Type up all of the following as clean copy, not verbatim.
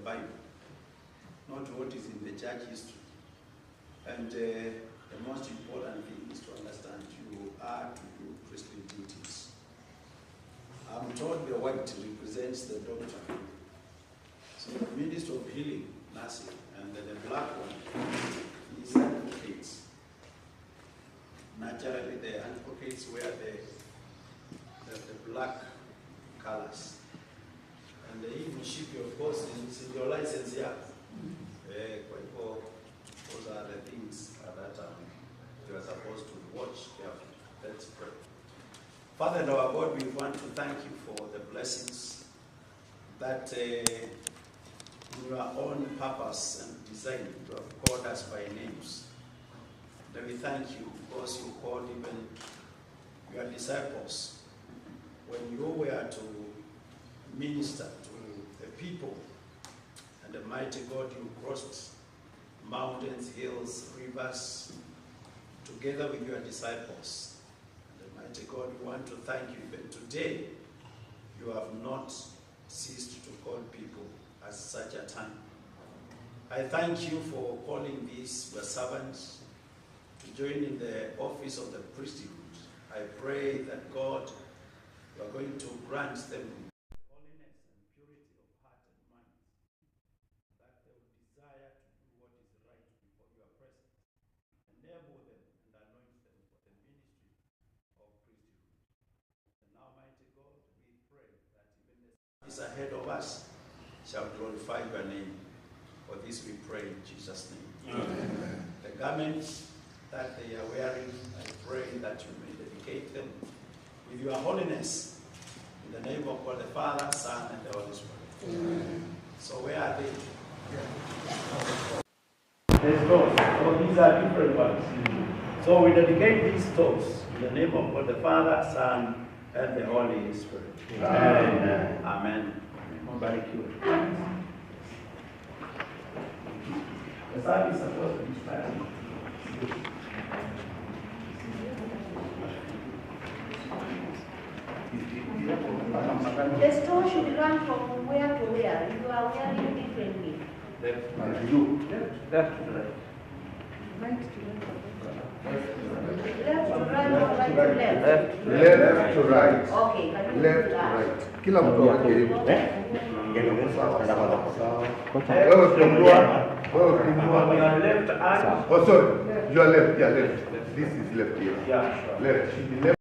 Bible, not what is in the church history. And the most important thing is to understand you are to do priestly duties. I'm told the white represents the doctor. So the minister of healing, nursing, and then the black one is advocates. Naturally, the advocates wear the black colors. And the Mushipi, of course, is in your license here. Those are the things that you are supposed to watch carefully. Let's pray. Father and our God, we want to thank you for the blessings that in your own purpose and design you have called us by names. And we thank you because you called even your disciples when you were to minister to the people. And the mighty God, you crossed mountains, hills, rivers, together with your disciples. And the mighty God, we want to thank you even today. You have not ceased to call people at such a time. I thank you for calling these your servants to join in the office of the priesthood. I pray that God, you are going to grant them holiness and purity of heart and mind, that they will desire to do what is right before your presence. Enable them and anoint them for the ministry of priesthood. And now, mighty God, we pray that even the service ahead of us shall glorify your name. For this we pray in Jesus' name. Amen. The garments that they are wearing, I pray that you may dedicate them with your holiness. In the name of God the Father, Son, and the Holy Spirit. Amen. So where are they? There's those. So these are different ones. So we dedicate these toes in the name of God the Father, Son, and the Holy Spirit. Amen. Amen. Amen. The service is supposed to be starting. The stone should run from where to where? You are wearing differently. Left to right. Right to left. Left to right or right to left? Left to right. Okay. Left to right. Kila mtu akijaribu. Left arm. Oh, sorry. You are left. Yeah, left. This is left here. Yeah, sure. Left. Should be left.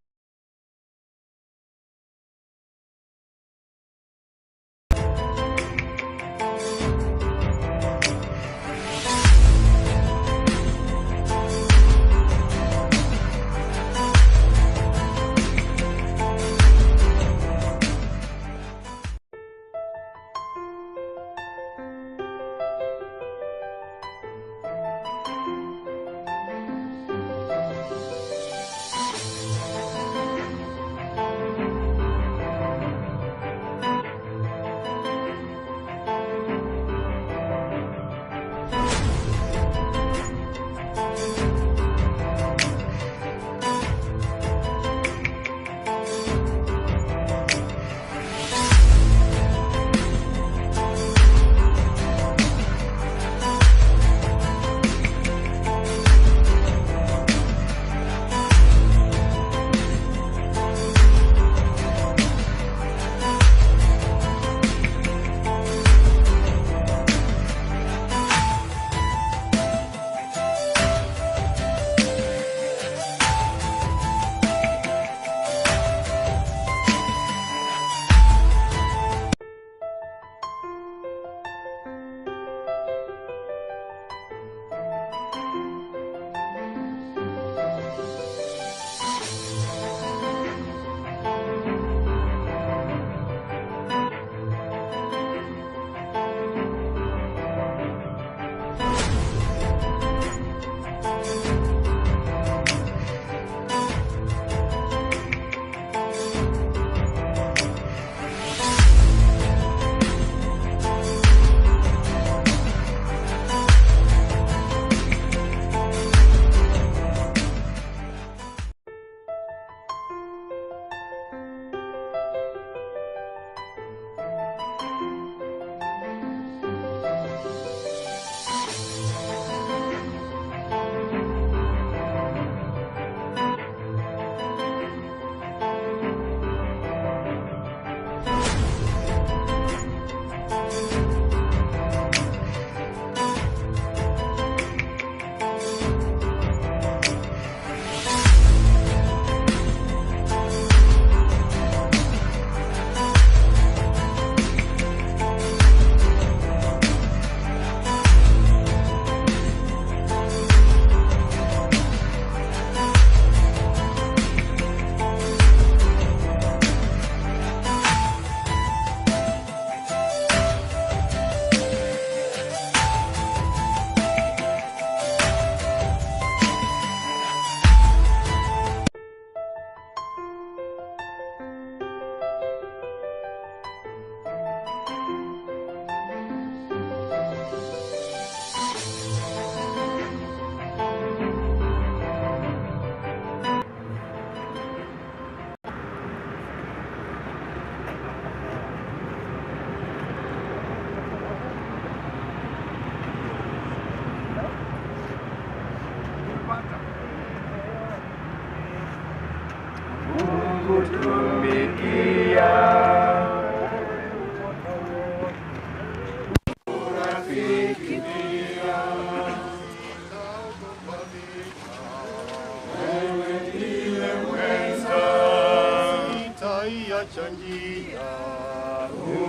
njia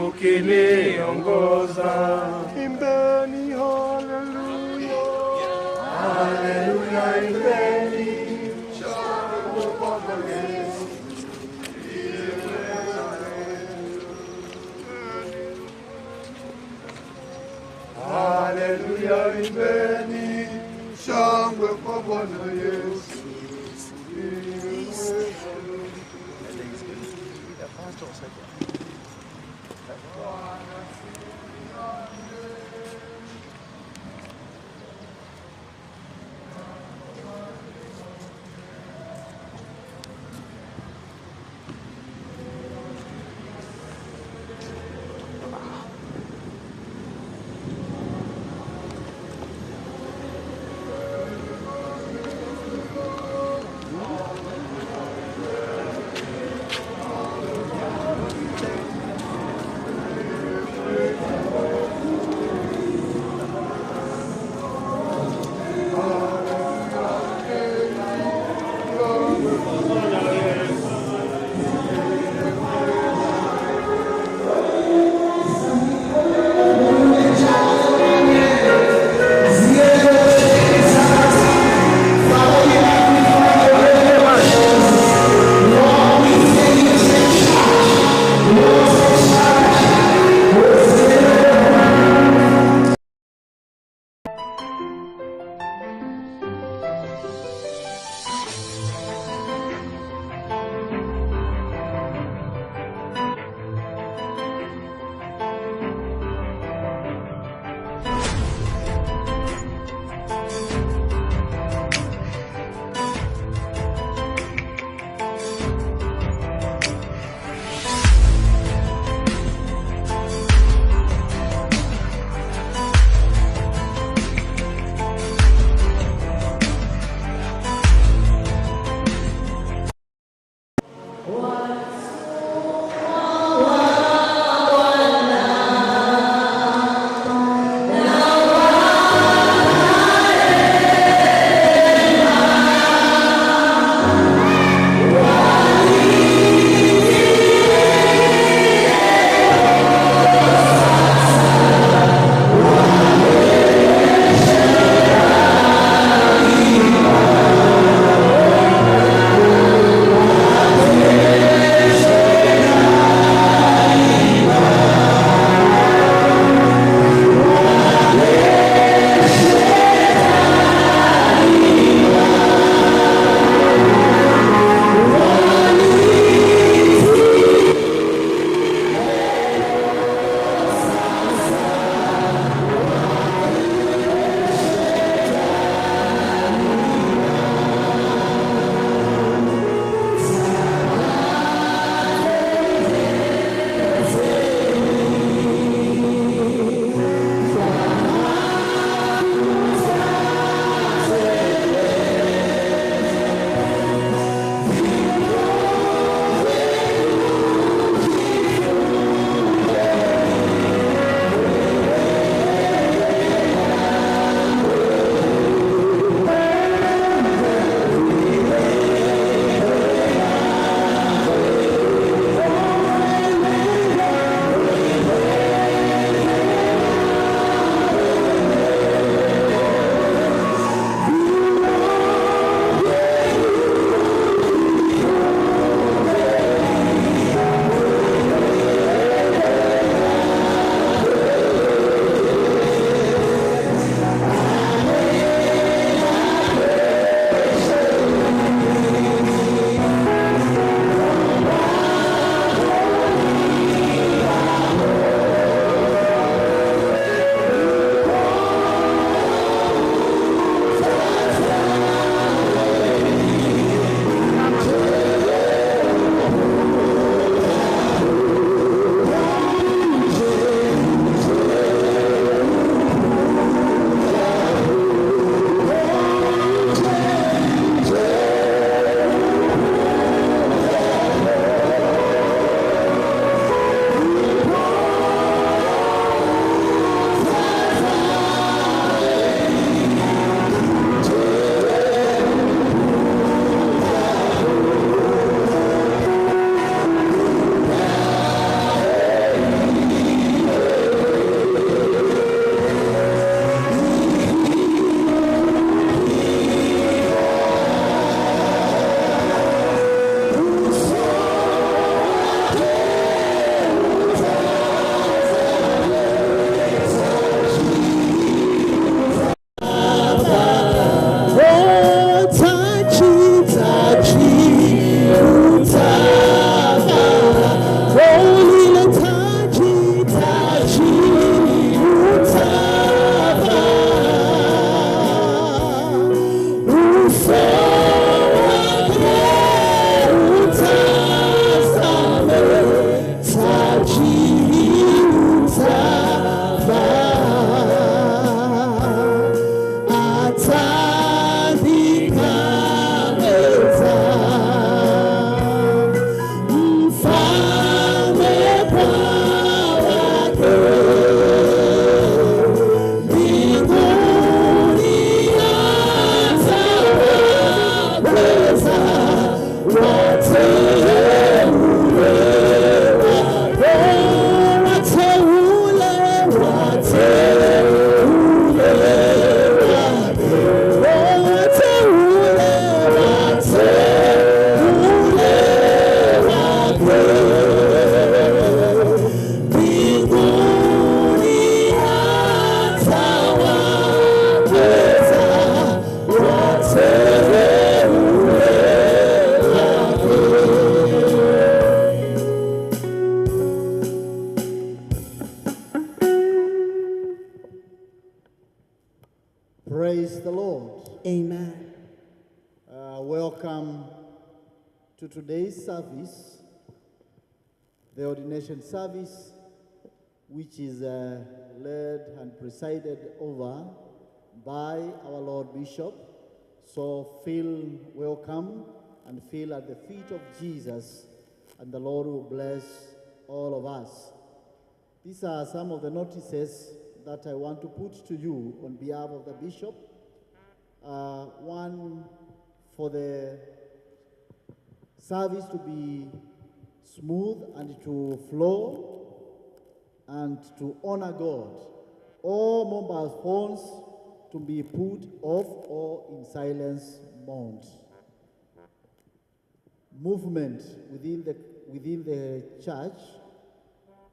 ukiniongoza. Imbeni haleluya, haleluya, imbeni shangwe kwa Yesu. Haleluya, imbeni shangwe kwa Bwana Yesu. Praise the Lord. Amen. Welcome to today's service, the ordination service, which is led and presided over by our Lord Bishop. So feel welcome and feel at the feet of Jesus, and the Lord will bless all of us. These are some of the notices that I want to put to you on behalf of the Bishop. One, for the service to be smooth and to flow and to honor God. All mobile phones to be put off or in silence mode. Movement within the church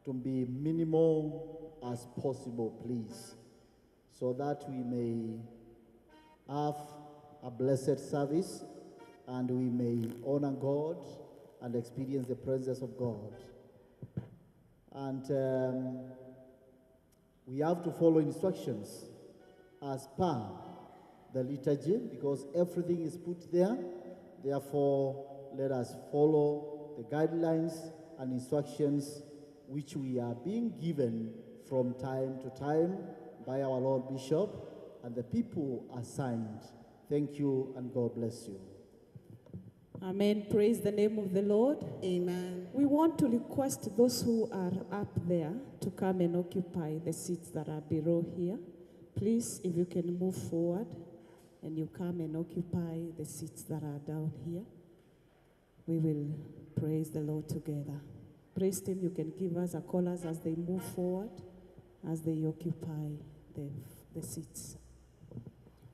to be minimal as possible, please, so that we may have a blessed service and we may honor God and experience the presence of God. And we have to follow instructions as per the liturgy, because everything is put there. Therefore, let us follow the guidelines and instructions which we are being given from time to time by our Lord Bishop and the people assigned. Thank you, and God bless you. Amen. Praise the name of the Lord. Amen. We want to request those who are up there to come and occupy the seats that are below here. Please, if you can move forward and you come and occupy the seats that are down here, we will praise the Lord together. Praise team, you can give us a call as they move forward, as they occupy the seats.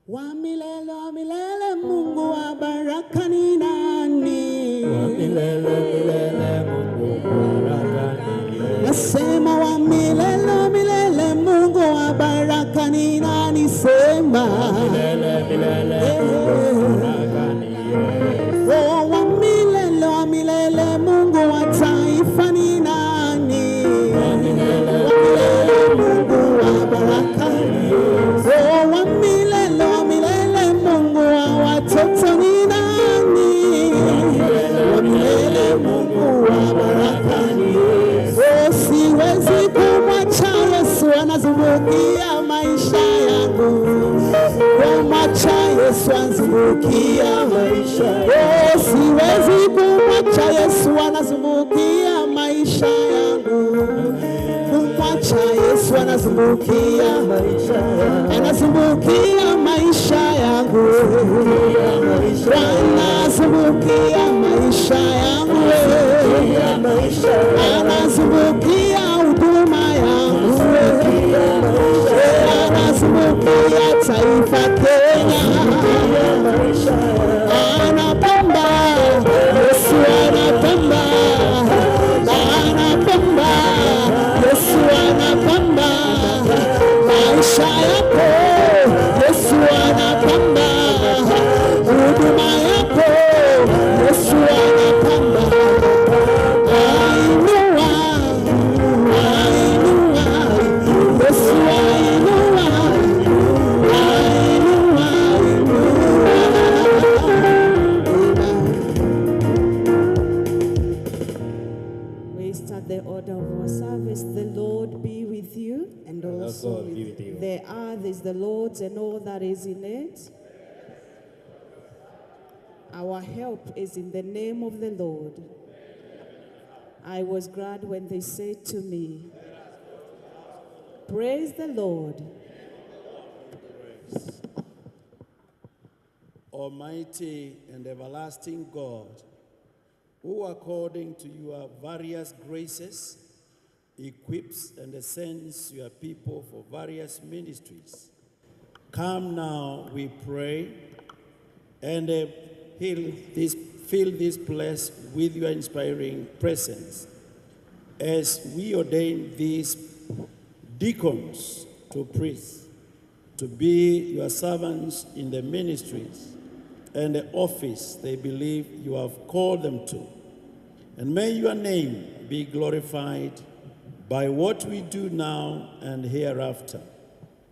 Wa milele Mungu wa baraka ni nani? Wa milele Mungu wa baraka ni yeye. Nasema wa milele Mungu wa baraka ni nani? Sema Wa milele Mungu wa baraka ni yeye. oh, wa milele Mungu wa taifa ni nani? Wa milele Mungu wa baraka ni yeye. Oh, wa milele Mungu wa watoto ni nani? Wa milele Mungu wa baraka ni yeye. Oh, siwezi kumwacha Yesu anazungukia maisha yangu. Kumwacha Yesu anazungukia maisha yangu. Oh, siwezi kumwacha Yesu anazungukia maisha yangu. Kumwacha Yesu anazungukia maisha yangu. Anazungukia maisha yangu. Anazungukia maisha yangu. Anazungukia huduma yangu. Anazungukia taifa Kenya. Anapamba, Yesu anapamba. Anapamba, Yesu anapamba. Maisha yako, Yesu anapamba. Huduma yako, Yesu anapamba. Ainua, Yesu ainua. We start the order of our service. The Lord be with you, and also God be with you. the earth is the Lord's and all that is in it. Our help is in the name of the Lord. I was glad when they said to me, praise the Lord. Almighty and everlasting God, who according to your various graces equips and ascends your people for various ministries, come now, we pray, and fill this place with your inspiring presence as we ordain these deacons to priests, to be your servants in the ministries and the office they believe you have called them to. And may your name be glorified by what we do now and hereafter.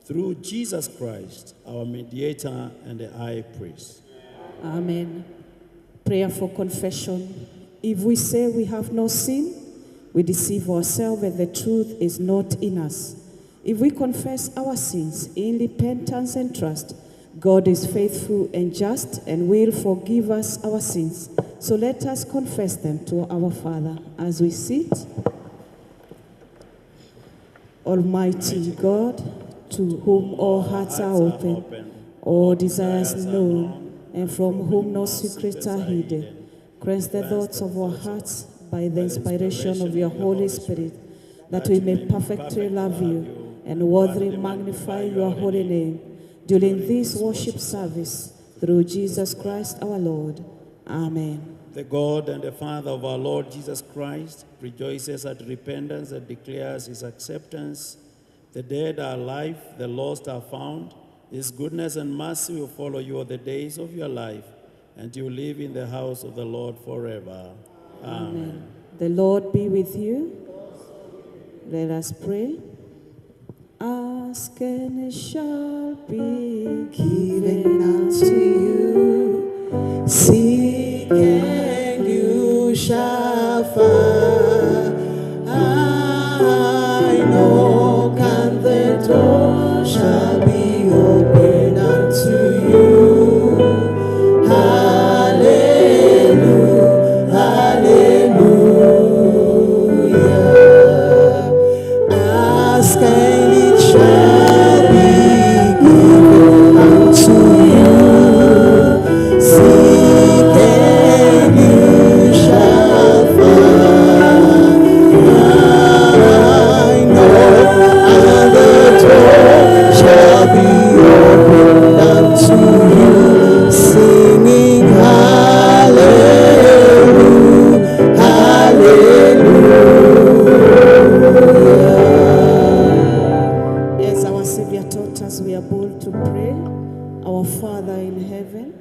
through Jesus Christ, our mediator and the high priest. Amen. Prayer for confession. If we say we have no sin, we deceive ourselves and the truth is not in us. If we confess our sins in repentance and trust, God is faithful and just and will forgive us our sins. So let us confess them to our Father as we sit. Almighty God, to whom all hearts are open, all desires known, and from whom no secrets are hidden, cleanse the thoughts of our hearts by the inspiration of your Holy Spirit, that we may perfectly love you and worthily magnify your holy name during this worship service, through Jesus Christ our Lord. Amen. The God and the Father of our Lord Jesus Christ rejoices at repentance and declares his acceptance. The dead are alive, the lost are found. His goodness and mercy will follow you all the days of your life, and you live in the house of the Lord forever. Amen. The Lord be with you. Let us pray. Ask and it shall be given unto you. Seek and you shall find. I knock and the door shall be opened unto you. Hallelujah, hallelujah. Ask and it shall be given unto you. Seek and you shall find. I know, and the door shall be opened unto you. Singing hallelujah, hallelujah. As our Savior taught us, we are bold to pray. Our Father in heaven,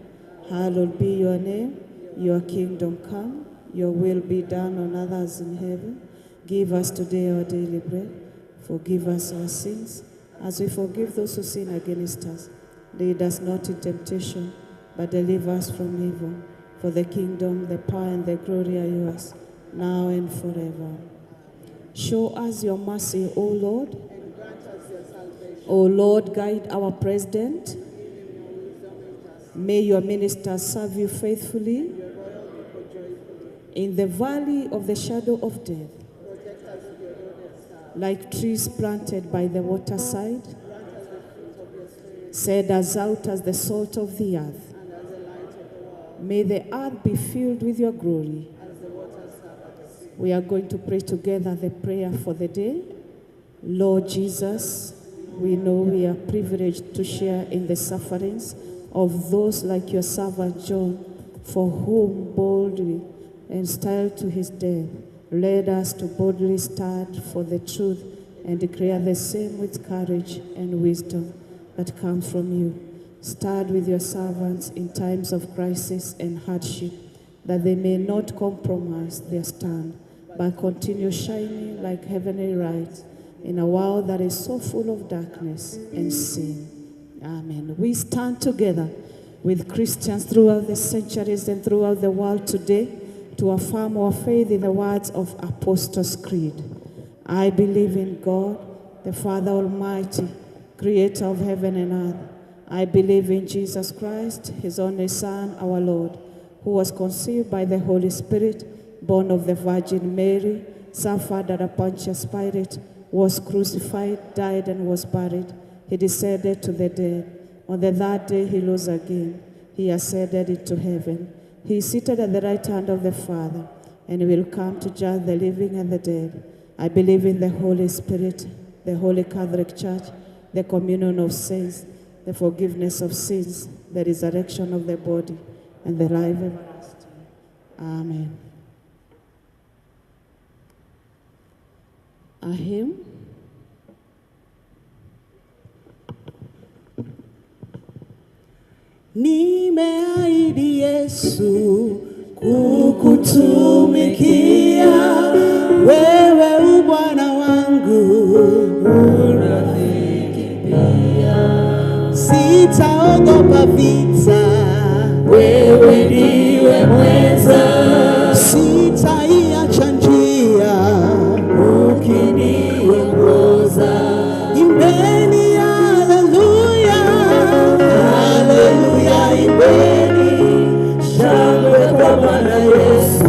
hallowed be your name. Your kingdom come, your will be done on earth as in heaven. Give us today our daily bread. Forgive us our sins, as we forgive those who sin against us. Lead us not in temptation, but deliver us from evil. For the kingdom, the power, and the glory are yours, now and forever. Show us your mercy, O Lord. O Lord, guide our president. May your ministers serve you faithfully. In the valley of the shadow of death, like trees planted by the waterside, set us out as the salt of the earth. May the earth be filled with your glory. We are going to pray together the prayer for the day. Lord Jesus, we know we are privileged to share in the sufferings of those like your servant John, for whom boldly and styled to his death, led us to boldly stand for the truth and declare the same with courage and wisdom that comes from you. Stand with your servants in times of crisis and hardship, that they may not compromise their stand, but continue shining like heavenly lights in a world that is so full of darkness and sin. Amen. We stand together with Christians throughout the centuries and throughout the world today to affirm our faith in the words of Apostles' Creed. I believe in God, the Father Almighty, creator of heaven and earth. I believe in Jesus Christ, his only Son, our Lord, who was conceived by the Holy Spirit, born of the Virgin Mary, suffered under Pontius Pilate, was crucified, died, and was buried. He descended to the dead. On the third day he rose again. He ascended into heaven. He is seated at the right hand of the Father, and he will come to judge the living and the dead. I believe in the Holy Spirit, the Holy Catholic Church, the communion of saints, the forgiveness of sins, the resurrection of the body, and the life everlasting. Amen. A hymn. Nimeahidi Yesu kukutumikia, wewe u Bwana wangu, urafiki pia. sitaogopa vita, wewe ndiwe mweza, sitaiacha njia, ukiniongoza. imbeni haleluya, Haleluya, imbeni shangwe kwa Bwana Yesu,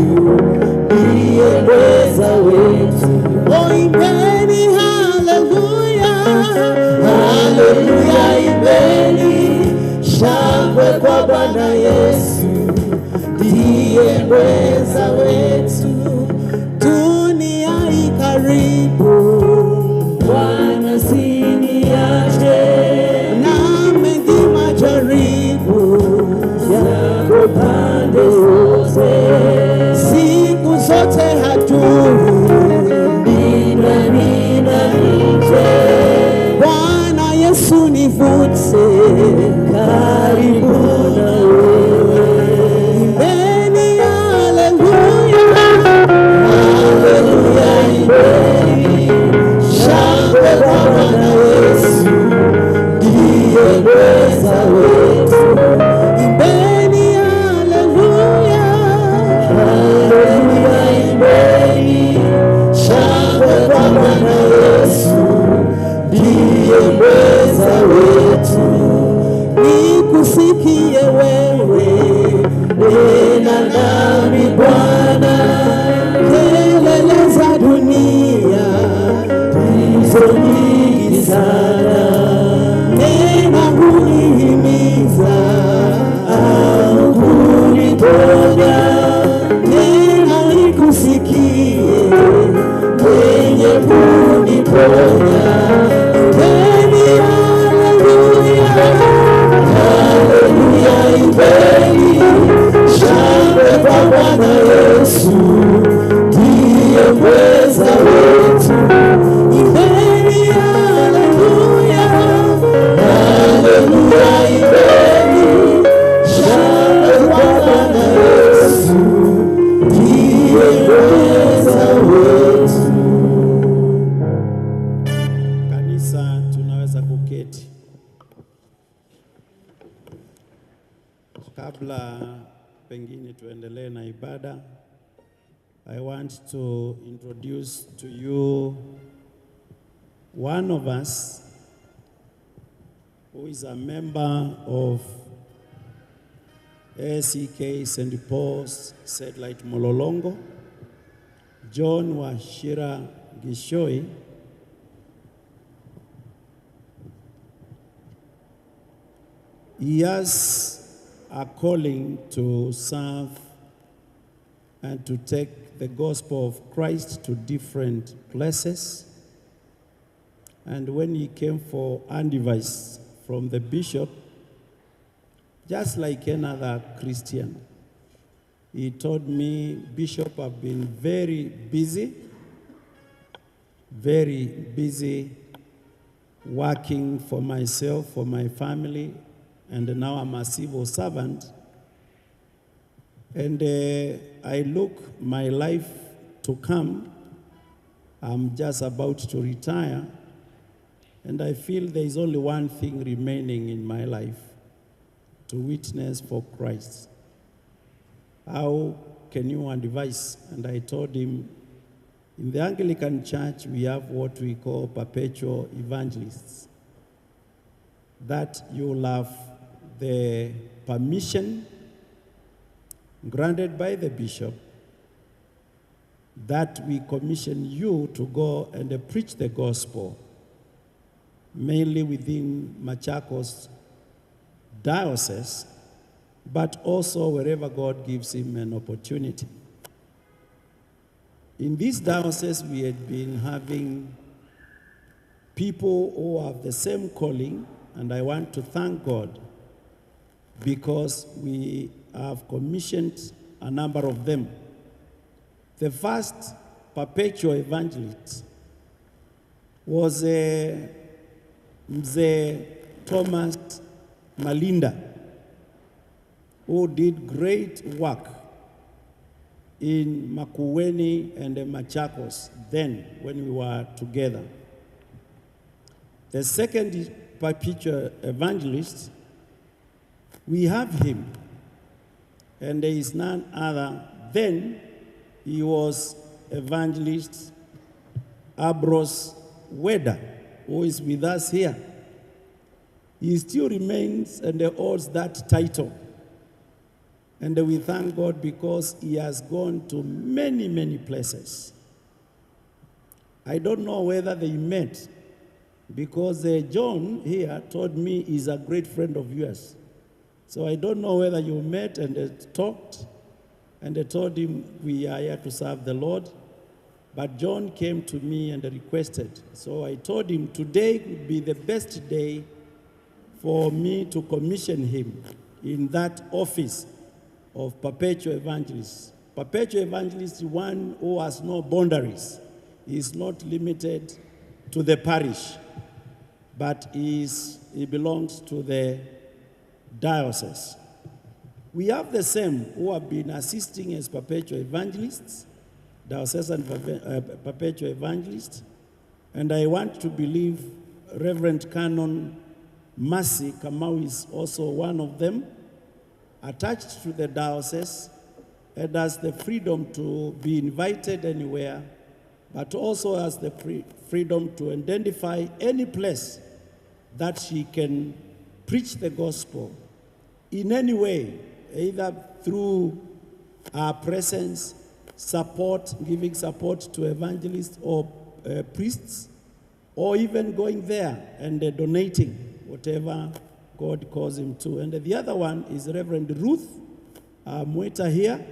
ndiye mweza wetu. oh imbeni haleluya, Haleluya, imbeni shangwe kwa Bwana Yesu, ndiye mweza wetu. dunia ikaribu, Bwana siniache, na mengi majaribu, yako pande zote, siku zote hatui, nina nje, Bwana Yesu nivute, karibu na wewe. imbeni haleluya, Haleluya, imbeni shangwe kwa Bwana Yesu, ndiye mweza wetu. imbeni haleluya, Haleluya, imbeni shangwe kwa Bwana Yesu, ndiye mweza wetu. nikusikie wewe, Nena nami Bwana, kelele za dunia, hizo nyingi sana, nena hunihimiza, au kuniponya, nena nikusikie, mwenye kuniponya. imbeni haleluya, Haleluya, imbeni shangwe kwa Bwana Yesu, ndiye mweza wetu. imbeni haleluya, Haleluya, imbeni shangwe kwa Bwana Yesu, ndiye mweza wetu. Kanisa, tunaweza kuketi. Kabla pengine tuendelee na ibada, I want to introduce to you one of us who is a member of ACK St. Paul's Satellite Mololongo, John Washira Gishoi. He has a calling to serve and to take the gospel of Christ to different places. And when he came for advice from the bishop, just like another Christian, he told me, Bishop, I've been very busy working for myself, for my family, and now I'm a civil servant. And I look my life to come. I'm just about to retire, and I feel there is only one thing remaining in my life: to witness for Christ. How can you advise? And I told him, in the Anglican Church, we have what we call perpetual evangelists, that you will have the permission granted by the bishop that we commission you to go and preach the gospel, mainly within Machakos diocese, but also wherever God gives him an opportunity. In this diocese, we had been having people who have the same calling, and I want to thank God because we have commissioned a number of them. The first perpetual evangelist was Mzee Thomas Malinda, who did great work in Makueni and Machakos then when we were together. The second perpetual evangelist We have him, and there is none other. Then he was Evangelist Ambrose Weda, who is with us here. He still remains and holds that title. And we thank God because he has gone to many, many places. I don't know whether they met, because John here told me he's a great friend of yours. So I don't know whether you met and talked, and I told him we are here to serve the Lord. But John came to me and requested. So I told him today would be the best day for me to commission him in that office of perpetual evangelist. Perpetual evangelist is one who has no boundaries. He is not limited to the parish, but he belongs to the diocese. We have the same who have been assisting as perpetual evangelists, diocesan perpetual evangelists, and I want to believe Reverend Canon Mercy Kamau is also one of them, attached to the diocese, and has the freedom to be invited anywhere, but also has the freedom to identify any place that she can preach the gospel in any way, either through our presence, support, giving support to evangelists or priests, or even going there and donating whatever God calls him to. And the other one is Reverend Ruth Mweta here.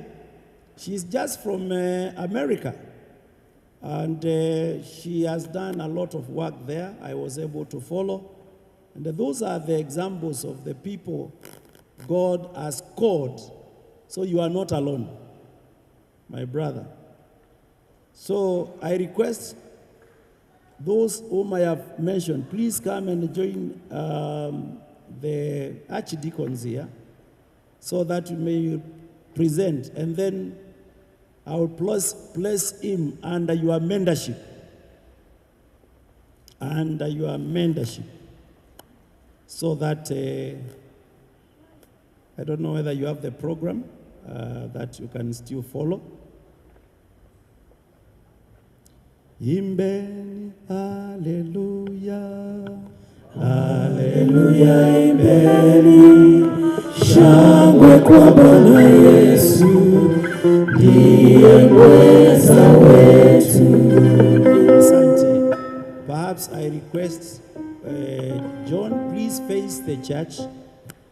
She's just from America, and she has done a lot of work there. I was able to follow. And those are the examples of the people God has called. So you are not alone, my brother. So I request those whom I have mentioned, please come and join the archdeacons here so that you may present. And then I will place him under your mentorship. Under your mentorship. So that, I don't know whether you have the program that you can still follow. Imbeni, hallelujah, hallelujah, imbeni, shangwe kwa Bwana Yesu, ndiye mweza wetu. Asante. Perhaps I request John, please face the church,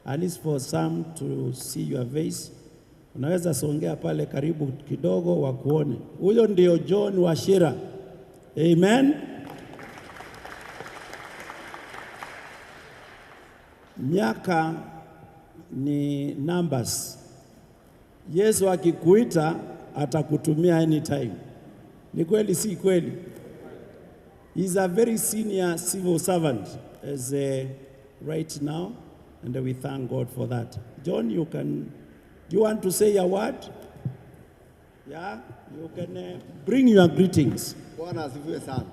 at least for some to see your face. Unaweza songea pale karibu kidogo wakuone. Huyo ndio John Wachira. Amen. Miaka ni numbers. Yesu akikuita atakutumia anytime. Ni kweli si kweli? He's a very senior civil servant as right now, and we thank God for that. John, do you want to say a word? Yeah, you can bring your greetings. Bwana asifiwe sana.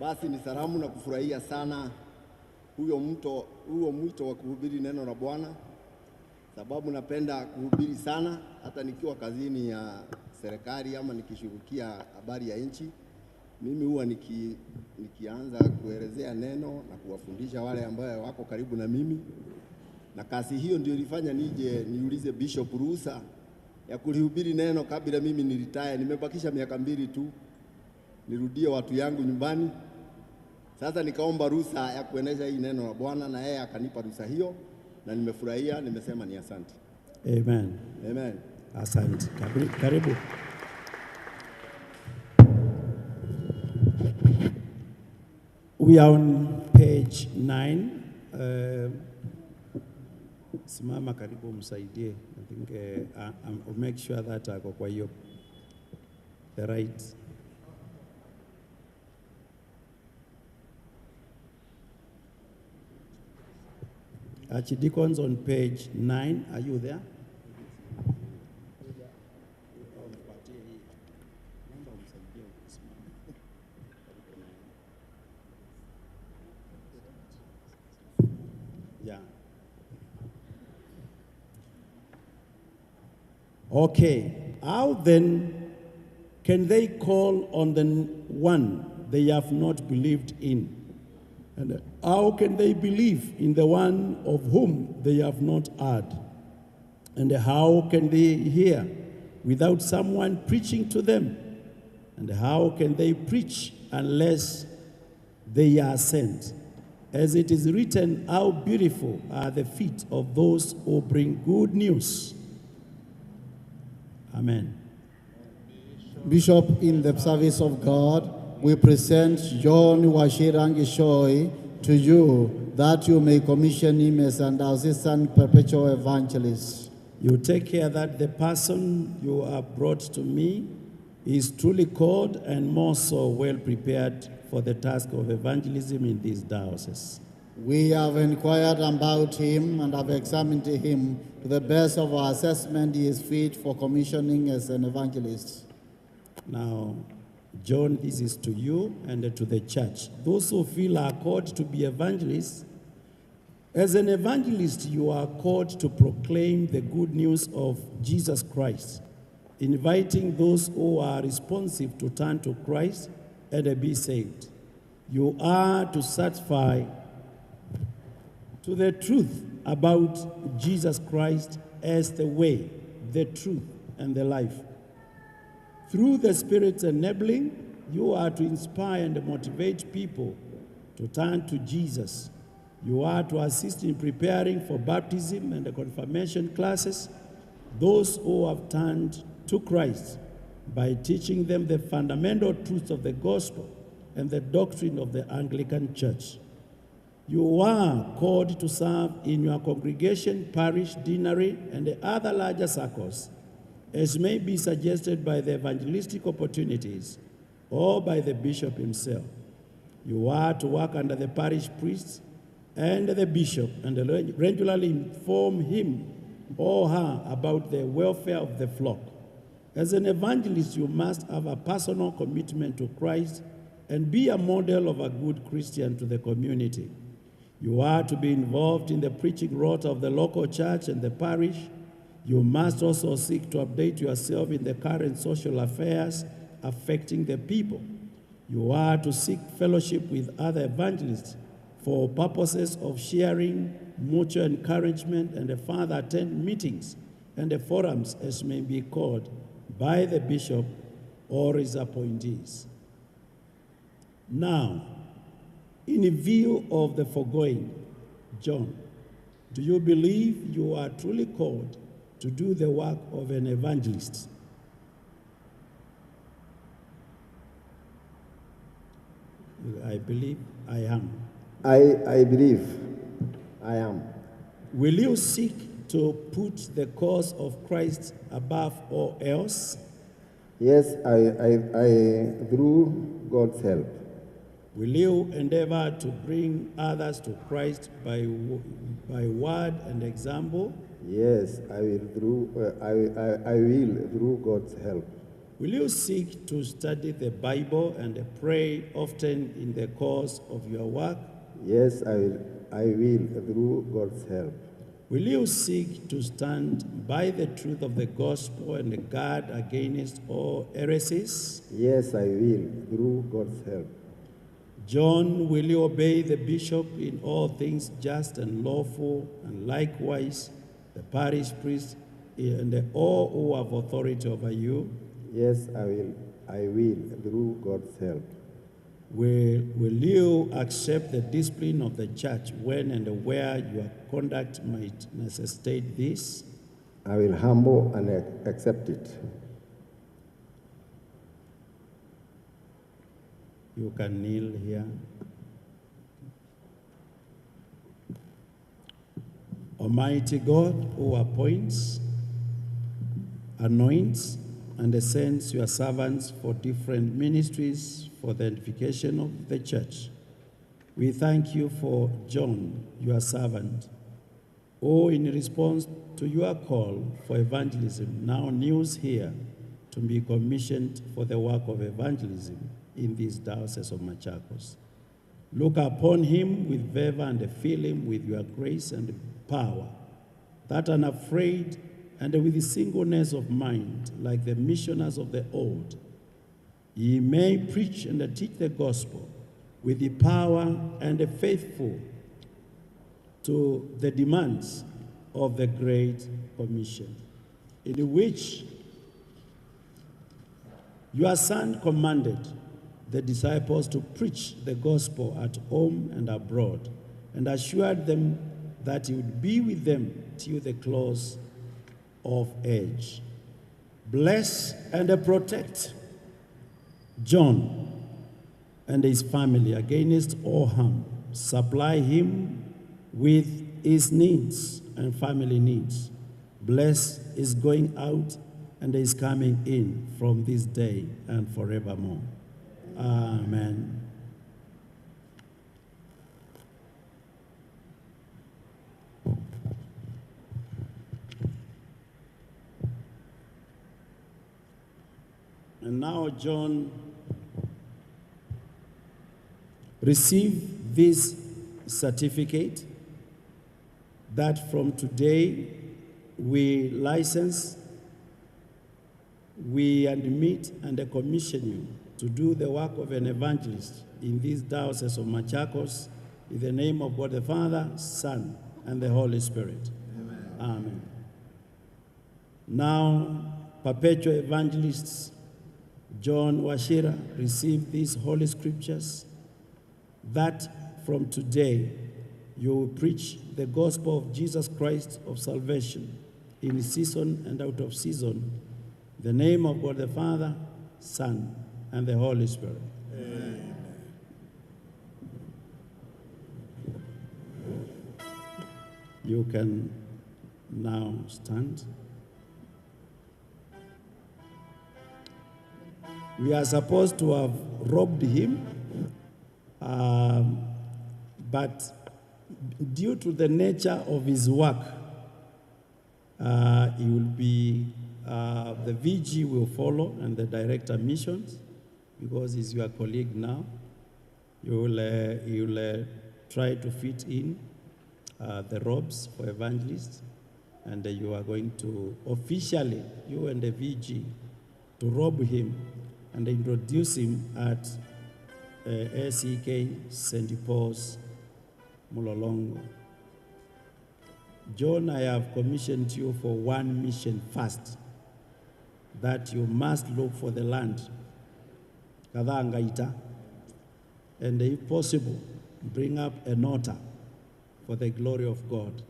Basi ni salamu na kufurahia sana huo mwito wa kuhubiri neno la Bwana, sababu napenda kuhubiri sana hata nikiwa kazini ya serikali ama nikishughulikia habari ya nchi. Mimi huwa nikianza kuelezea neno na kuwafundisha wale ambao wako karibu na mimi, na kazi hiyo ndio ilifanya nije niulize Bishop ruhusa ya kulihubiri neno kabla mimi nilitaye. Nimebakisha miaka 2 tu nirudie watu yangu nyumbani. Sasa nikaomba ruhusa ya kuenesha hii neno la Bwana, na yeye akanipa ruhusa hiyo, na nimefurahia. Nimesema ni asante. Amen. Amen. Asante. Karibu. We are on page 9. Simama karibu msaidie. I think I'll make sure that ako kwa hiyo the right. Archdeacons on page 9. Are you there? Yeah. Okay, how then can they call on the one they have not believed in? And how can they believe in the one of whom they have not heard? And how can they hear without someone preaching to them? And how can they preach unless they are sent? As it is written, how beautiful are the feet of those who bring good news. Amen. Bishop, in the service of God, we present John Washirangi Shoi to you, that you may commission him as an assistant perpetual evangelist. You take care that the person you have brought to me is truly called and more so well prepared for the task of evangelism in this diocese. We have inquired about him and have examined him. To the best of our assessment, he is fit for commissioning as an evangelist. Now, John, this is to you and to the church. Those who feel are called to be evangelists, as an evangelist, you are called to proclaim the good news of Jesus Christ, inviting those who are responsive to turn to Christ and be saved. You are to satisfy to the truth about Jesus Christ as the way, the truth, and the life. Through the Spirit's enabling, you are to inspire and motivate people to turn to Jesus. You are to assist in preparing for baptism and the confirmation classes, those who have turned to Christ, by teaching them the fundamental truths of the gospel and the doctrine of the Anglican Church. You are called to serve in your congregation, parish, deanery, and the other larger circles, as may be suggested by the evangelistic opportunities or by the bishop himself. You are to work under the parish priest and the bishop and regularly inform him or her about the welfare of the flock. As an evangelist, you must have a personal commitment to Christ and be a model of a good Christian to the community. You are to be involved in the preaching rota of the local church and the parish. You must also seek to update yourself in the current social affairs affecting the people. You are to seek fellowship with other evangelists for purposes of sharing, mutual encouragement, and further attend meetings and the forums as may be called by the bishop or his appointees. Now, in view of the foregoing, John, do you believe you are truly called to do the work of an evangelist? I believe I am. I believe I am. Will you seek to put the cause of Christ above all else? Yes, I through God's help. Will you endeavor to bring others to Christ by word and example? Yes, I will through God's help. Will you seek to study the Bible and pray often in the course of your work? Yes, I will through God's help. Will you seek to stand by the truth of the gospel and guard against all heresies? Yes, I will through God's help. John, will you obey the bishop in all things just and lawful, and likewise the parish priest and all who have authority over you? Yes, I will through God's help. Will you accept the discipline of the church when and where your conduct might necessitate this? I will humble and accept it. You can kneel here. Almighty God, who appoints, anoints, and sends your servants for different ministries for the edification of the church, we thank you for John, your servant, who in response to your call for evangelism now kneels here to be commissioned for the work of evangelism in this diocese of Machakos. Look upon him with favor and fill him with your grace and power, that unafraid and with singleness of mind, like the missioners of the old, ye may preach and teach the gospel with the power and the faithful to the demands of the Great Commission, in which your Son commanded the disciples to preach the gospel at home and abroad, and assured them that he would be with them till the close of age. Bless and protect John and his family against all harm. Supply him with his needs and family needs. Bless his going out and his coming in from this day and forevermore. Amen. And now John received this certificate that from today we license, we admit and commission you to do the work of an evangelist in this diocese of Machakos, in the name of God the Father, Son, and the Holy Spirit. Amen. Amen. Now, perpetual evangelists John Washira received these holy scriptures that from today you will preach the gospel of Jesus Christ of salvation in season and out of season, in the name of God the Father, Son, and the Holy Spirit. Amen. You can now stand. We are supposed to have robbed him, but due to the nature of his work, he will be, the VG will follow and the director missions, because he's your colleague now. You will try to fit in the robes for evangelists, and you are going to officially, you and the VG, to rob him and introduce him at SEK St. Paul's, Mulolongo. John, I have commissioned you for one mission first, that you must look for the land, Kadhangaita, and if possible, bring up an altar for the glory of God.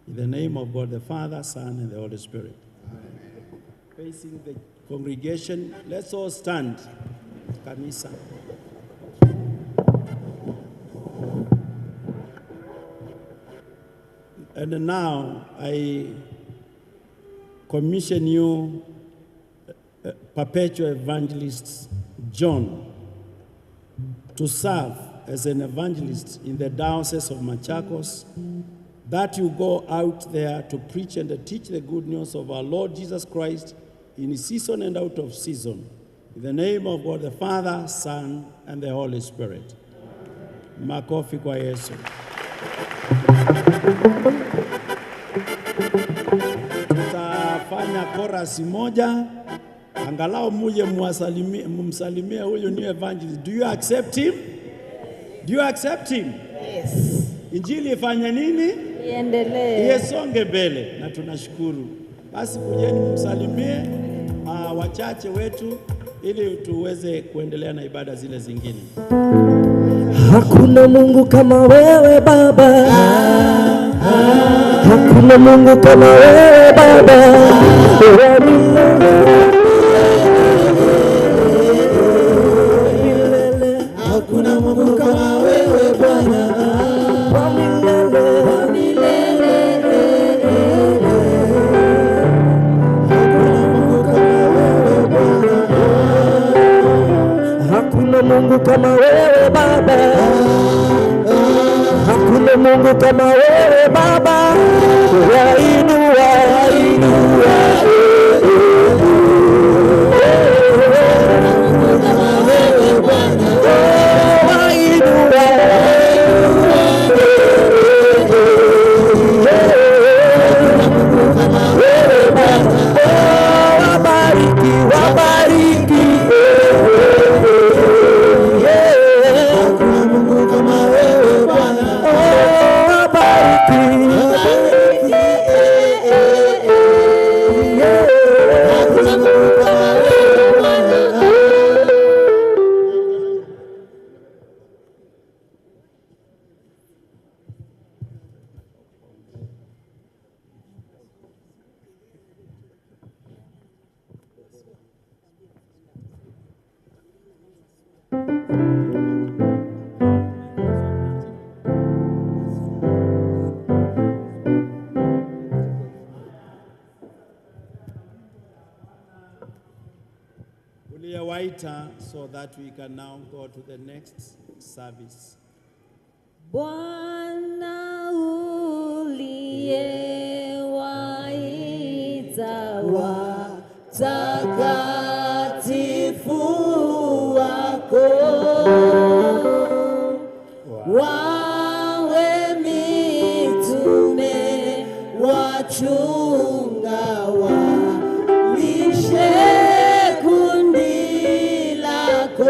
In the name of God the Father, Son, and the Holy Spirit. Amen. Facing the congregation, let's all stand. Kanisa. And now I commission you, perpetual evangelist John, to serve as an evangelist in the diocese of Machakos, that you go out there to preach and teach the good news of our Lord Jesus Christ in season and out of season. In the name of God the Father, Son, and the Holy Spirit. Makofi kwa Yesu. Tutafanya chorus moja, angalau muje mumsalimie huyu new evangelist. Do you accept him? Do you accept him? Yes. Injili ifanye nini? Iendelee. Yesonge mbele, na tunashukuru. Basi kujeni msalimie wachache wetu ili tuweze kuendelea na ibada zile zingine. Hakuna Mungu kama wewe Baba, hakuna Mungu kama wewe Baba, hakuna Mungu kama wewe Bwana, hakuna Mungu kama wewe Baba, hakuna Mungu kama wewe Baba, wainua wewe altar so that we can now go to the next service. Bwana uliyewaita watakatifu wako wawe mitume wachunga walishe kundi lako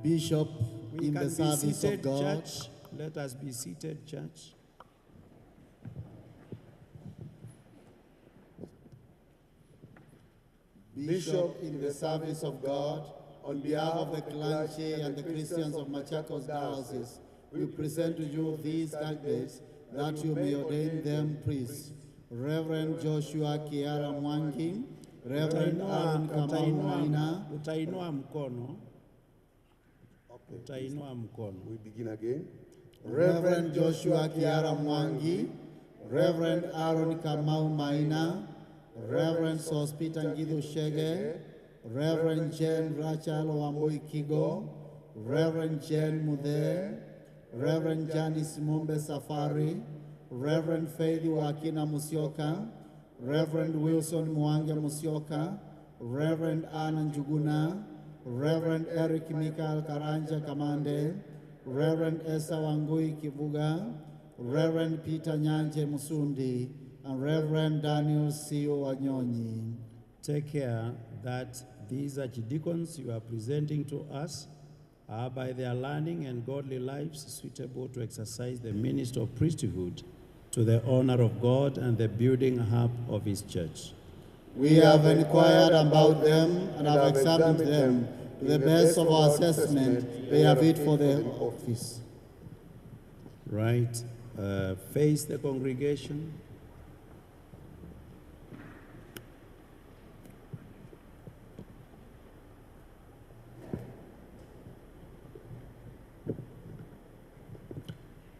Bishop We in can the be service seated, of God. church. Let us be seated, church. Bishop in the service of God, on behalf of the clergy and the Christians of Machakos Diocese, we present to you these candidates that you may ordain them priests. Reverend Joshua Kiara Mwangi, Reverend Aaron Kamau Maina. Utainua mkono. Utainua mkono. We begin again. Reverend Joshua Kiara Mwangi, Reverend Aaron Kamau Maina, Reverend Sospita Ngithu Shege, Reverend Jen Rachel Wambui Kigo, Reverend Jen Mudhe, Reverend Janice Mumbe Safari, Reverend Faith Wakina Musyoka, Reverend Wilson Mwange Musyoka, Reverend Anna Njuguna, Reverend Eric Mikael Karanja Kamande, Reverend Esa Wangui Kivuga, Reverend Peter Nyanje Musundi, and Reverend Daniel Sio Wanyonyi. Take care that these archdeacons you are presenting to us are by their learning and godly lives suitable to exercise the ministry of priesthood to the honor of God and the building up of his church. We have inquired about them and have examined them. To the best of our assessment, they are fit for the office. Right. Face the congregation.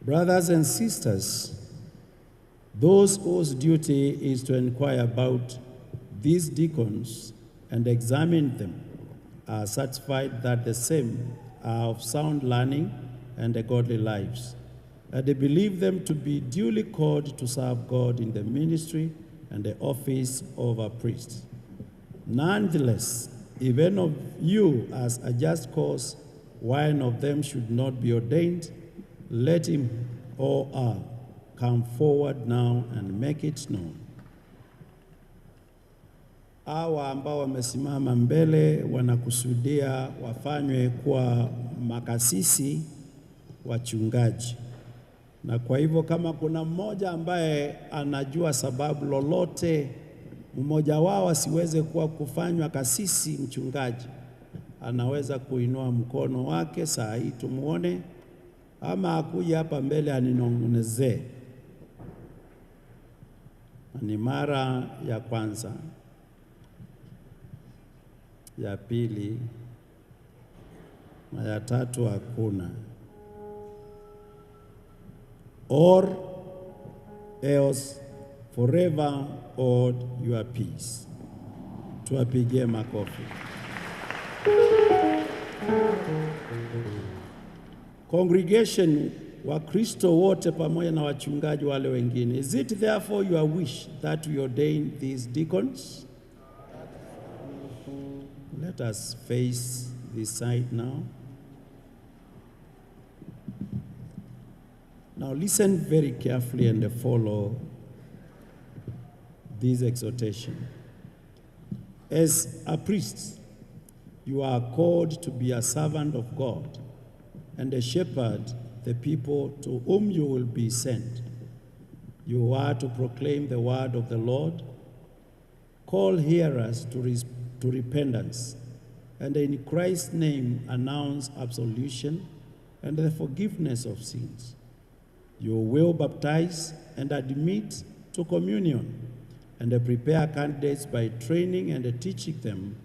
Brothers and sisters, those whose duty is to inquire about these deacons and examine them are satisfied that the same are of sound learning and godly lives, and they believe them to be duly called to serve God in the ministry and the office of a priest. Nonetheless, if any of you as a just cause one of them should not be ordained, let him or her come forward now and make it known. Hawa ambao wamesimama mbele wanakusudia wafanywe kuwa makasisi wachungaji. Na kwa hivyo kama kuna mmoja ambaye anajua sababu lolote mmoja wao asiweze kuwa kufanywa kasisi mchungaji, anaweza kuinua mkono wake saa hii tumuone, ama akuja hapa mbele aninong'onezee. Ni mara ya kwanza, ya pili na ya tatu hakuna. Or else forever hold your peace. Tuwapigie makofi. Congregation wa Kristo wote pamoja na wachungaji wale wengine, is it therefore your wish that we ordain these deacons? Let us face this side now. Now listen very carefully and follow this exhortation. As a priest, you are called to be a servant of God and a shepherd the people to whom you will be sent. You are to proclaim the word of the Lord, call hearers to repentance, and in Christ's name announce absolution and the forgiveness of sins. You will baptize and admit to communion and prepare candidates by training and teaching them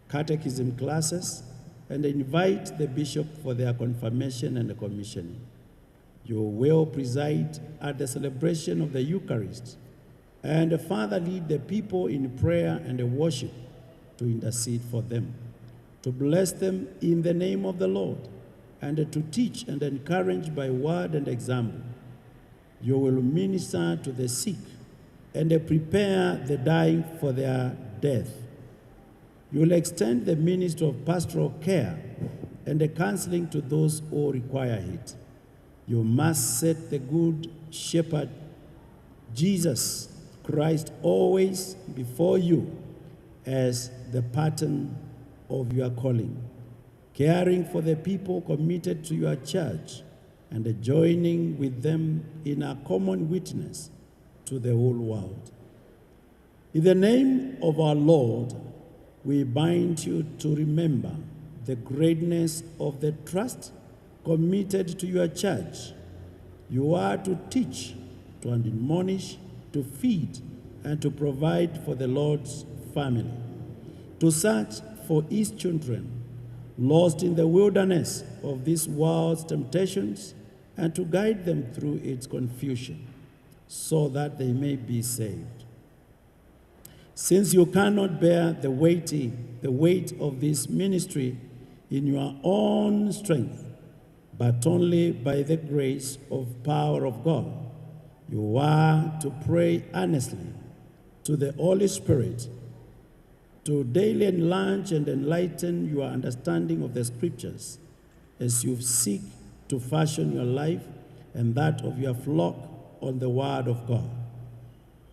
catechism classes and invite the bishop for their confirmation and commissioning. You will preside at the celebration of the Eucharist and further lead the people in prayer and worship to intercede for them, to bless them in the name of the Lord, and to teach and encourage by word and example. You will minister to the sick and prepare the dying for their death. You will extend the ministry of pastoral care and the counseling to those who require it. You must set the good shepherd, Jesus Christ, always before you as the pattern of your calling, caring for the people committed to your church and joining with them in a common witness to the whole world. In the name of our Lord, we bind you to remember the greatness of the trust committed to your church. You are to teach, to admonish, to feed, and to provide for the Lord's family, to search for his children lost in the wilderness of this world's temptations, and to guide them through its confusion, so that they may be saved. Since you cannot bear the weight of this ministry, in your own strength, but only by the grace of power of God. You are to pray earnestly to the Holy Spirit to daily enlarge and enlighten your understanding of the Scriptures as you seek to fashion your life and that of your flock on the Word of God,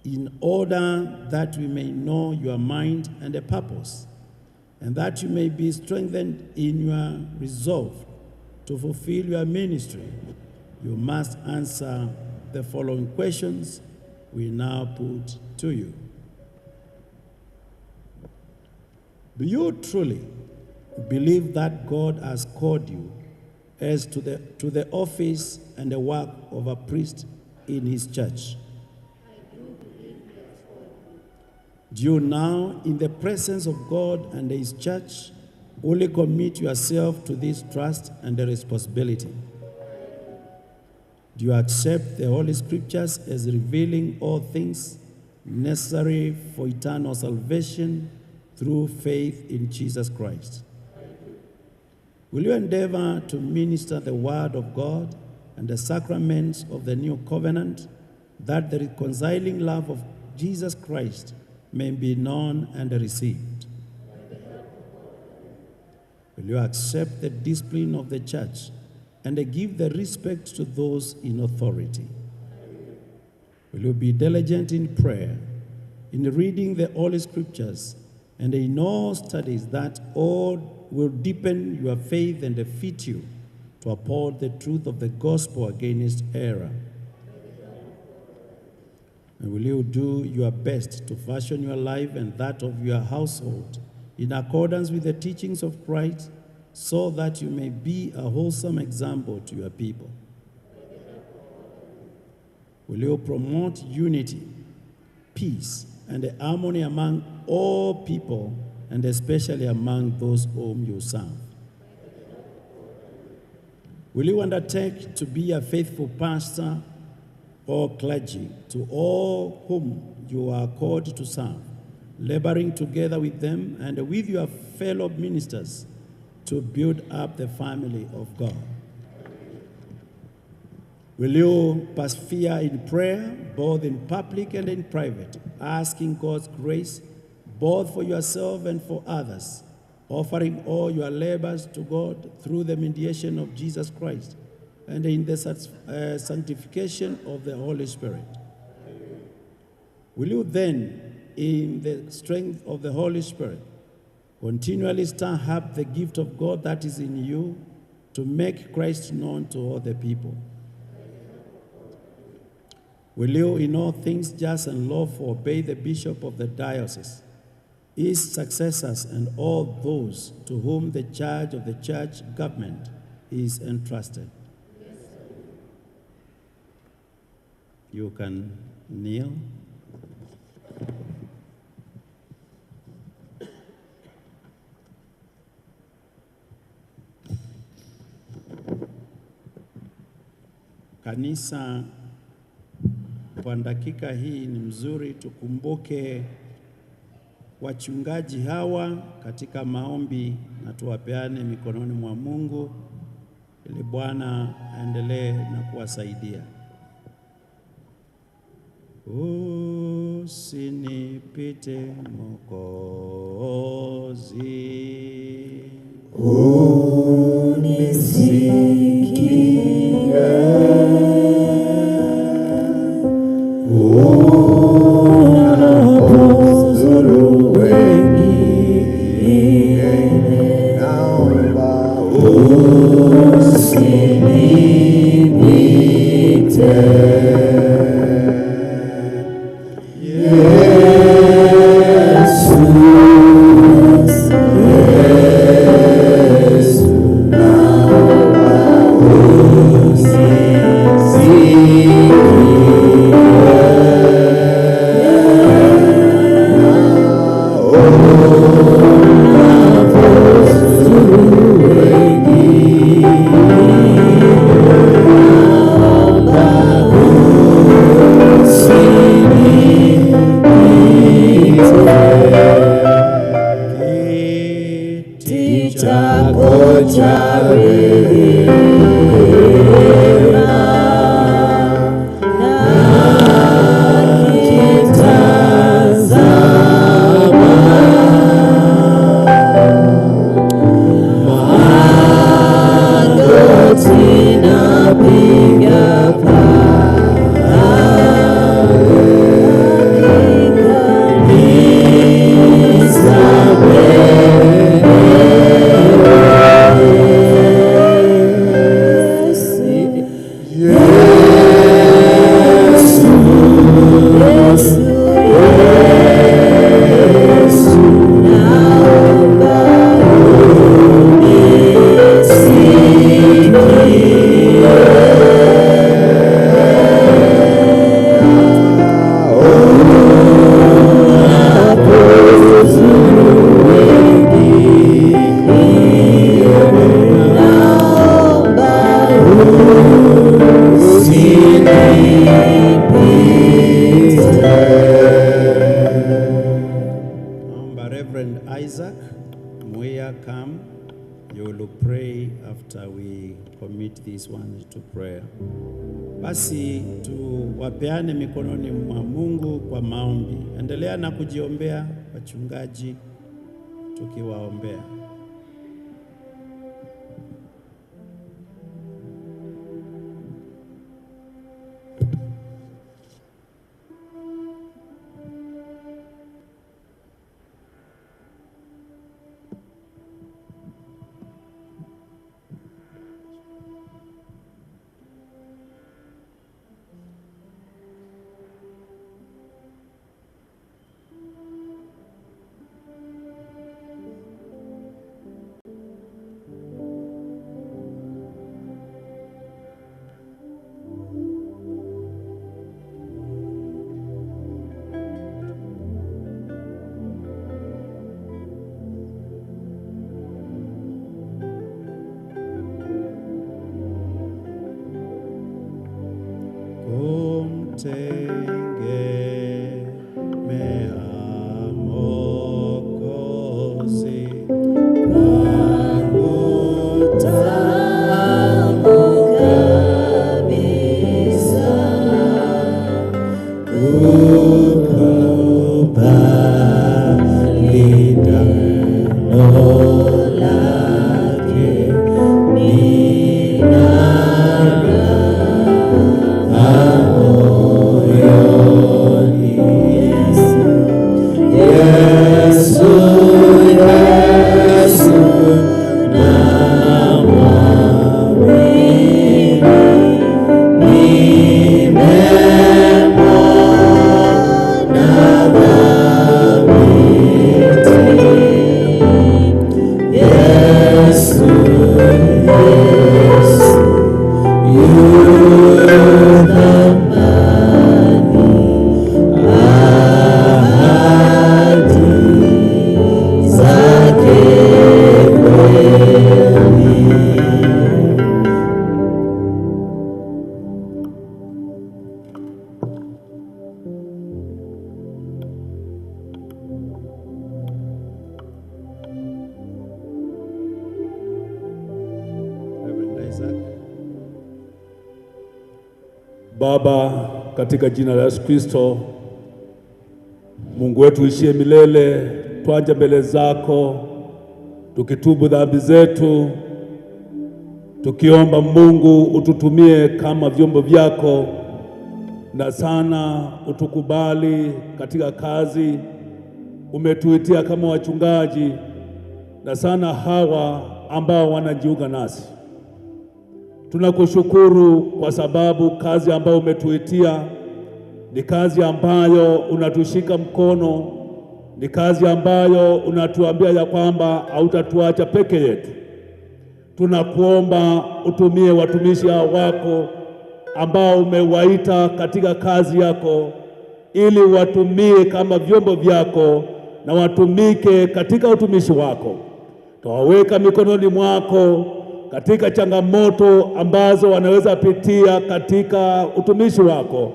in order that we may know your mind and the purpose, and that you may be strengthened in your resolve to fulfill your ministry. You must answer the following questions we now put to you. Do you truly believe that God has called you as to the office and the work of a priest in his church? Do you now, in the presence of God and his church, only commit yourself to this trust and the responsibility? Do you accept the Holy Scriptures as revealing all things necessary for eternal salvation through faith in Jesus Christ? Will you endeavor to minister the Word of God and the sacraments of the new covenant, that the reconciling love of Jesus Christ may be known and received? Will you accept the discipline of the church and give the respect to those in authority? Will you be diligent in prayer, in reading the Holy Scriptures, and in all studies, that all will deepen your faith and fit you to uphold the truth of the gospel against error? And will you do your best to fashion your life and that of your household in accordance with the teachings of Christ, so that you may be a wholesome example to your people? Will you promote unity, peace, and harmony among all people, and especially among those whom you serve? Will you undertake to be a faithful pastor or clergy to all whom you are called to serve, laboring together with them and with your fellow ministers to build up the family of God? Will you persevere in prayer, both in public and in private, asking God's grace both for yourself and for others, offering all your labors to God through the mediation of Jesus Christ and in the sanctification of the Holy Spirit? Will you then, in the strength of the Holy Spirit, continually stir up the gift of God that is in you to make Christ known to all the people? Will you in all things just and lawful obey the bishop of the diocese, his successors, and all those to whom the charge of the church government is entrusted? You can kneel. Kanisa, kwa dakika hii ni mzuri tukumbuke wachungaji hawa katika maombi na tuwapeane mikononi mwa Mungu ili Bwana aendelee na kuwasaidia. Usinipite Mwokozi, unisikie. Unapozuru wengine, naomba usinipite. Sing Basi tuwapeane mikononi mwa Mungu kwa maombi. Endelea na kujiombea wachungaji tukiwaombea. Baba, katika jina la Yesu Kristo, Mungu wetu ishie milele, twanja mbele zako tukitubu dhambi zetu, tukiomba Mungu ututumie kama vyombo vyako, na sana utukubali katika kazi umetuitia kama wachungaji, na sana hawa ambao wanajiunga nasi. Tunakushukuru kwa sababu kazi ambayo umetuitia ni kazi ambayo unatushika mkono, ni kazi ambayo unatuambia ya kwamba hautatuacha peke yetu. Tunakuomba utumie watumishi wako ambao umewaita katika kazi yako, ili watumie kama vyombo vyako na watumike katika utumishi wako. Tuwaweka mikononi mwako katika changamoto ambazo wanaweza pitia katika utumishi wako,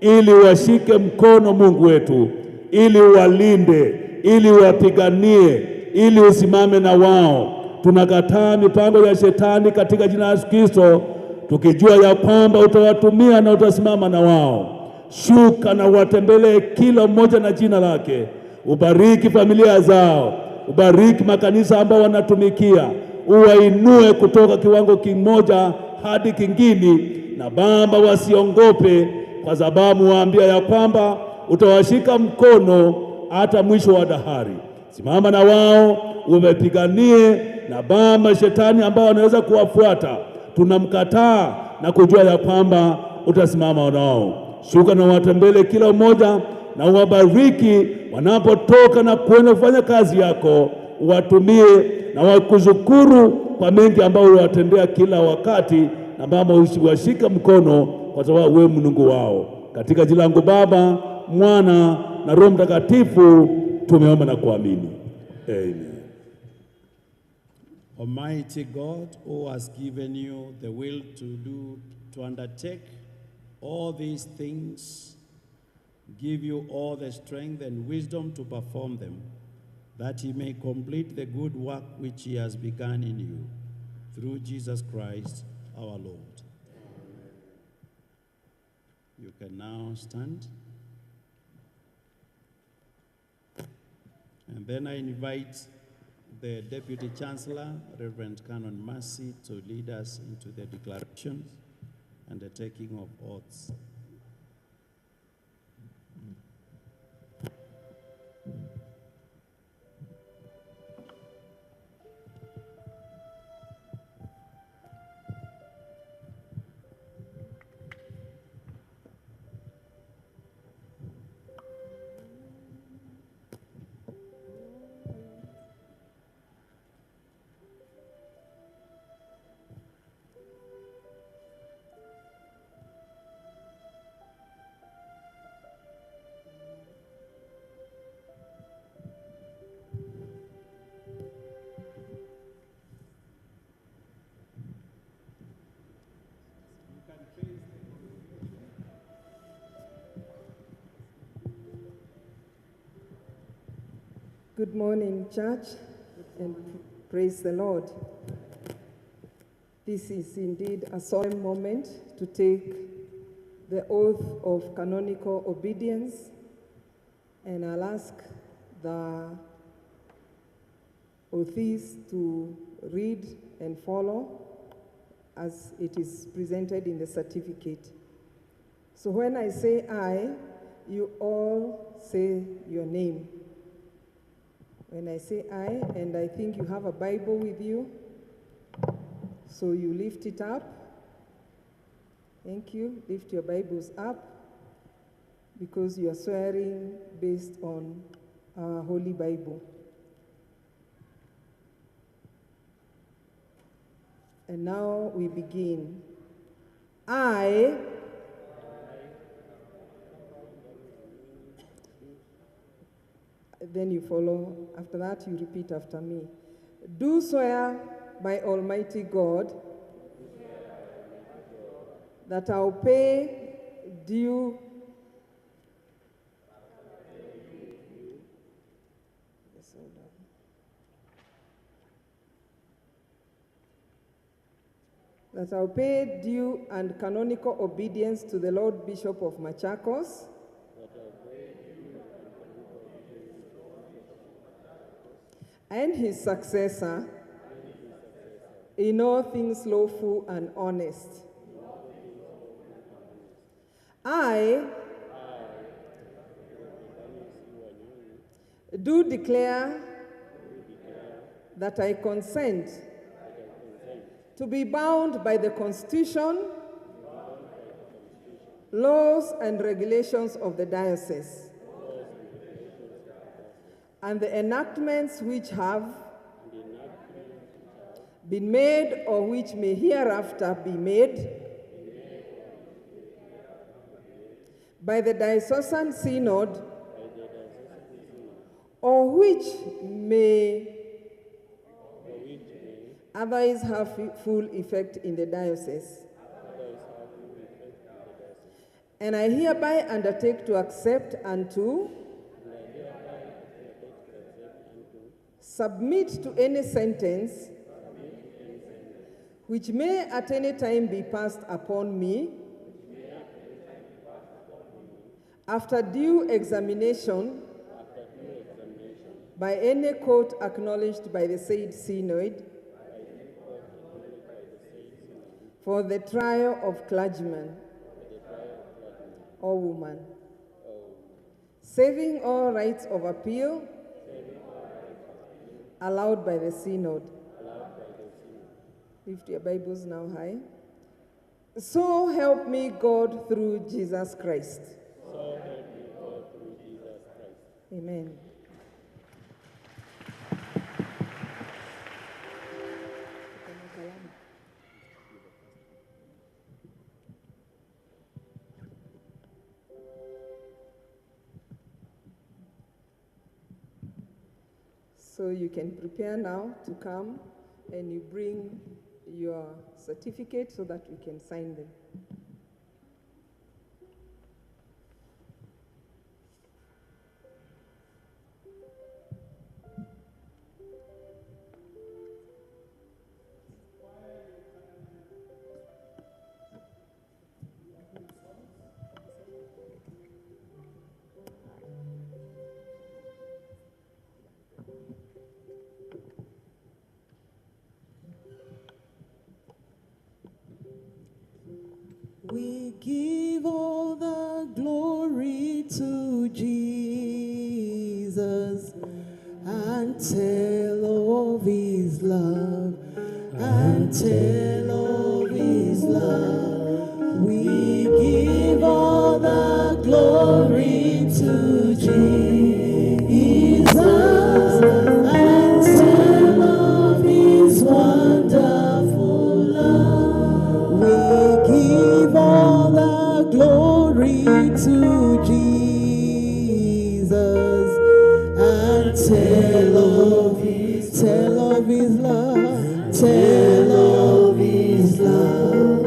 ili washike mkono Mungu wetu, ili walinde, ili wapiganie, ili usimame na wao. tunakataa mipango ya shetani katika jina la Yesu Kristo, tukijua ya kwamba utawatumia na utasimama na wao. Shuka na watembelee kila mmoja na jina lake. Ubariki familia zao, ubariki makanisa ambao wanatumikia, uwainue kutoka kiwango kimoja hadi kingine, na Baba wasiongope, kwa sababu waambia ya kwamba utawashika mkono hata mwisho wa dahari. Simama na wao, umepiganie na Baba shetani ambao anaweza kuwafuata, tunamkataa na kujua ya kwamba utasimama nao. Shuka na watembele kila mmoja na uwabariki wanapotoka na kwenda kufanya kazi yako. Uwatumie na wakushukuru kwa mengi ambayo uliwatendea kila wakati, na Baba usiwashika mkono kwa sababu wewe Mungu wao. Katika jina langu Baba, Mwana na Roho Mtakatifu tumeomba na kuamini. Amen. Almighty God, who has given you the will to undertake all these things, give you all the strength and wisdom to perform them, that he may complete the good work which he has begun in you, through Jesus Christ our Lord. You can now stand. And then I invite the Deputy Chancellor, Reverend Canon Mercy, to lead us into the declarations and the taking of oaths. Good morning, church, and praise the Lord. This is indeed a solemn moment to take the oath of canonical obedience, and I'll ask the oathees to read and follow as it is presented in the certificate. So when I say I, you all say your name. When I say I, and I think you have a Bible with you, so you lift it up. Thank you. Lift your Bibles up, because you are swearing based on our Holy Bible. And now we begin. I then you follow. After that, you repeat after me. Do swear by Almighty God that I'll pay due that I'll pay due and canonical obedience to the Lord Bishop of Machakos, and his successor in all things lawful and honest. I do declare that I consent to be bound by the Constitution, laws and regulations of the diocese, and the enactments which have been made or which may hereafter be made by the Diocesan Synod, or which may otherwise have full effect in the diocese. And I hereby undertake to accept and to submit to any sentence which may at any time be passed upon me, after due examination by any court acknowledged by the said synod, for the trial of clergyman or woman, saving all rights of appeal allowed by the synod. Lift your Bibles now high. So help me God through Jesus Christ. Amen. So you can prepare now to come and you bring your certificate so that we can sign them. We give all the glory to Jesus and tell of his love, and tell of his love. We give all the glory to Jesus and tell of his wonderful love. We give all the glory to Jesus and tell of his love, tell of his love.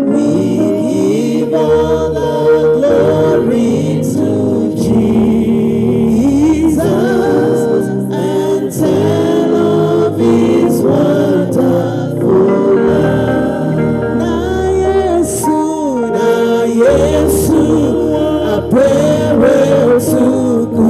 We give all the glory to Jesus and tell of his wonderful love. Na Yesu apewe utukufu.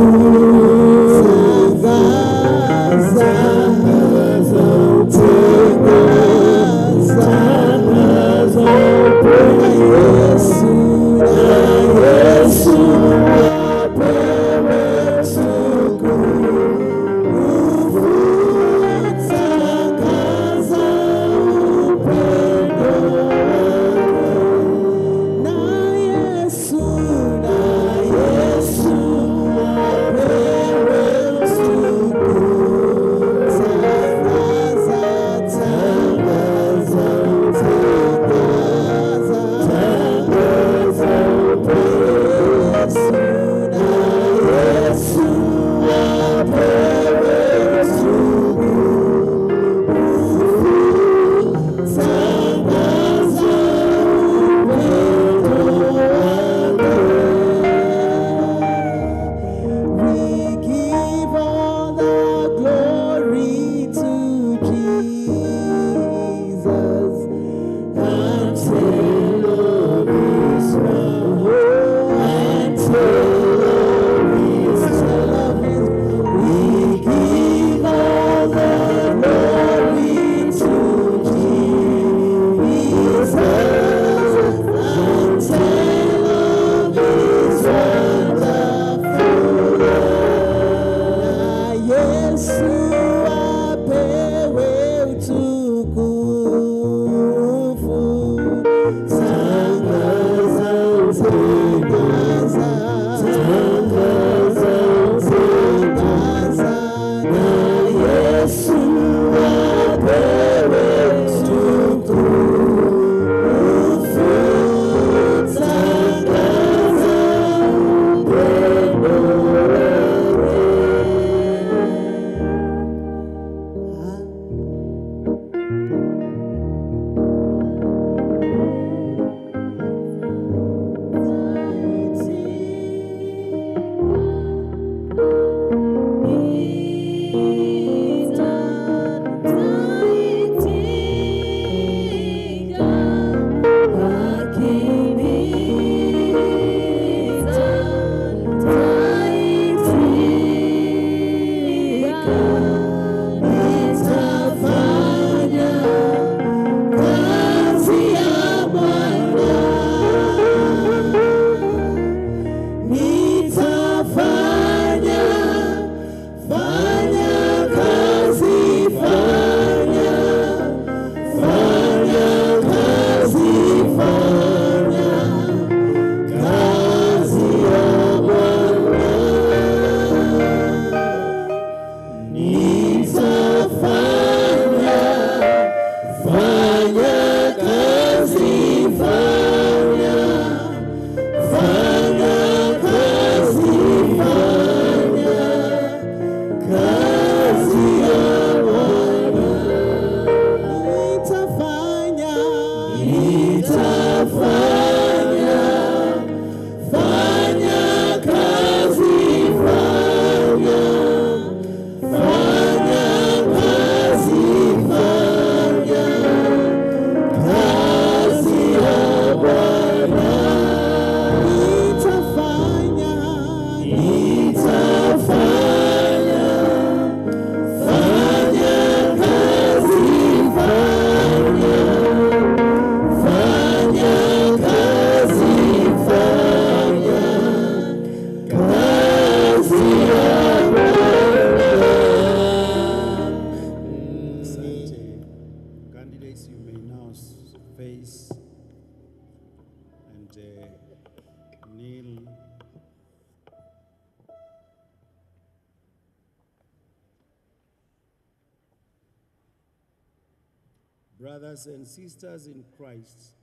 Brothers and sisters in Christ,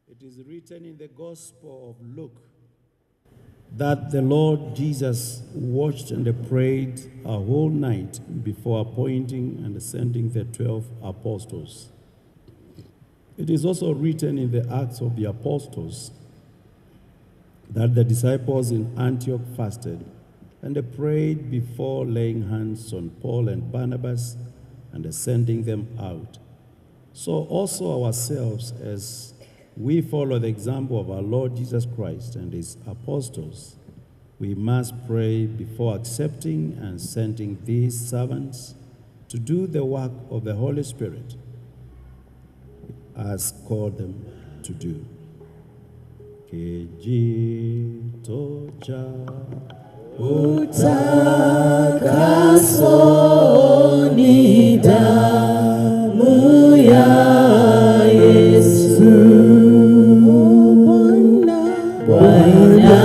it is written in the Gospel of Luke that the Lord Jesus watched and prayed a whole night before appointing and sending the 12 apostles. It is also written in the Acts of the Apostles that the disciples in Antioch fasted and they prayed before laying hands on Paul and Barnabas and sending them out. So also ourselves, as we follow the example of our Lord Jesus Christ and his apostles, we must pray before accepting and sending these servants to do the work of the Holy Spirit as called them to do. Kijito cha utakaso ni damu ya Yesu. Bwana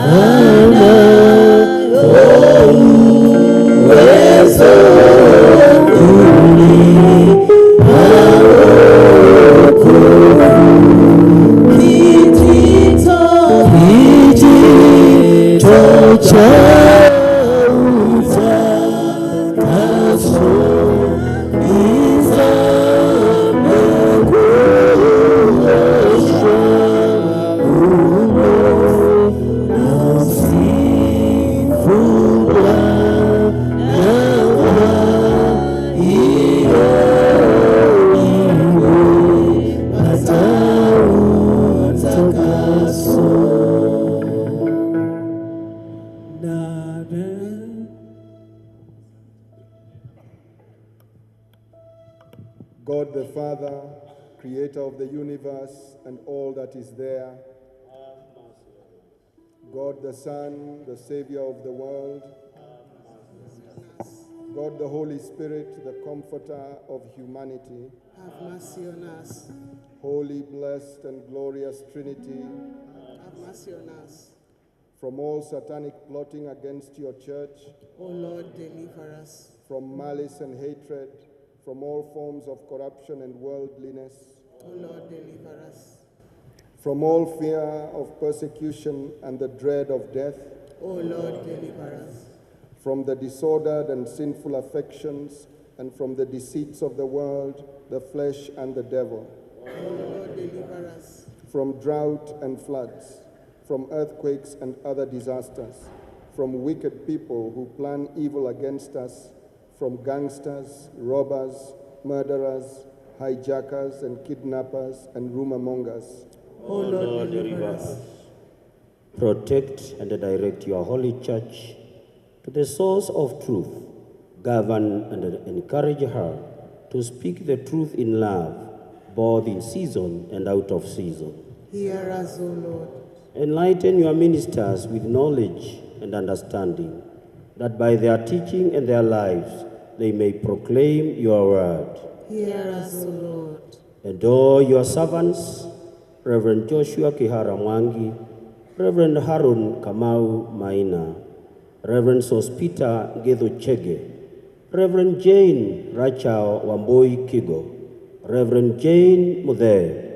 ana uwezo kunipa wokovu. Kijito cha utakaso ni damu kuosha God the Father, creator of the universe and all that is there. God the Son, the Savior of the world. God the Holy Spirit, the Comforter of humanity. Have mercy on us. Holy, blessed, and glorious Trinity. Have mercy on us. From all satanic plotting against your church. O Lord, deliver us. From malice and hatred. From all forms of corruption and worldliness. O Lord, deliver us. From all fear of persecution and the dread of death. O Lord, deliver us. From the disordered and sinful affections, and from the deceits of the world, the flesh, and the devil. O Lord, deliver us. From drought and floods, from earthquakes and other disasters, from wicked people who plan evil against us, from gangsters, robbers, murderers, hijackers, and kidnappers, and rumor mongers. O Lord, deliver us. Protect and direct your holy church to the source of truth. Govern and encourage her to speak the truth in love, both in season and out of season. Hear us, O Lord. Enlighten your ministers with knowledge and understanding, that by their teaching and their lives they may proclaim your word. Hear us, O Lord. Adore your servants, Reverend Joshua Kihara Mwangi, Reverend Harun Kamau Maina, Reverend Sospita Gedho Chege, Reverend Jane Rachao Wamboi Kigo, Reverend Jane Mudhe,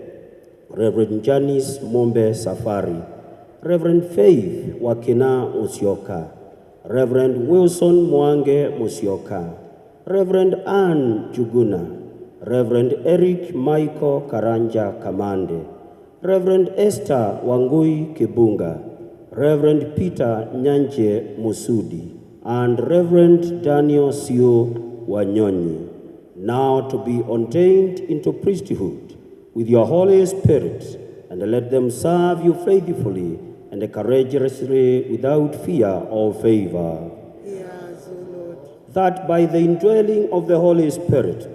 Reverend Janice Mombe Safari, Reverend Faith Wakina Musyoka, Reverend Wilson Mwange Musyoka, Reverend Ann Juguna, Reverend Eric Michael Karanja Kamande, Reverend Esther Wangui Kibunga, Reverend Peter Nyanje Musudi, and Reverend Daniel Sio Wanyonyi, now to be ordained into priesthood with your Holy Spirit, and let them serve you faithfully and courageously without fear or favor. Yes, O Lord. That by the indwelling of the Holy Spirit,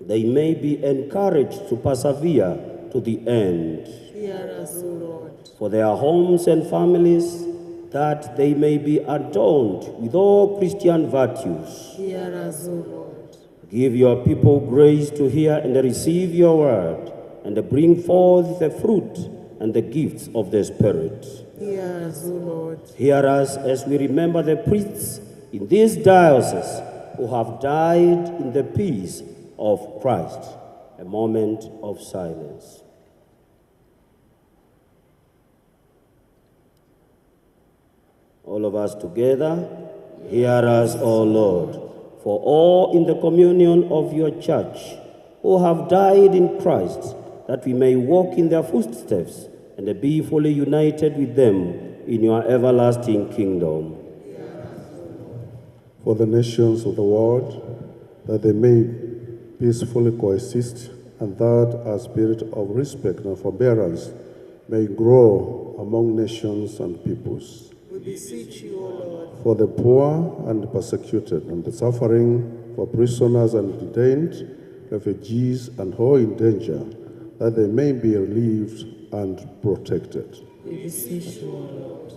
they may be encouraged to persevere to the end. Hear us, O Lord. For their homes and families, that they may be adorned with all Christian virtues. Hear us, O Lord. Give your people grace to hear and receive your word, and bring forth the fruit and the gifts of the Spirit. Hear us, O Lord. Hear us as we remember the priests in this diocese who have died in the peace of Christ. A moment of silence. All of us together, hear us, O Lord, for all in the communion of your church who have died in Christ, that we may walk in their footsteps and be fully united with them in your everlasting kingdom. For the nations of the world, that they may peacefully coexist, and that a spirit of respect and forbearance may grow among nations and peoples. We beseech you, O Lord. For the poor and persecuted, and the suffering, for prisoners and detained, refugees and all in danger, that they may be relieved and protected. We beseech you, O Lord.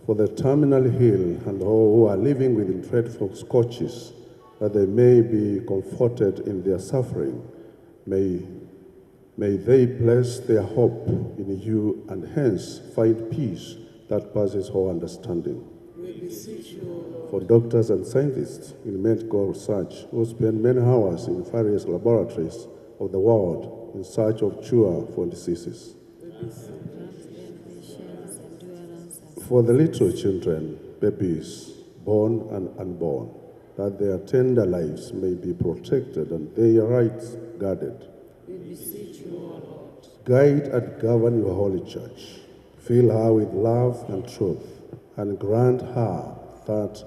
For the terminally ill and all who are living with dreadful scourges, that they may be comforted in their suffering. May they place their hope in you and hence find peace that passes all understanding. We beseech you, O Lord. For doctors and scientists in medical research who spend many hours in various laboratories of the world in search of cure for diseases. For the little children, babies, born and unborn, that their tender lives may be protected and their rights guarded. We beseech you, O Lord. Guide and govern your holy church. Fill her with love and truth, and grant her that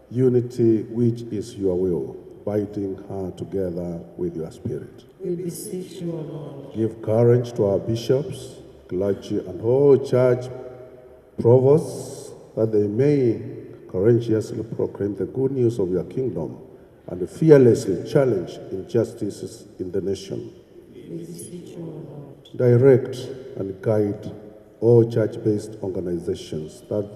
unity which is your will, binding her together with your spirit. We beseech you, O Lord. Give courage to our bishops, clergy, and all church provosts, that they may courageously proclaim the good news of your kingdom and fearlessly challenge injustices in the nation. We beseech you, O Lord. Direct and guide all church-based organizations that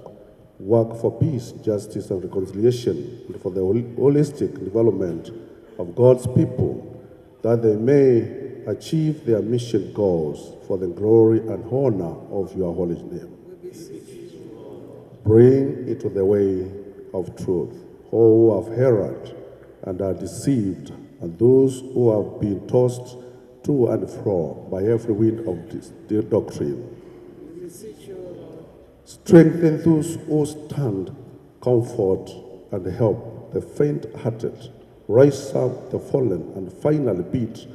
work for peace, justice, and reconciliation, and for the holistic development of God's people, that they may achieve their mission goals for the glory and honor of your holy name. Bring into the way of truth all who have erred and are deceived, and those who have been tossed to and fro by every wind of doctrine. Strengthen those who stand, comfort and help the faint-hearted, raise up the fallen, and finally beat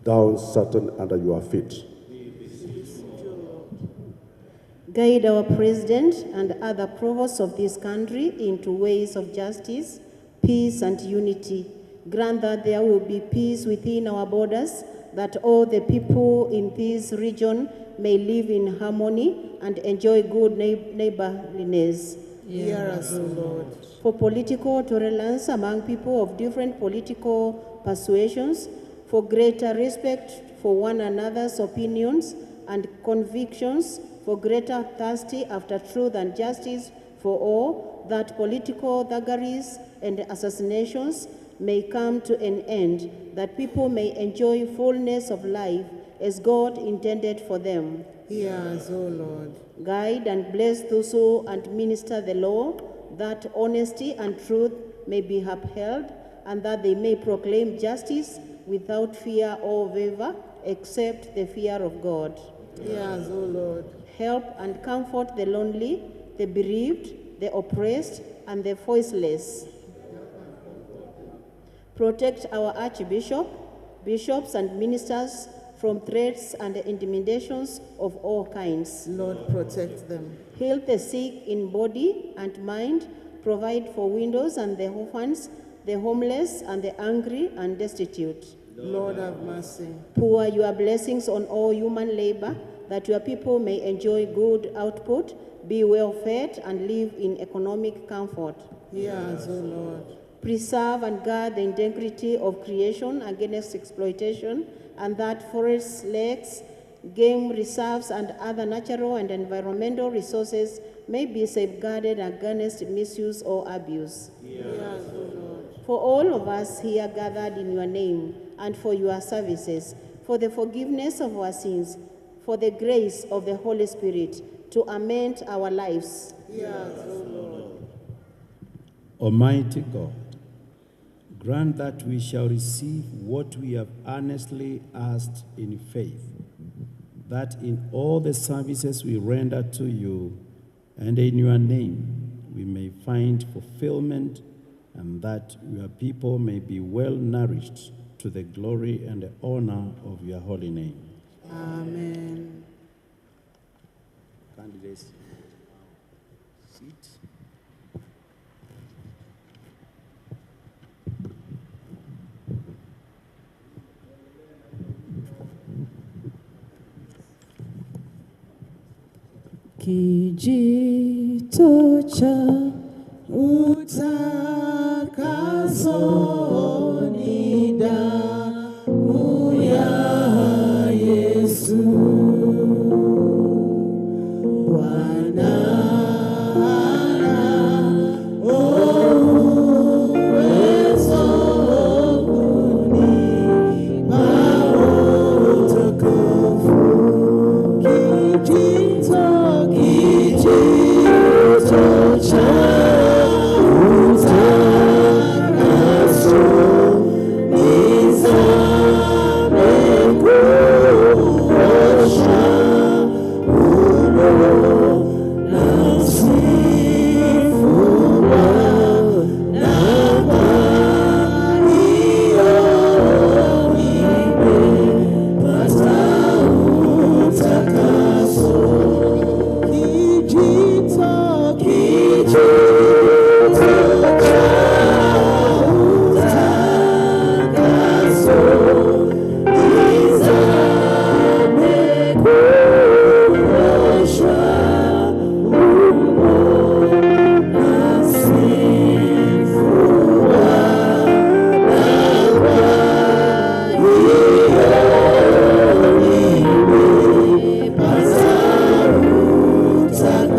down Satan under your feet. Guide our president and other provosts of this country into ways of justice, peace, and unity. Grant that there will be peace within our borders, that all the people in this region may live in harmony and enjoy good neighborliness. Hear us, O Lord. For political tolerance among people of different political persuasions, for greater respect for one another's opinions and convictions, for greater thirst after truth and justice for all, that political thuggeries and assassinations may come to an end, that people may enjoy fullness of life as God intended for them. Hear us, O Lord. Guide and bless those who administer the law, that honesty and truth may be upheld, and that they may proclaim justice without fear or favor, except the fear of God. Hear us, O Lord. Help and comfort the lonely, the bereaved, the oppressed, and the voiceless. Protect our archbishop, bishops, and ministers from threats and intimidations of all kinds. Lord, protect them. Heal the sick in body and mind, provide for widows and the orphans, the homeless and the hungry and destitute. Lord, have mercy. Pour your blessings on all human labor, that your people may enjoy good output, be well fed, and live in economic comfort. Hear us, O Lord. Preserve and guard the integrity of creation against exploitation, and that forests, lakes, game reserves, and other natural and environmental resources may be safeguarded against misuse or abuse. Hear us, O Lord. For all of us here gathered in your name, and for your services, for the forgiveness of our sins, for the grace of the Holy Spirit to amend our lives. Hear us, O Lord. Almighty God, grant that we shall receive what we have earnestly asked in faith, that in all the services we render to you and in your name we may find fulfillment, and that your people may be well nourished to the glory and the honor of your holy name. Amen. Candidates, seat. Kijito cha utakaso ni damu ya Yesu. Bwana uwezo kunipa utukufu. Kijito cha utakaso nizame kuosha umo na msifu Bwana kwa hiyo nimepata utakaso. Kijito cha utakaso nizame kuoshwa umo na msifu Bwana kwa hiyo nimepata utakaso.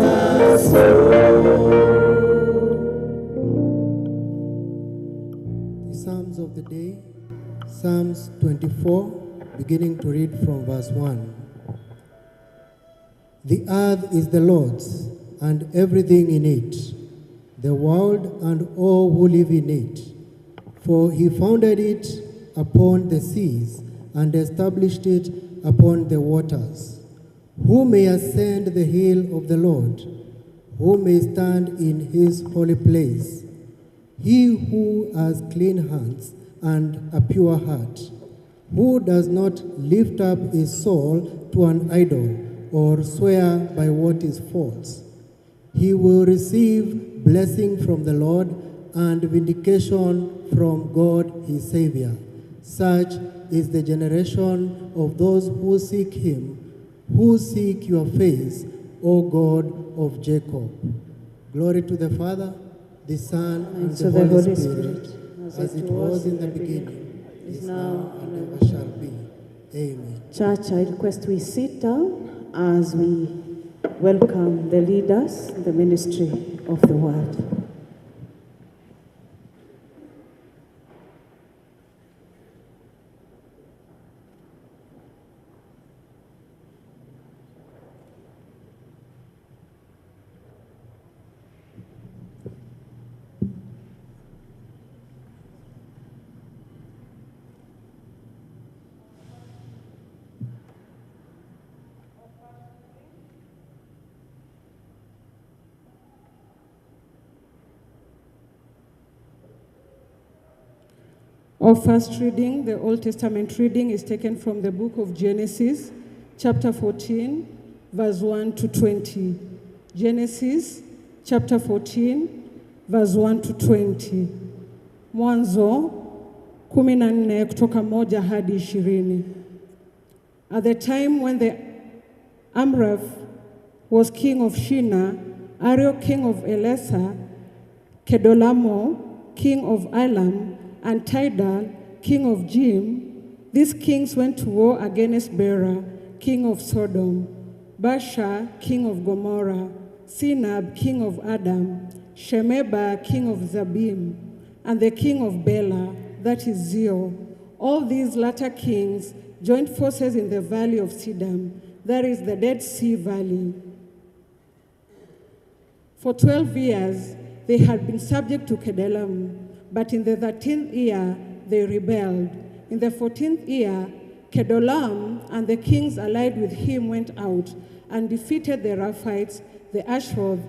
The Psalms of the day, Psalms 24, beginning to read from verse 1. The earth is the Lord's, and everything in it, the world and all who live in it. For he founded it upon the seas and established it upon the waters. Who may ascend the hill of the Lord? Who may stand in his holy place? He who has clean hands and a pure heart, who does not lift up his soul to an idol or swear by what is false. He will receive blessing from the Lord and vindication from God his Savior. Such is the generation of those who seek him, who seek your face, O God of Jacob. Glory to the Father, the Son, and to the Holy Spirit, as it was in the beginning, is now, and ever shall be. Amen. Church, I request we sit down as we welcome the leaders in the ministry of the word. Our first reading, the Old Testament reading, is taken from the book of Genesis, chapter 14, verse 1 to 20. Genesis, chapter 14, verse 1 to 20. Mwanzo 14 kutoka 1 hadi 20. At the time when the Amraphel was king of Shinar, Ariel king of Elasar, Kedolamo king of Elam, and Tidal, king of Jim, these kings went to war against Bera, king of Sodom, Basha, king of Gomorrah, Sinab, king of Adam, Shemeba, king of Zabim, and the king of Bela, that is Zio. All these latter kings joined forces in the valley of Siddim, that is the Dead Sea Valley. For 12 years, they had been subject to Kedemlaomer, But in the 13th year, they rebelled. In the 14th year, Kedolam and the kings allied with him went out and defeated the Raphites, the Ashroth,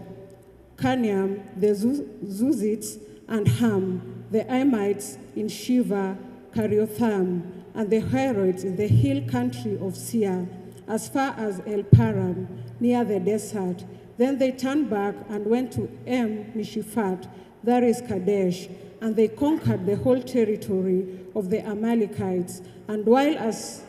Carnaim, the Zuzites, and Ham, the Amites in Shiva, Cariotham, and the Horites in the hill country of Seir, as far as El Paran, near the desert. Then they turned back and went to Mishiphat, that is Kadesh, and they conquered the whole territory of the Amalekites. And while as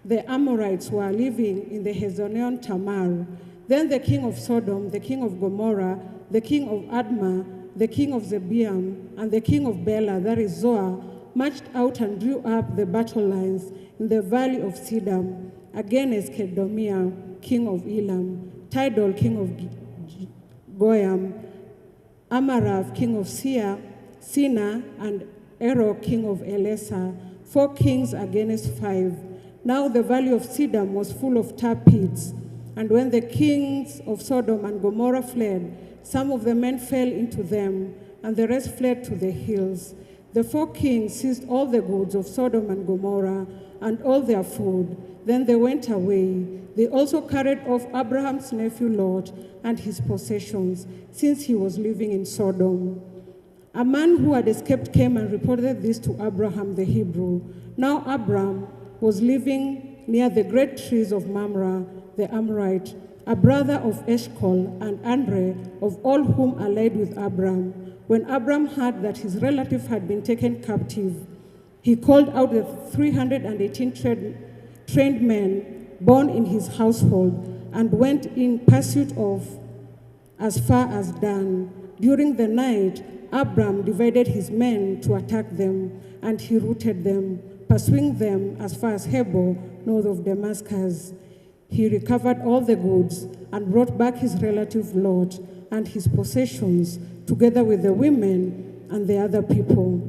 the Amorites were living in the Hezonion Tamar, then the king of Sodom, the king of Gomorrah, the king of Admah, the king of Zebiam, and the king of Bela, that is Zoar, marched out and drew up the battle lines in the valley of Siddim against Kedomiah, king of Elam, Tidal, king of Goyam, Amarath, king of Seir, Sina, and Erok, king of Elasa, 4 kings against 5. Now the valley of Siddim was full of tar pits, and when the kings of Sodom and Gomorrah fled, some of the men fell into them, and the rest fled to the hills. The 4 kings seized all the goods of Sodom and Gomorrah and all their food. Then they went away. They also carried off Abraham's nephew Lot and his possessions, since he was living in Sodom. A man who had escaped came and reported this to Abraham the Hebrew. Now Abram was living near the great trees of Mamre, the Amorite, a brother of Eshcol and Andre, of all whom allied with Abram. When Abram heard that his relative had been taken captive, he called out the 318 trained men born in his household and went in pursuit of as far as Dan. During the night, Abram divided his men to attack them, and he routed them, pursuing them as far as Hebron, north of Damascus. He recovered all the goods and brought back his relative Lot and his possessions, together with the women and the other people.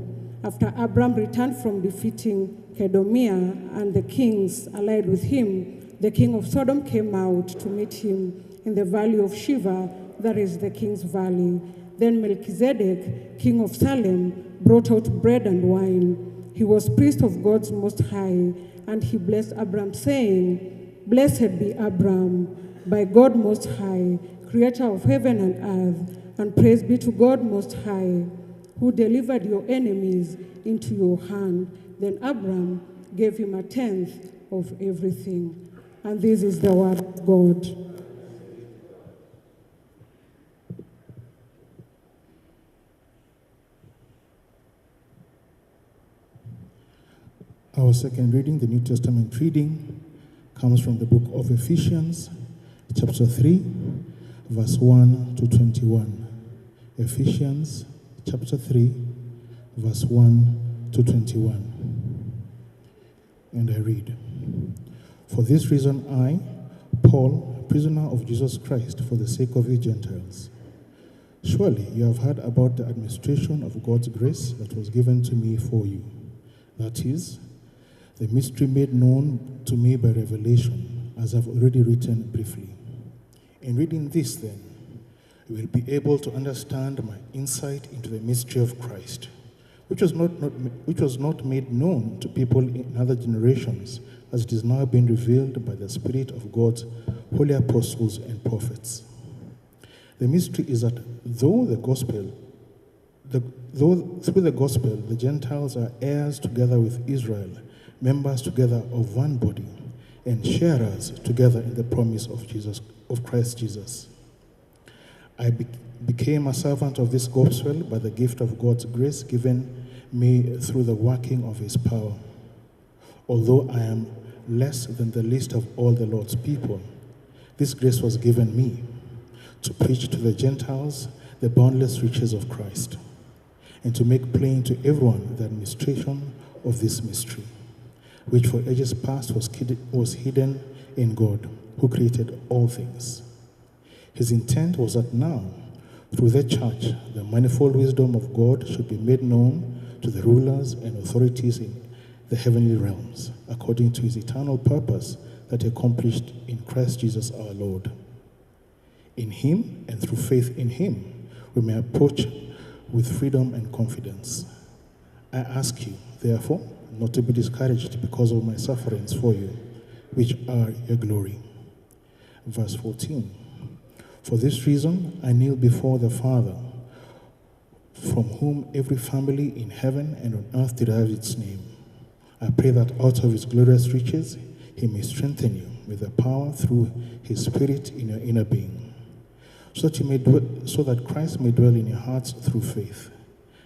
After Abram returned from defeating Kedomiah and the kings allied with him, the king of Sodom came out to meet him in the valley of Shiva, that is the king's valley. Then Melchizedek, king of Salem, brought out bread and wine. He was priest of God's Most High, and he blessed Abram, saying, "Blessed be Abram, by God Most High, creator of heaven and earth, and praise be to God Most High, who delivered your enemies into your hand." Then Abram gave him 1/10 of everything. And this is the word of God. Our second reading, the New Testament reading, comes from the book of Ephesians, chapter 3, verse 1 to 21. Ephesians, chapter 3, verse 1 to 21. And I read, "For this reason I, Paul, prisoner of Jesus Christ, for the sake of you Gentiles, surely you have heard about the administration of God's grace that was given to me for you. That is, the mystery made known to me by revelation, as I've already written briefly. In reading this, then, you will be able to understand my insight into the mystery of Christ, which was not made known to people in other generations, as it is now being revealed by the Spirit of God's holy apostles and prophets. The mystery is that through the gospel, the Gentiles are heirs together with Israel, members together of one body, and sharers together in the promise of Christ Jesus. I became a servant of this gospel by the gift of God's grace given me through the working of his power. Although I am less than the least of all the Lord's people, this grace was given me to preach to the Gentiles the boundless riches of Christ, and to make plain to everyone the administration of this mystery, which for ages past was hidden in God, who created all things. His intent was that now, through the church, the manifold wisdom of God should be made known to the rulers and authorities in the heavenly realms, according to his eternal purpose that he accomplished in Christ Jesus our Lord. In him, and through faith in him, we may approach with freedom and confidence I ask you, therefore, not to be discouraged because of my sufferings for you, which are your glory. Verse 14. For this reason I kneel before the Father, from whom every family in heaven and on earth derives its name. I pray that out of his glorious riches he may strengthen you with the power through his Spirit in your inner being, so that Christ may dwell in your hearts through faith.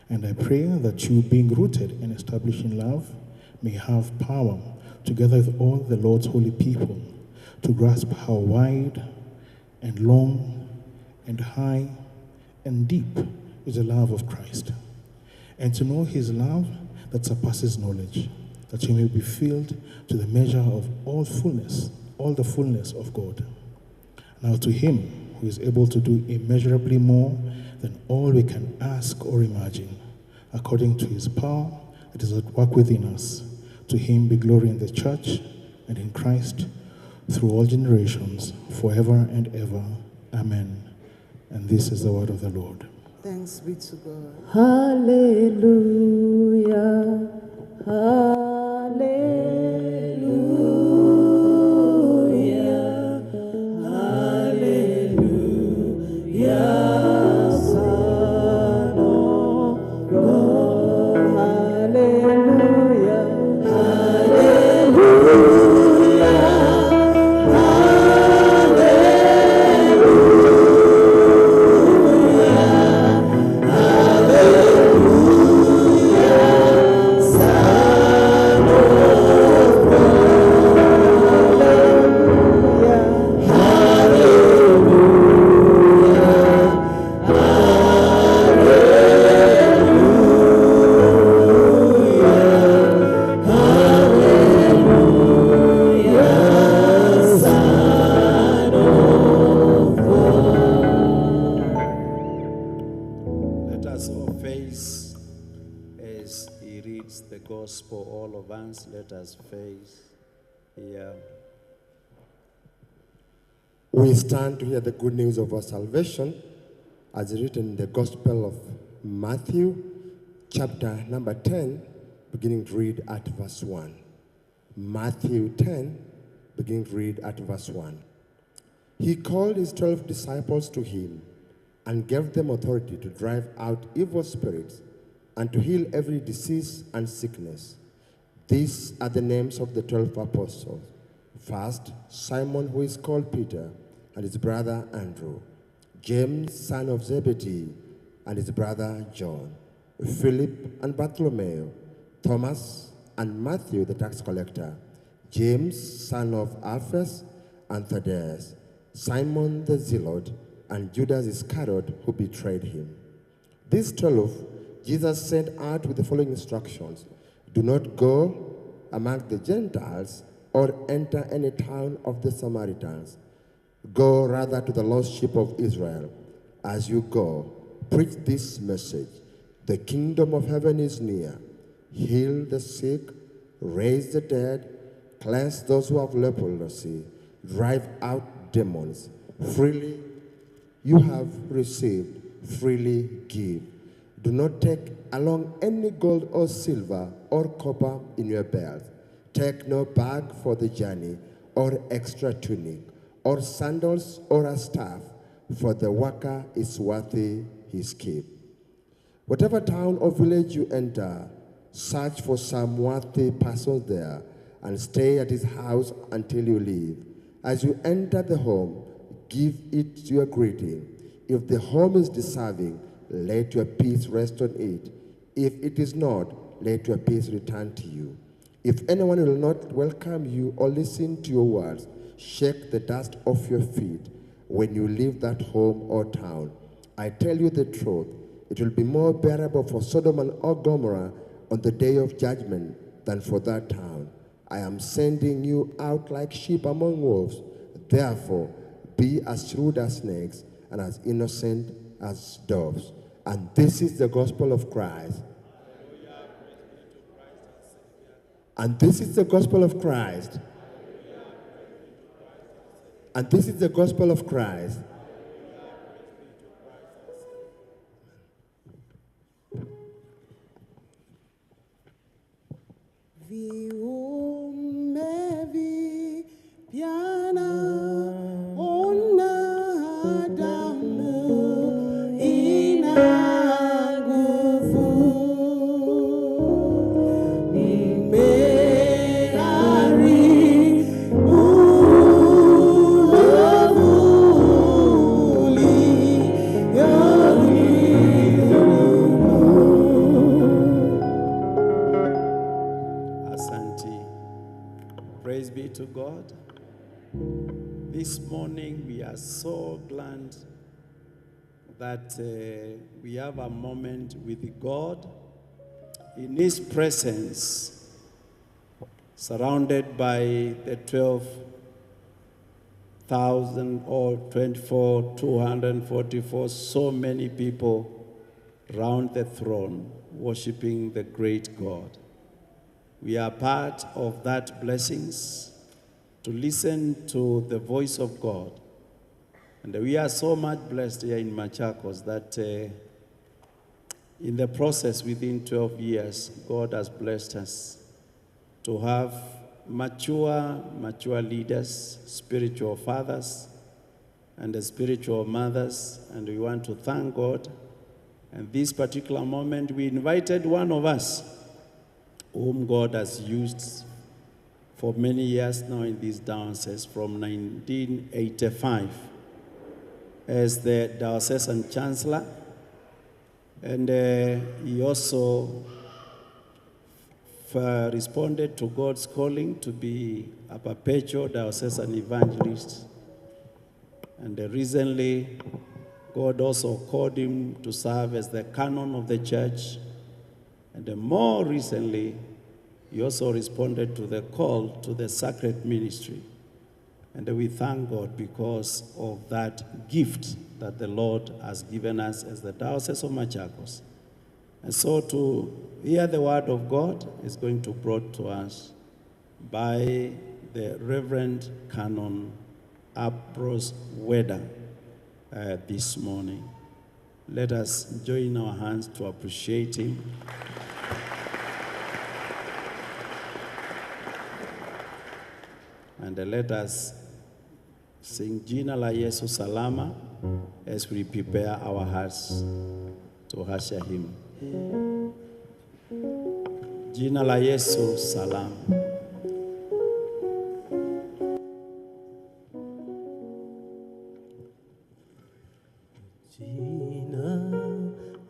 And I pray that you, being rooted and established in love, may have power, together with all the Lord's holy people, to grasp how wide and long and high and deep is the love of Christ, and to know his love that surpasses knowledge, that you may be filled to the measure of all the fullness of God. Now to him who is able to do immeasurably more than all we can ask or imagine, according to his power that is at work within us, to him be glory in the church and in Christ through all generations, forever and ever. Amen. And this is the word of the Lord. Thanks be to God. Hallelujah. Hallelujah. Hallelujah. Son of God. Hallelujah. Let us all face as he reads the gospel, all of us. Let us face here. We stand to hear the good news of our salvation as written in the Gospel of Matthew, chapter number 10, beginning to read at verse 1. Matthew 10, beginning to read at verse 1. He called his 12 disciples to him and gave them authority to drive out evil spirits and to heal every disease and sickness. These are the names of the 12 apostles. First, Simon, who is called Peter, and his brother Andrew. James, son of Zebedee, and his brother John. Philip and Bartholomew. Thomas and Matthew, the tax collector. James, son of Alphaeus, and Thaddeus. Simon the Zealot, and Judas Iscariot, who betrayed him. These 12 Jesus sent out with the following instructions. Do not go among the Gentiles or enter any town of the Samaritans. Go rather to the lost sheep of Israel. As you go, preach this message. The kingdom of heaven is near. Heal the sick, raise the dead, cleanse those who have leprosy, drive out demons. Freely you have received, freely give. Do not take along any gold or silver or copper in your belt. Take no bag for the journey, or extra tunic, or sandals, or a staff, for the worker is worthy his keep. Whatever town or village you enter, search for some worthy person there, and stay at his house until you leave. As you enter the home, give it your greeting. If the home is deserving, let your peace rest on it. If it is not, let your peace return to you. If anyone will not welcome you or listen to your words, shake the dust off your feet when you leave that home or town. I tell you the truth, it will be more bearable for Sodom and Gomorrah on the day of judgment than for that town. I am sending you out like sheep among wolves. Therefore, be as shrewd as snakes and as innocent as doves. And this is the gospel of Christ. And this is the gospel of Christ. And this is the gospel of Christ. viumbe vipyana, ona damu ina nguvu, Praise be to God. This morning we are so glad that we have a moment with God in His presence, surrounded by the 12,000 or 244, so many people round the throne worshiping the great God. We are part of that blessings to listen to the voice of God. And we are so much blessed here in Machakos that in the process within 12 years, God has blessed us to have mature leaders, spiritual fathers, and the spiritual mothers. And we want to thank God. And this particular moment, we invited one of us whom God has used for many years now in these dioceses from 1985 as the diocesan chancellor. And he also responded to God's calling to be a perpetual diocesan evangelist. And recently, God also called him to serve as the canon of the church. And more recently, he also responded to the call to the sacred ministry. And we thank God because of that gift that the Lord has given us as the Diocese of Machakos. And so to hear the word of God is going to be brought to us by the Reverend Canon Ambrose Weda this morning. Let us join our hands to appreciate him. And let us sing Jina la Yesu Salama as we prepare our hearts to usher him. Jina la Yesu Salama.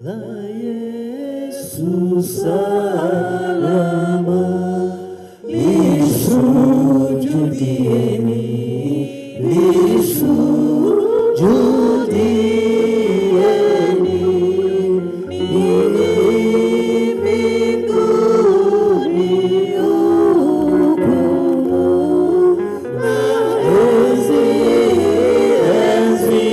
La Yesu salama, lisujudieni, mbinguni hukumu, na enzi enzi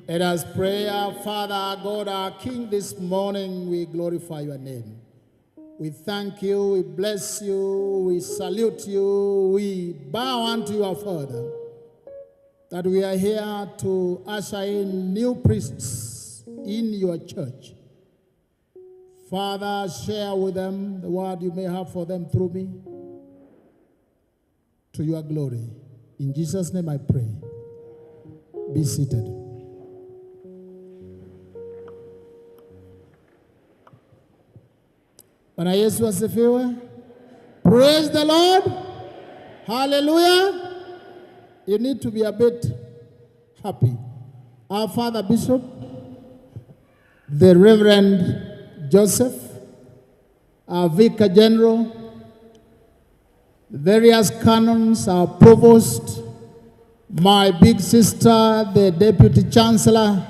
Let us pray. Our Father, our God, our King, this morning we glorify your name. We thank you, we bless you, we salute you, we bow unto you, our Father, that we are here to usher in new priests in your church. Father, share with them the word you may have for them through me, to your glory. In Jesus' name I pray. Be seated. Bwana Yesu asifiwe. Praise the Lord. Hallelujah. You need to be a bit happy. Our Father Bishop, the Reverend Joseph, our Vicar General, various canons, our provost, my big sister, the Deputy Chancellor,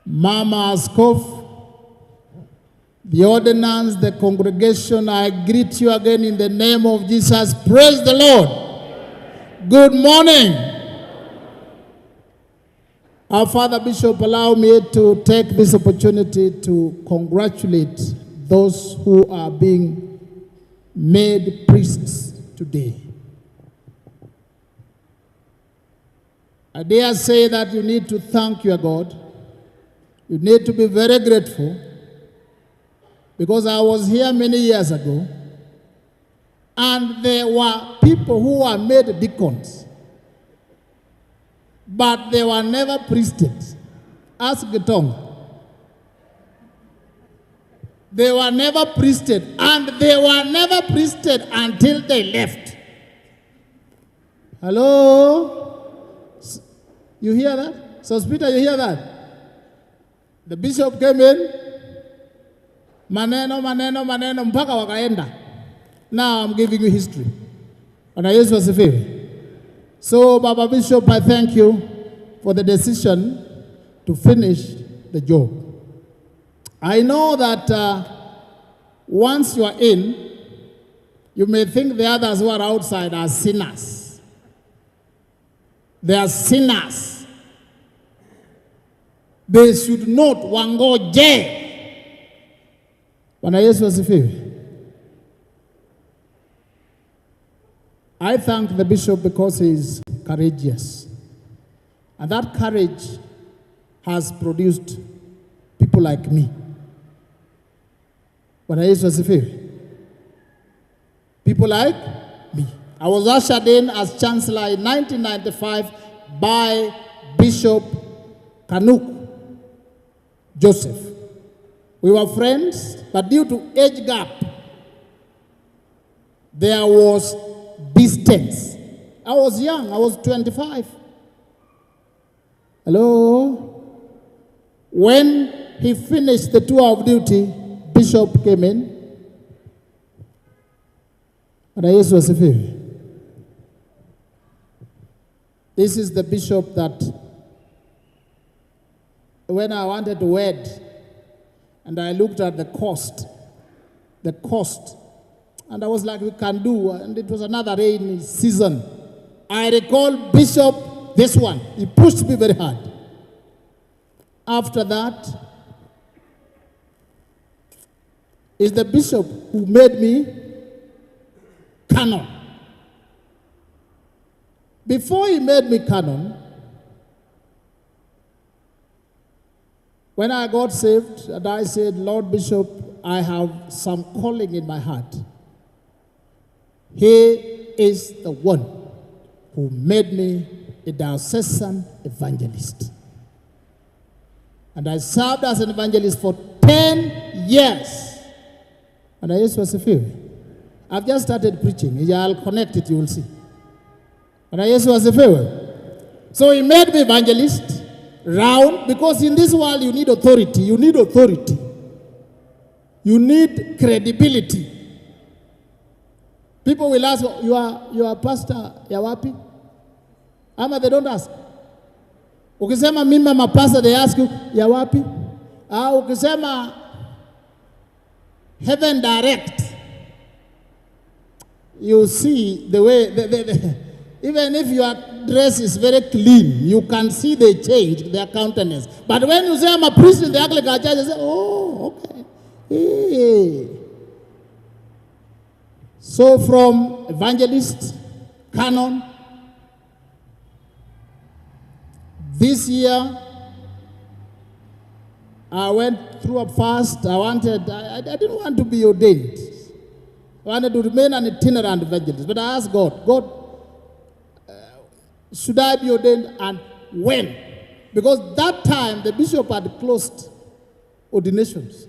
Mama Askof, the ordinance, the congregation, I greet you again in the name of Jesus. Praise the Lord. Good morning. Our Father Bishop, allow me to take this opportunity to congratulate those who are being made priests today. I dare say that you need to thank your God. You need to be very grateful, because I was here many years ago, and there were people who were made deacons, but they were never priested. Ask Gitong. They were never priested, and they were never priested until they left. Hello? You hear that? So, Peter, you hear that? The bishop came in, maneno, mpaka wakaenda. Now I'm giving you history. Bwana Yesu asifiwe. So, Baba Bishop, I thank you for the decision to finish the job. I know that once you are in, you may think the others who are outside are sinners. They are sinners. They should not wangoje. Bwana Yesu asifiwe. I thank the bishop because he is courageous. And that courage has produced people like me. Bwana Yesu asifiwe. People like me. I was ushered in as Chancellor in 1995 by Bishop Kanuk Joseph. We were friends, but due to age gap, there was distance. I was young, I was 25. Hello? When he finished the tour of duty, Bishop came in. And Yesu asifiwe. This is the bishop that when I wanted to wed, and I looked at the cost, and I was like, we can do, and it was another rainy season. I recall Bishop, this one, he pushed me very hard. After that, is the bishop who made me canon. Before he made me canon, when I got saved, and I said, Lord Bishop, I have some calling in my heart. He is the one who made me a diocesan evangelist. And I served as an evangelist for 10 years. And I used to say, I've just started preaching. I'll connect it, you will see. And I used to say, so he made me evangelist round, because in this world you need authority. You need authority. You need credibility. People will ask, you are pastor ya wapi? Ama they don't ask. Ukisema mimi am a pastor, they ask you, ya wapi? Ukisema heaven direct, you see the way, even if your dress is very clean, you can see they change their countenance. But when you say I'm a priest in the Anglican church, you say, oh, okay. Hey. So from evangelist, canon, this year, I went through a fast. I didn't want to be ordained. I wanted to remain an itinerant evangelist. But I asked God, should I be ordained and when? Because that time the bishop had closed ordinations.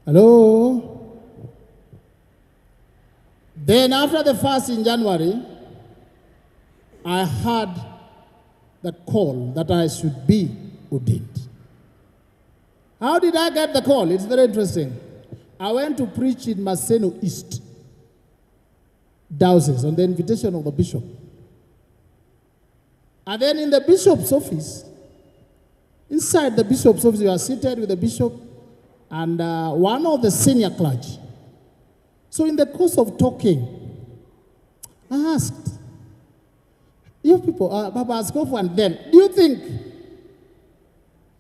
Hello? Then after the fast in January, I had the call that I should be ordained. How did I get the call? It's very interesting. I went to preach in Maseno East Diocese on the invitation of the bishop. And then in the bishop's office, inside the bishop's office, you are seated with the bishop and one of the senior clergy. So in the course of talking, I asked, you people, Papa Askofu and them, do you think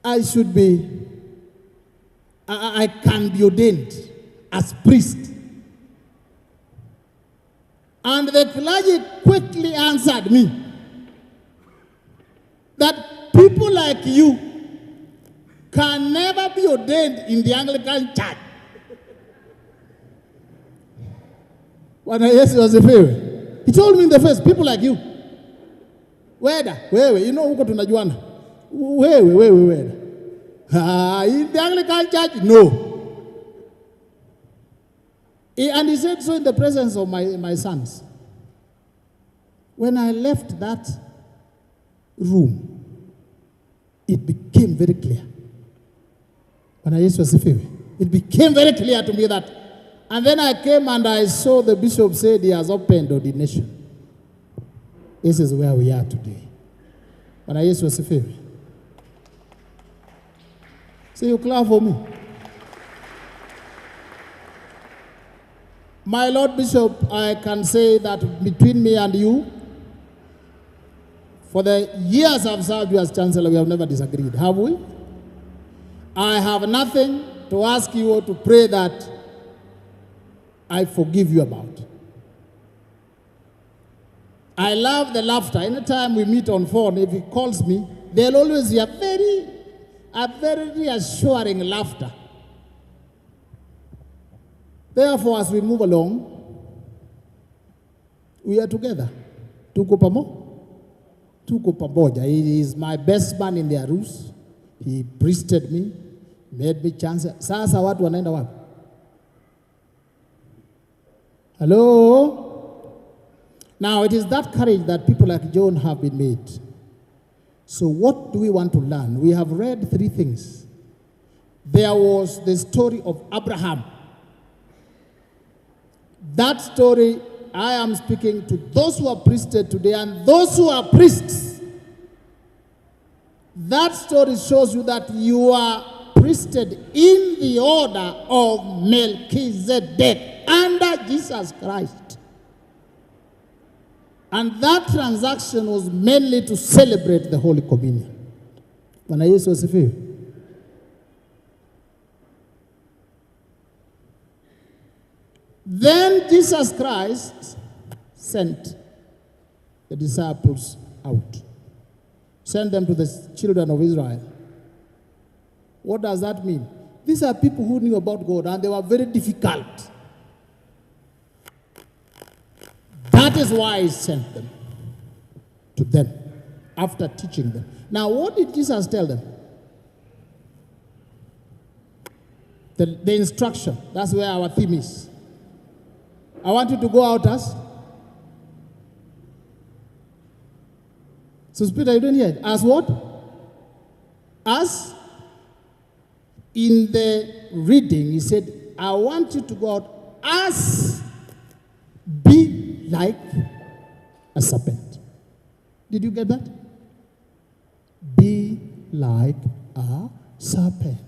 I should be, I can be ordained as priest? And the clergy quickly answered me that people like you can never be ordained in the Anglican church. When Yesu was a favorite, he told me in the face, people like you. Wewe, you know huko tunajuana. Wewe. In the Anglican church, no. And he said so in the presence of my sons. When I left that room, it became very clear. When I used to say, it became very clear to me that. And then I came and I saw the bishop said he has opened ordination. This is where we are today. When I used to say, so you clap for me. My Lord Bishop, I can say that between me and you, for the years I've served you as Chancellor, we have never disagreed, have we? I have nothing to ask you or to pray that I forgive you about. I love the laughter. Anytime we meet on phone, if he calls me, there'll always be a very reassuring laughter. Therefore, as we move along, We are together. Tuko pamoja. He is my best man in the Arus. He priested me, made me chancellor. Sasa watu wanaenda wapi? Hello? Now it is that courage that people like John have been made. So what do we want to learn? We have read 3 things. There was the story of Abraham. That story, I am speaking to those who are priested today and those who are priests. That story shows you that you are priested in the order of Melchizedek under Jesus Christ. And that transaction was mainly to celebrate the Holy Communion. Bwana Yesu asifiwe. Then Jesus Christ sent the disciples out. Sent them to the children of Israel. What does that mean? These are people who knew about God and they were very difficult. That is why he sent them to them after teaching them. Now, what did Jesus tell them? The instruction. That's where our theme is. I want you to go out as. So, Peter, you didn't hear it. As what? As in the reading, he said, I want you to go out as be like a serpent. Did you get that? Be like a serpent.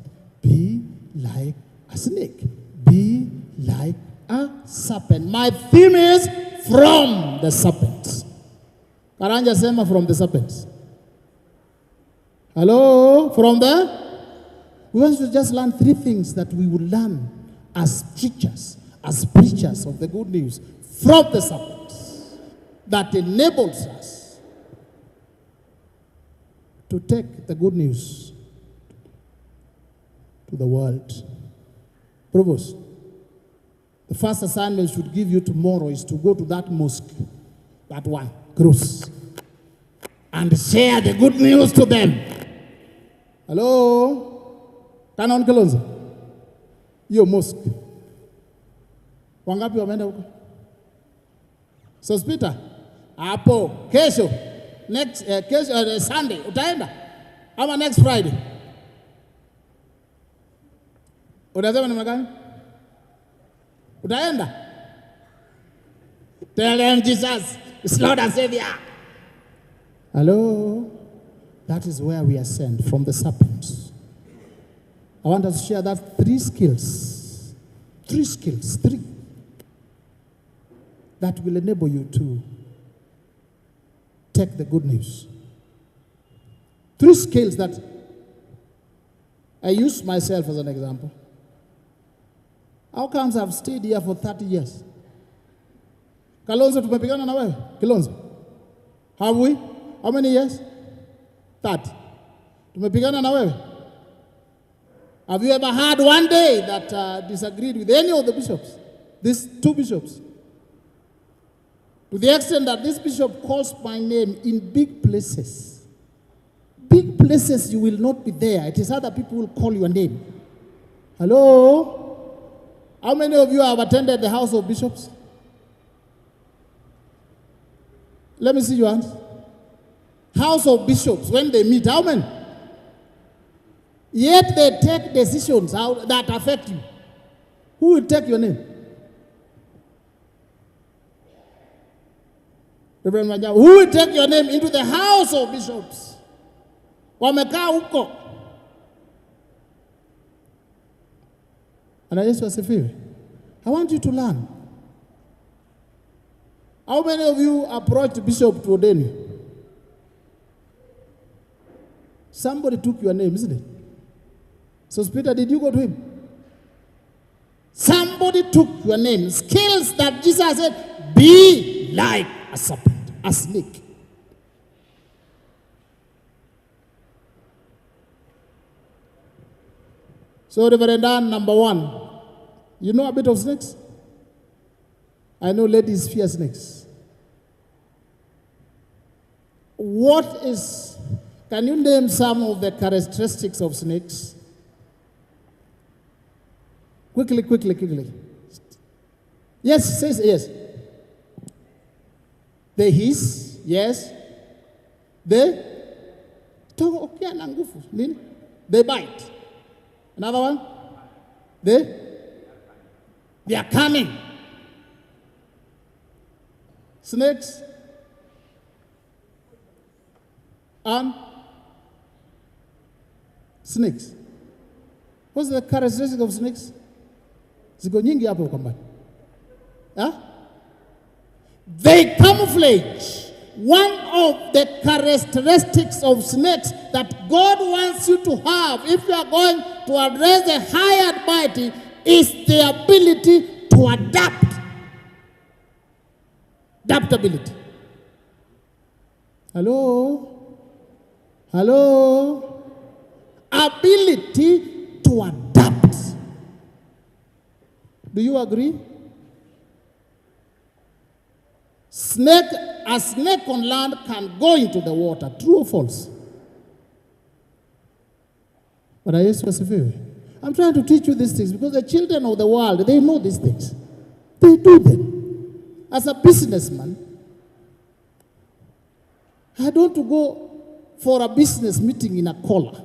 Be like a snake. Be like a serpent. My theme is from the serpents. Karanja sema from the serpents. Hello? From the? We want to just learn 3 things that we will learn as teachers, as preachers of the good news from the serpents that enables us to take the good news to the world. Provost, the first assignment should give you tomorrow is to go to that mosque, that one, Cruz, and share the good news to them. Hello? Canon Kilonzo? Your mosque. Wangapi wameenda huko? So Peter, hapo kesho next kesho Sunday utaenda ama next Friday? Unasema namna gani? Utaenda? Tell them Jesus is Lord and Savior. Hello? That is where we are sent, from the serpents. I want us to share that 3 skills. 3 skills, 3. That will enable you to take the good news. 3 skills that I use myself as an example. How comes I've stayed here for 30 years? Kalonzo, tumepigana na wewe? Kilonzo. Have we? How many years? 30. Tumepigana na wewe? Have you ever had one day that disagreed with any of the bishops? These 2 bishops. To the extent that this bishop calls my name in big places. Big places you will not be there. It is other people who will call your name. Hello? How many of you have attended the House of Bishops? Let me see your hands. House of Bishops, when they meet, how many? Yet they take decisions that affect you. Who will take your name? Reverend Majabu, who will take your name into the House of Bishops? Wamekaa huko. Ana Yesu asifiwe. I want you to learn. How many of you approached Bishop to ordain you? Somebody took your name, isn't it? So, Peter, did you go to him? Somebody took your name. Skills that Jesus said, be like a serpent, a snake. So, Reverend Dan, number 1. You know a bit of snakes? I know ladies fear snakes. Can you name some of the characteristics of snakes? Quickly. Yes, says yes. They hiss, yes. They bite. Another one? They are coming. Snakes and snakes. What's the characteristic of snakes? Ziko nyingi hapo kwamba. They camouflage. One of the characteristics of snakes that God wants you to have if you are going to address the high and mighty is the ability to adapt. Adaptability. Hello? Ability to adapt. Do you agree? A snake on land can go into the water. True or false? But I'm trying to teach you these things because the children of the world, they know these things. They do them. As a businessman, I don't go for a business meeting in a collar.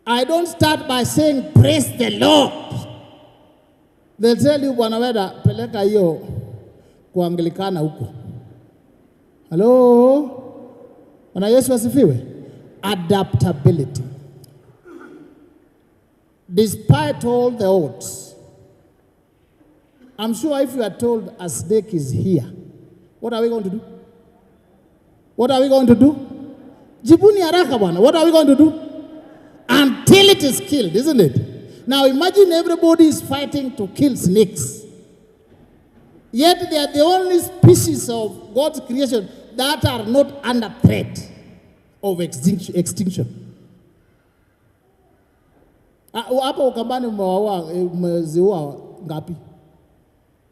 I don't start by saying, praise the Lord. They'll tell you, Bwana Weda, peleka hiyo kuanglikana huko. Hello? Bwana Yesu asifiwe. Adaptability. Despite all the odds, I'm sure if you are told a snake is here, what are we going to do? What are we going to do? Jibuni haraka bwana. What are we going to do? Until it is killed, isn't it? Now imagine everybody is fighting to kill snakes. Yet they are the only species of God's creation that are not under threat of extinction. Hapo ukambani umeziua ngapi?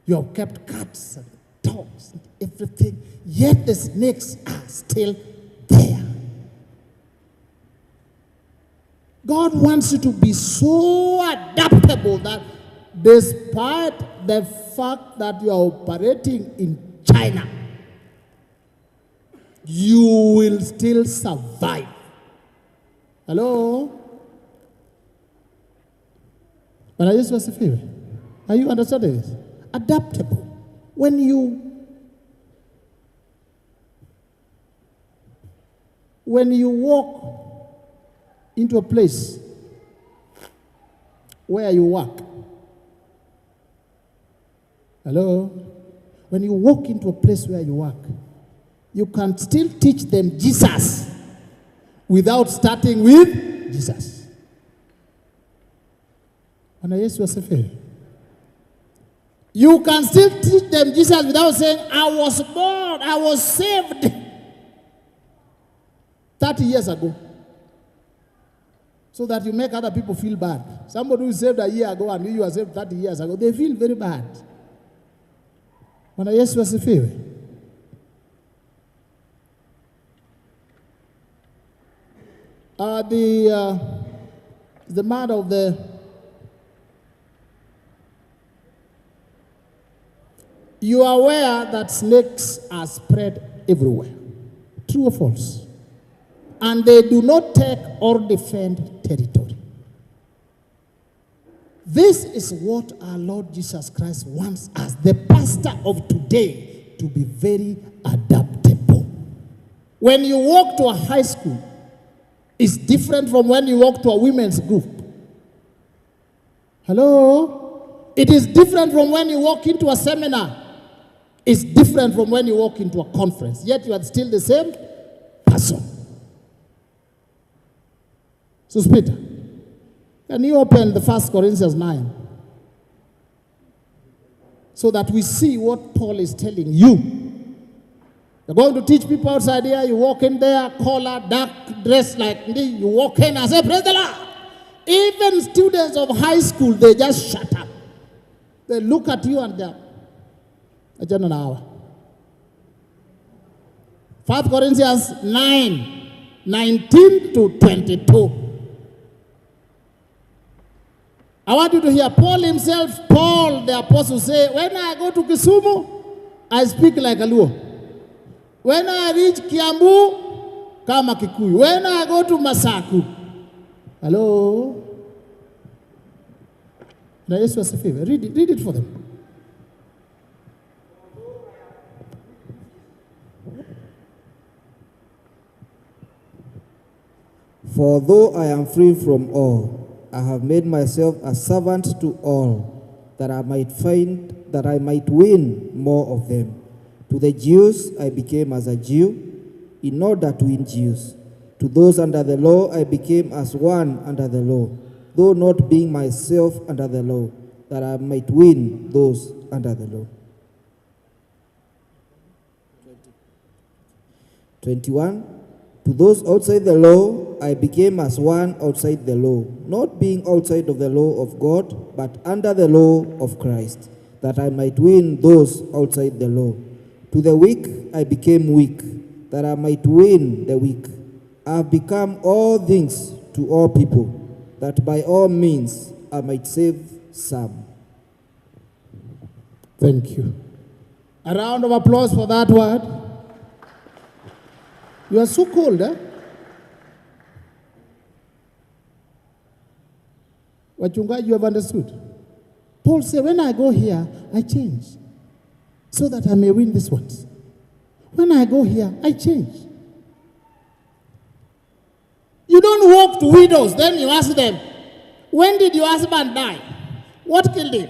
You have kept cats and dogs and everything, yet the snakes are still there. God wants you to be so adaptable that despite the fact that you are operating in China, you will still survive. Hello? But I just was a favor. Are you understanding this? Adaptable. When you walk into a place where you work. Hello? When you walk into a place where you work, you can still teach them Jesus without starting with Jesus. You can still teach them Jesus without saying, I was born, I was saved 30 years ago. So that you make other people feel bad. Somebody who saved a year ago and you were saved 30 years ago, they feel very bad. When Yesu asifiwe. The matter of you are aware that snakes are spread everywhere. True or false? And they do not take or defend territory. This is what our Lord Jesus Christ wants us, the pastor of today, to be very adaptable. When you walk to a high school, it's different from when you walk to a women's group. Hello? It is different from when you walk into a seminar. It's different from when you walk into a conference. Yet you are still the same person. So, Peter, can you open the 1 Corinthians 9 so that we see what Paul is telling you? You're going to teach people outside here, you walk in there, collar, dark dress like me, you walk in and say, praise the Lord. Even students of high school, they just shut up. They look at you and they're, 1 Corinthians 9:19 to 22. I want you to hear Paul himself, Paul the apostle, say, when I go to Kisumu, I speak like a Luo. When I reach Kiambu, kama Kikuyu. When I go to Masaku, hello? Na Yesu asifiwe. Read it for them. For though I am free from all, I have made myself a servant to all, that I might win more of them. To the Jews I became as a Jew, in order to win Jews. To those under the law I became as one under the law, though not being myself under the law, that I might win those under the law. 21. To those outside the law, I became as one outside the law, not being outside of the law of God, but under the law of Christ, that I might win those outside the law. To the weak, I became weak, that I might win the weak. I have become all things to all people, that by all means I might save some. Thank you. A round of applause for that word. You are so cold, eh? Wachungaji, you have understood. Paul said, when I go here, I change, so that I may win these ones. When I go here, I change. You don't walk to widows, then you ask them, when did your husband die? What killed him?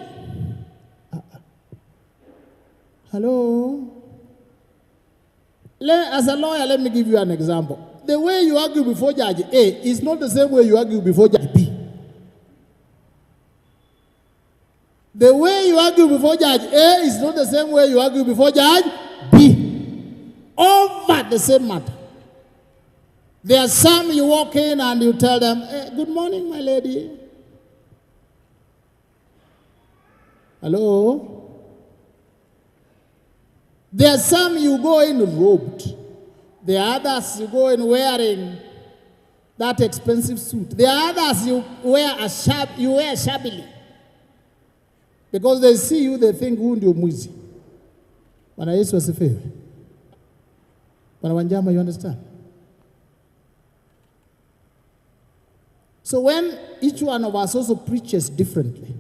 Hello? As a lawyer, let me give you an example. The way you argue before Judge A is not the same way you argue before Judge B. The way you argue before Judge A is not the same way you argue before Judge B. Over the same matter. There are some you walk in and you tell them, hey, good morning, my lady. Hello? There are some you go in robed. There are others you go in wearing that expensive suit. There are others you wear shabbily. Because they see you, they think huu ndio mwizi. Bwana Yesu asifiwe. Bwana Wanjama, you understand? So when each one of us also preaches differently,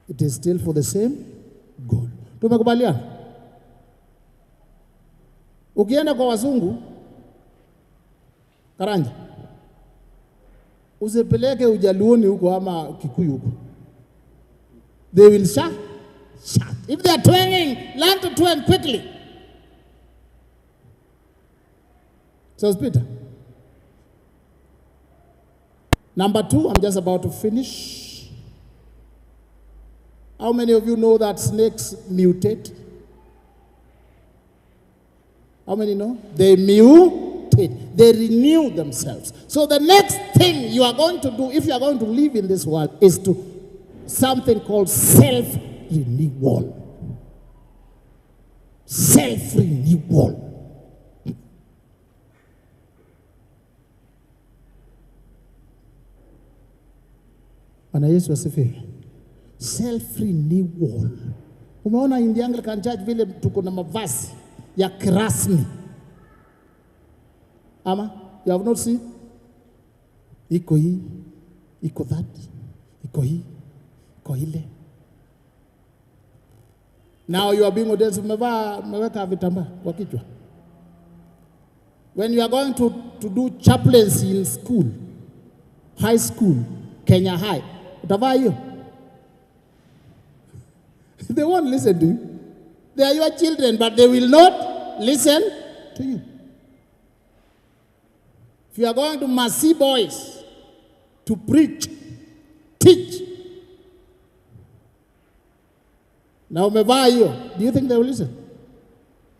it is still for the same goal. Tumekubaliana? Ukienda kwa wazungu, Karanja, usipeleke Ujaluoni huko ama Kikuyu huko. They will shout. If they are twanging, learn to twang quickly. So, Peter. Number 2, I'm just about to finish. How many of you know that snakes mutate? How many know? They mutate. They renew themselves. So the next thing you are going to do, if you are going to live in this world, is to something called self-renewal. Self-renewal. Bwana Yesu asifiwe. Self-renewal. Umeona in the Anglican Church vile tuko na mavazi ya kirasmi. Ama, you have not seen? Iko hii, iko that, iko hii, iko ile. Now you are being ordained, umeweka vitambaa kwa kichwa. When you are going to do chaplaincy in school, high school, Kenya High, utavaa hiyo. They won't listen to you. They are your children, but they will not listen to you. If you are going to Masi Boys to preach, teach, now umevaa hiyo, do you think they will listen?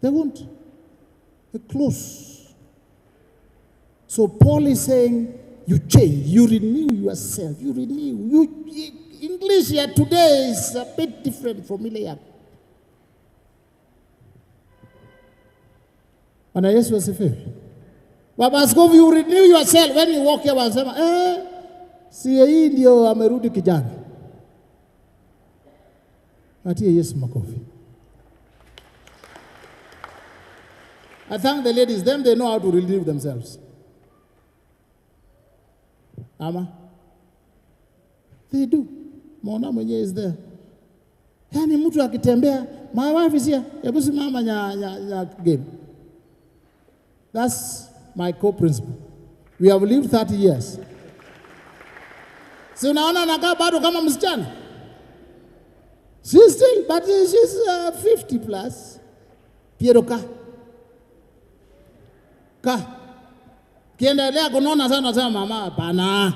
They won't. They're close. So Paul is saying, you change, you renew yourself, you renew. English here today is a bit different from ile yako. Bwana Yesu asifiwe. Baba Askofu, you renew yourself when you walk here. Wanasema si hii ndio amerudi kijana. Patie Yesu makofi. I thank the ladies, them they know how to relieve themselves. Ama? They do. Mwana mwenye is there. Yani mtu akitembea, my wife is here. Hebu simama nya game. That's my co-principal. We have lived 30 years. Si unaona anakaa bado kama msichana? She's still, but she's 50 plus. Piero ka. Kiendelea kunona sana sana mama, hapana.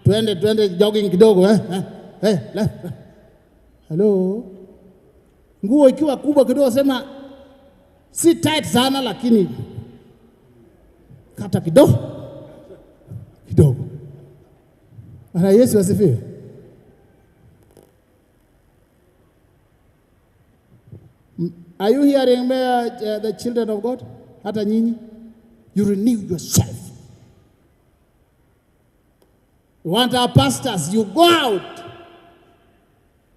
Twende jogging kidogo Hello. Nguo ikiwa kubwa kidogo sema si tight sana lakini kata kidogo. Bwana Yesu asifiwe. Are you hearing me, the children of God? Hata nyinyi? You renew yourself. You want our pastors, you go out.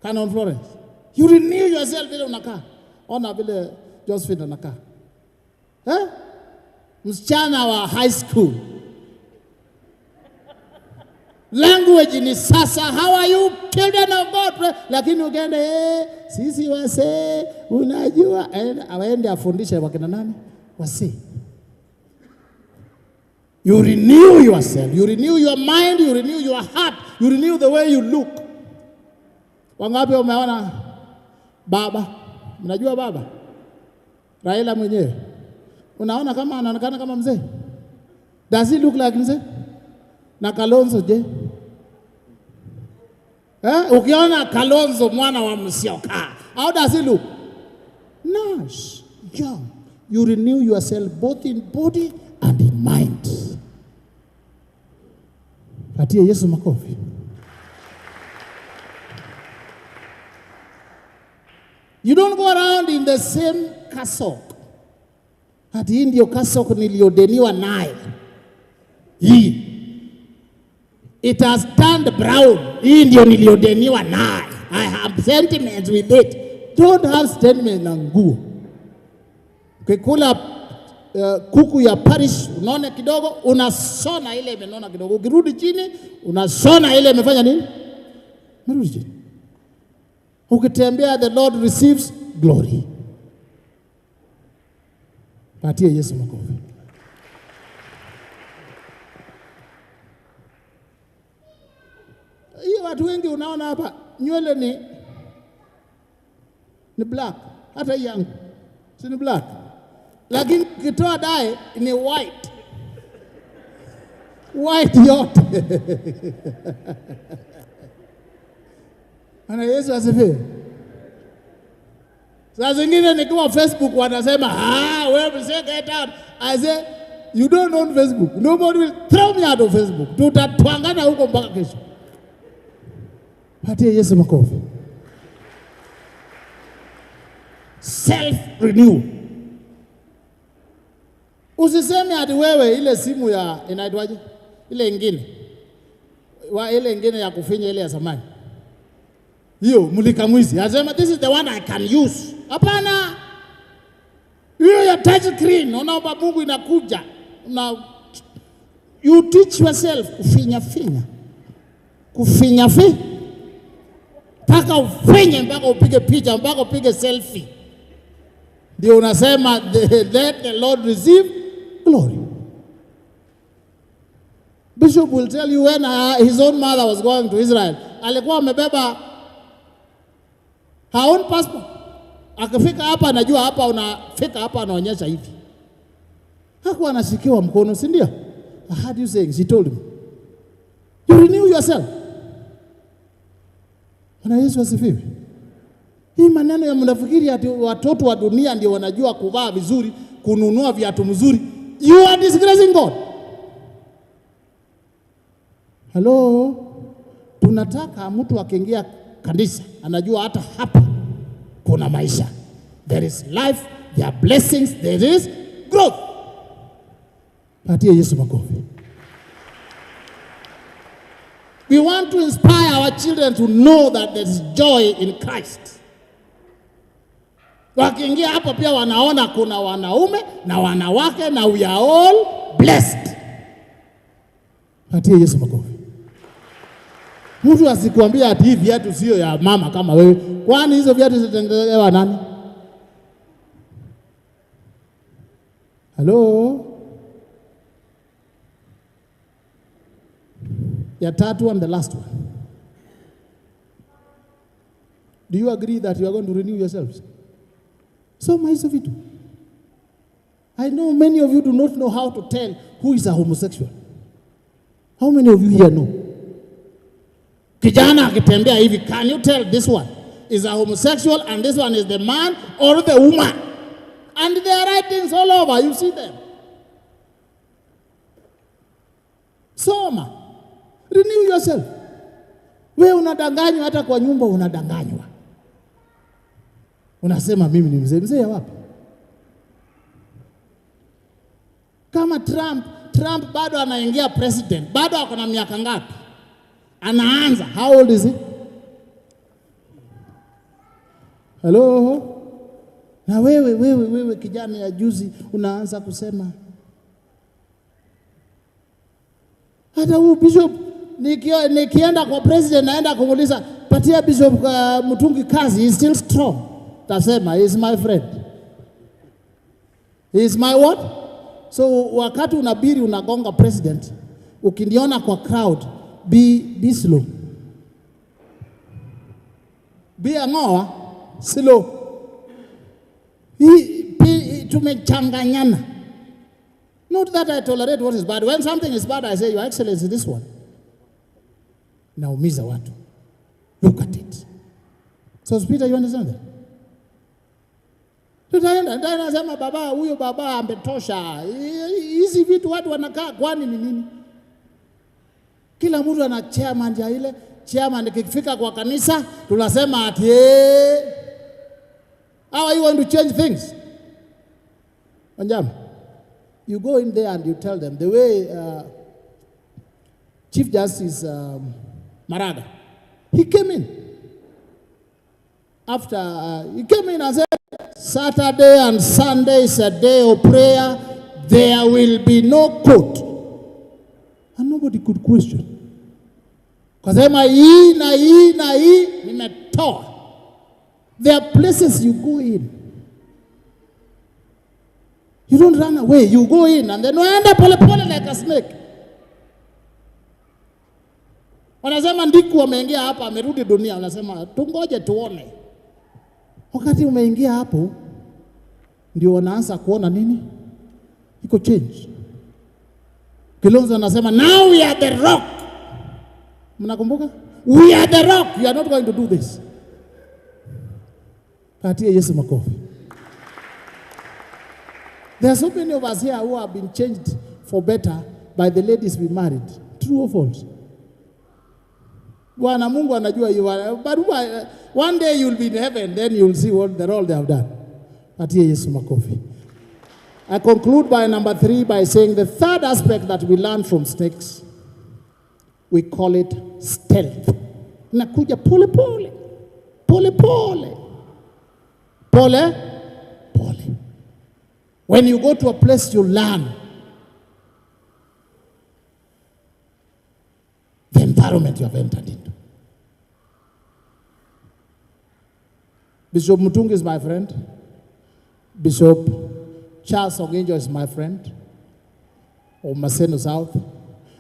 Canon Florence. You renew yourself vile unakaa. Ona vile Josephine anakaa. Msichana wa high school. Language ni sasa. How are you, children of God? Lakini ukienda sisi wase unajua aende afundishe wakina nani? Wase. You renew yourself. You renew your mind. You renew your heart. You renew the way you look. Wangapi umeona baba? Mnajua baba? Raila mwenyewe. Unaona kama anaonekana kama mzee? Does he look like mzee? Na Kalonzo je? Ukiona Kalonzo mwana wa Musyoka, how does he look? Nice, young. You renew yourself both in body and in mind. Patie Yesu makofi. You don't go around in the same cassock. Hati hii ndio cassock niliodeniwa naye. Hii. It has turned brown. Hii ndio niliodeniwa naye. I have sentiments with it. Don't have sentiments na nguo. Ukikula kuku ya parish unaona kidogo, unasona ile imenona kidogo. Ukirudi chini, unasona ile imefanya nini? Merudi chini. Ukitembea, the Lord receives glory. Patie Yesu makofi. Hii watu wengi unaona hapa nywele ni black, hata yangu si ni black, lakini ukitoa dye ni white yote. Ana Yesu asifiwe. Saa zingine nikiwa Facebook wanasema wewe msee get out. I say you don't own Facebook. Nobody will throw me out of Facebook. Tutatwangana huko mpaka kesho. Patie Yesu makofi. Self renew. Usiseme ati wewe ile simu ya inaitwaje? Ile ingine. Ile ingine ya kufinya ile ya zamani. Hiyo mulika mwizi. Anasema this is the one I can use. Hapana. Hiyo ya touch screen, unaomba Mungu inakuja. You teach yourself kufinya. Mpaka ufinye, mpaka upige picha, mpaka upige selfie. Ndio unasema let the Lord receive glory. Bishop will tell you when his own mother was going to Israel, alikuwa amebeba her own passport. Akifika hapa anajua hapa unafika hapa anaonyesha hivi. Hakuwa anashikiwa mkono, si ndio? I heard you saying, she told him. You renew yourself. Bwana Yesu asifiwe. Hii maneno ya mnafikiri ati watoto wa dunia ndio wanajua kuvaa vizuri, kununua viatu mzuri. You are disgracing God. Hello? Tunataka mtu akiingia kanisa anajua hata hapa kuna maisha. There is life, there are blessings, there is growth. Patie Yesu makofi. We want to inspire our children to know that there is joy in Christ. Wakiingia hapo pia wanaona kuna wanaume na wanawake na we are all blessed. Patie Yesu makofi. Mtu asikuambia ati hivi viatu sio ya mama kama wewe. Kwani hizo viatu zitatengenezewa nani? Hello? Ya tatu and the last one. Do you agree that you are going to renew yourselves? Soma hizo vitu. I know many of you do not know how to tell who is a homosexual. How many of you here know? Kijana akitembea hivi, can you tell this one is a homosexual and this one is the man or the woman? And there are writings all over, you see them. Soma. Renew yourself. Wewe unadanganywa hata kwa nyumba unadanganywa. Unasema mimi ni mzee. Mzee ya wapi? Kama Trump bado anaingia president, bado ako na miaka ngapi? Anaanza. How old is he? Hello? Na wewe kijana ya juzi unaanza kusema hata huyu bishop nikienda kwa president naenda kumuuliza patia bishop Mutungi kazi, he is still strong. Tasema he is my friend. He is my what? So wakati unabiri unagonga president, ukiniona kwa crowd, be slow. Be angoa slow. Tumechanganyana. Not that I tolerate what is bad. When something is bad, I say, Your Excellency, this one. Naumiza watu. Look at it. So, Peter, you understand that? Tutaenda, nasema baba, huyo baba ametosha. Hizi vitu watu wanakaa kwani ni nini? Kila mtu ana chairman ya ile. Chairman ikifika kwa kanisa, tunasema ati how are you going to change things? Wanjama. You go in there and you tell them the way Chief Justice Maraga, he came in. After he came in and said, Saturday and Sunday is a day of prayer. There will be no court. And nobody could question. Kasema hii na hii na hii nimetoa. There are places you go in. You don't run away. You go in and then unaenda pole pole like a snake. Wanasema Ndiku ameingia hapa amerudi dunia. Wanasema tungoje tuone. Wakati umeingia hapo ndio wanaanza kuona nini? Iko change. Kilonzo anasema now we are the rock. Mnakumbuka? We are the rock. You are not going to do this. Patie Yesu makofi. There are so many of us here who have been changed for better by the ladies we married. True or false? Bwana Mungu anajua you are, but one day you will be in heaven, then you will see what the role they have done. Patie Yesu makofi. I conclude by number 3 by saying the third aspect that we learn from snakes, we call it stealth. Nakuja pole pole. Pole pole. Pole pole. When you go to a place, you learn the environment you have entered into. Bishop Mutungi is my friend. Bishop Charles Ogenjo is my friend of Maseno South.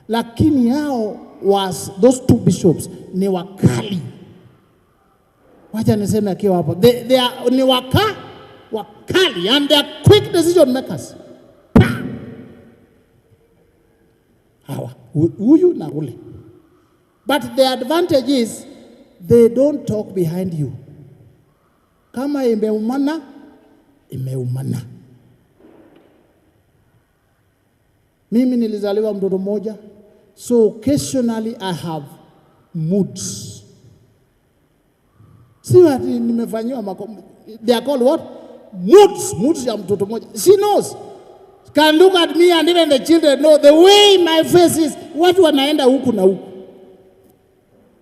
Lakini hao was those two bishops ni wakali. Wacha niseme akiwa hapo. They are ni wakali and they are quick decision makers. Hawa huyu na ule. But the advantage is they don't talk behind you. Kama imeumana, imeumana. Mimi nilizaliwa mtoto mmoja, so occasionally I have moods. See what nimefanyiwa they are called what? Moods ya mtoto mmoja. She knows. can look at me and even the children know the way my face is. Watu wanaenda huku na huku.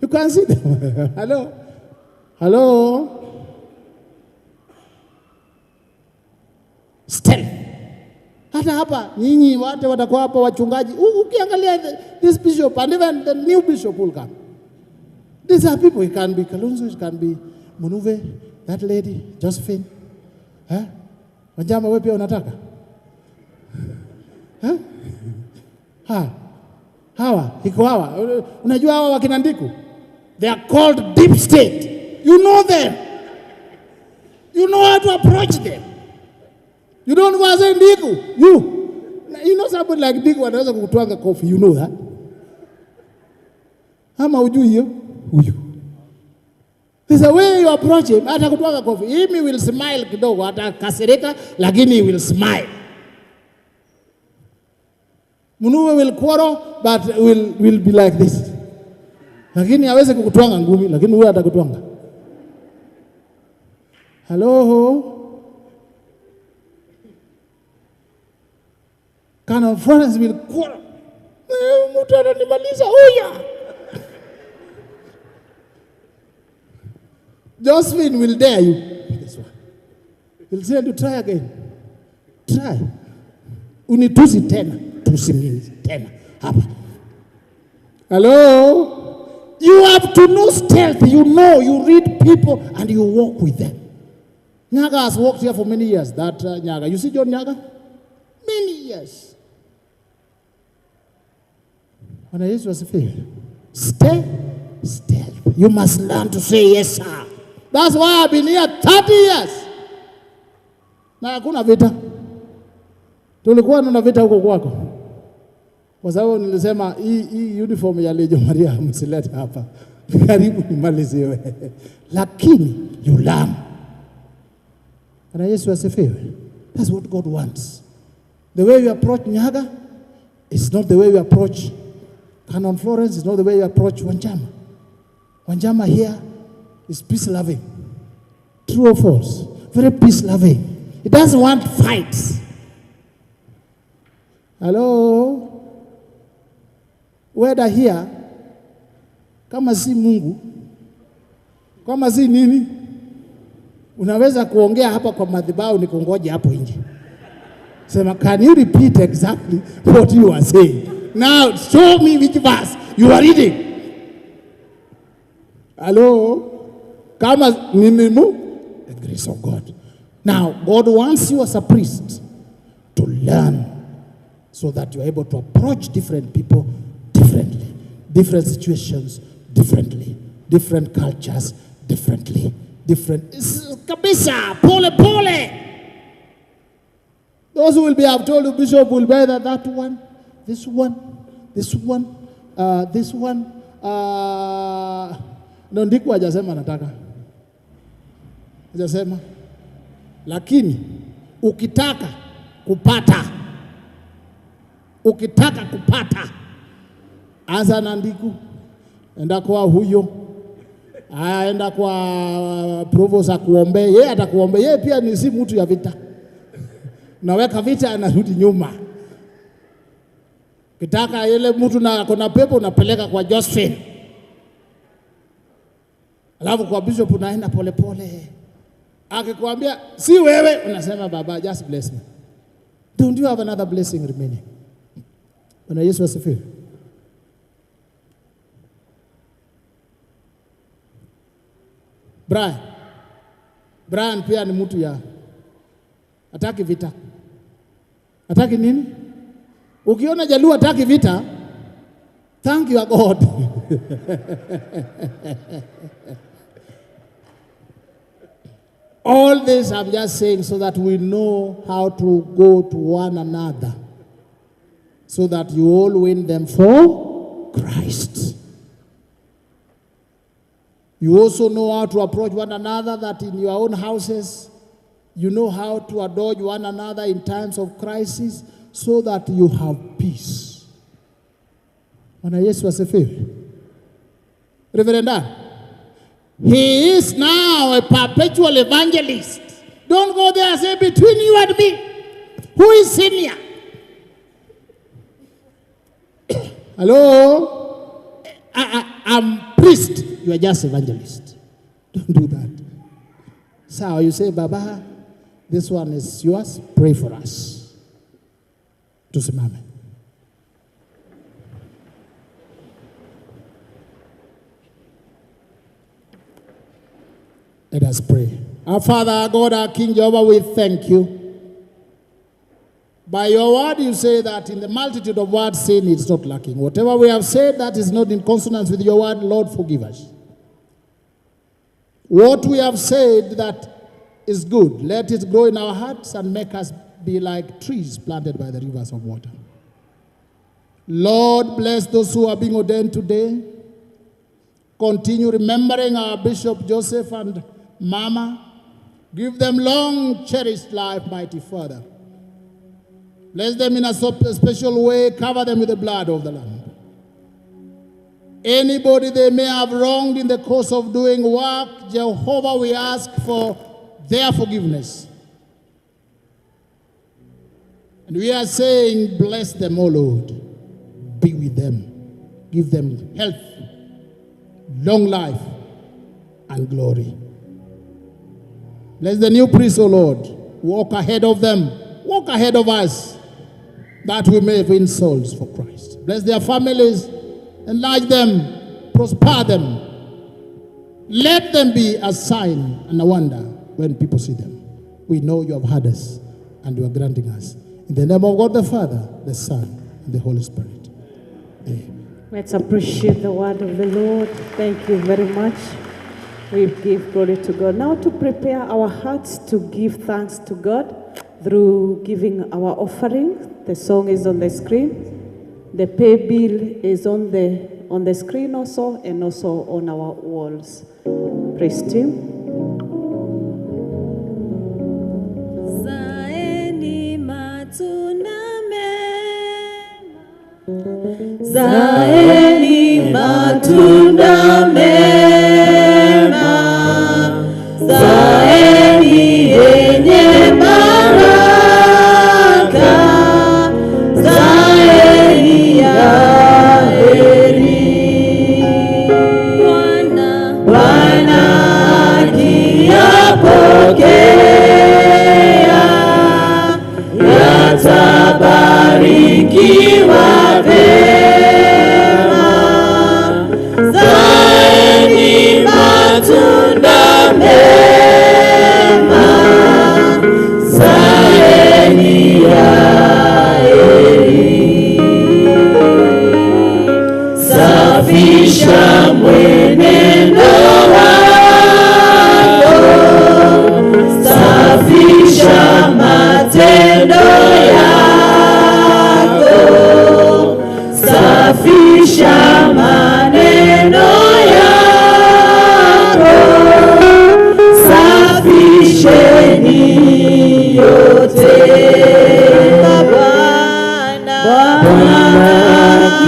You can see them. Hello? Hello? Stealth. Hata hapa nyinyi watu watakuwa hapa wachungaji. Ukiangalia this bishop and even the new bishop will come. These are people. It can be Kalonzo, it can be Munuve, that lady, Josephine. Wanjama wewe pia unataka? Hawa, iko hawa. Unajua hawa wakina Ndiku? They are called deep state. You know them. You know how to approach them. You don't go and say Ndiku. You know somebody like Ndiku anaweza kukutwanga coffee. You know that? Ama ujui hiyo? Huyu. There's a way you approach him. Hata kutwanga coffee. He will smile kidogo. Hata kasirika, lakini he will smile. Munuwe will quarrel, but will be like this. Lakini hawezi kukutwanga ngumi, lakini huyu atakutwanga. Hello? Canon Florence will quarrel. Mtu ananimaliza huya. Josephine will dare you. This one. He'll say to try again. Try. Unitusi tena. Tusi mimi tena. Hapa. Hello? You have to know stealth. You know, you read people and you walk with them. Nyaga has worked here for many years. That Nyaga. You see John Nyaga? Many years. Bwana Yesu asifiwe. Stay stealth. You must learn to say yes, sir. That's why I've been here 30 years. Na hakuna vita. Tulikuwa na vita huko kwako. Kwa sababu nilisema hii uniform ya Lejo Maria msilete hapa. Karibu nimaliziwe. Lakini you learn. Bwana Yesu asifiwe. That's what God wants. The way you approach Nyaga is not the way you approach Canon Florence, is not the way you approach Wanjama. Wanjama here is peace-loving. True or false? Very peace-loving. It doesn't want fights. Hello? Whether here, kama si Mungu, kama si nini, unaweza kuongea hapa kwa madhabahu ni kungoja hapo nje. Sema, can you repeat exactly what you are saying? Now, show me which verse you are reading. Hello? Kama ninimu? The grace of God. Now, God wants you as a priest to learn so that you are able to approach different people differently, different situations differently, different cultures differently, different. Kabisa, pole pole. Those who will be, I've told you, Bishop will be that one, this one, this one, this one. No, Ndiku hajasema nataka. Hajasema. Lakini ukitaka kupata, anza na Ndiku, enda kwa huyo, enda kwa provost akuombe, yeye atakuombe, yeye pia ni si mtu ya vita. Naweka vita anarudi nyuma. Kitaka ile mtu na kuna pepo unapeleka kwa Josephine. Alafu kwa bishop unaenda pole pole. Akikwambia si wewe unasema baba just bless me. Don't you have another blessing remaining? Bwana Yesu asifiwe. Brian pia ni mtu ya hataki vita. Hataki nini? Ukiona Jaluo hataki vita, thank you God. All this I'm just saying so that we know how to go to one another, so that you all win them for Christ. You also know how to approach one another, that in your own houses, you know how to adore one another in times of crisis, so that you have peace. Bwana Yesu asifiwe. Reverend Dan, he is now a perpetual evangelist. Don't go there and say between you and me, who is senior? Hello? I'm priest. You are just evangelist. Don't do that. So you say, Baba, this one is yours. Pray for us. Tusimame. Let us pray. Our Father, our God, our King Jehovah, we thank you. By your word, you say that in the multitude of words, sin is not lacking. Whatever we have said that is not in consonance with your word, Lord, forgive us. What we have said that is good, let it grow in our hearts and make us be like trees planted by the rivers of water. Lord, bless those who are being ordained today. Continue remembering our Bishop Joseph and Mama. Give them long, cherished life, mighty Father. Bless them in a special way. Cover them with the blood of the Lamb. Anybody they may have wronged in the course of doing work, Jehovah, we ask for their forgiveness. And we are saying, bless them, O Lord. Be with them. Give them health, long life, and glory. Bless the new priests, O Lord. Walk ahead of them. Walk ahead of us, that we may win souls for Christ. Bless their families. Enlarge them. Prosper them. Let them be a sign and a wonder when people see them. We know you have heard us and you are granting us. In the name of God the Father, the Son, and the Holy Spirit. Amen. Let's appreciate the word of the Lord. Thank you very much. We give glory to God. Now to prepare our hearts to give thanks to God through giving our offering. The song is on the screen. The pay bill is on the screen also, and also on our walls. Praise team. Zaeni matunda mema, zaeni yenye baraka, zaeni ya heri. Bwana akiyapokea, yatabarikiwa vema. Zaeni matunda mema, zaeni ya heri. Safisha mwenendo wako, safisha matendo yako, safisha maneno yako, safisheni yote. Bwana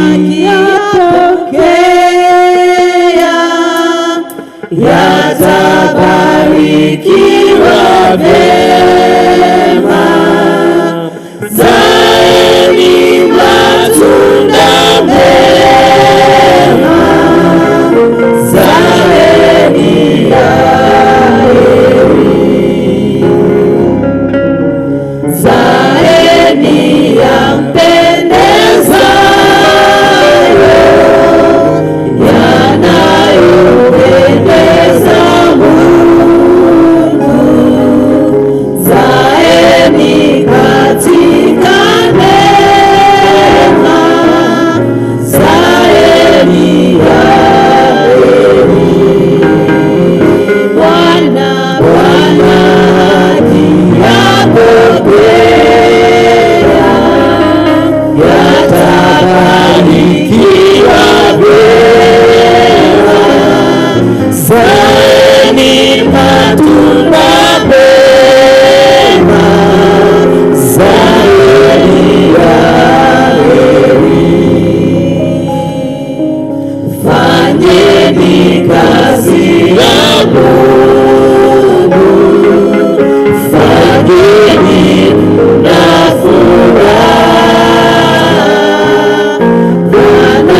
akiyapokea, yatabarikiwa vema. Zaeni matunda mema, zaeni ya heri. Zaeni yampendezayo, yanayopendeza Mungu. Zaeni katika neema, zaeni ya heri. Bwana akiyapokea, yatabarikiwa vema. Zaeni matunda mema, zaeni ya heri. Fanyeni kazi ya Mungu, fanyeni na furaha. Bwana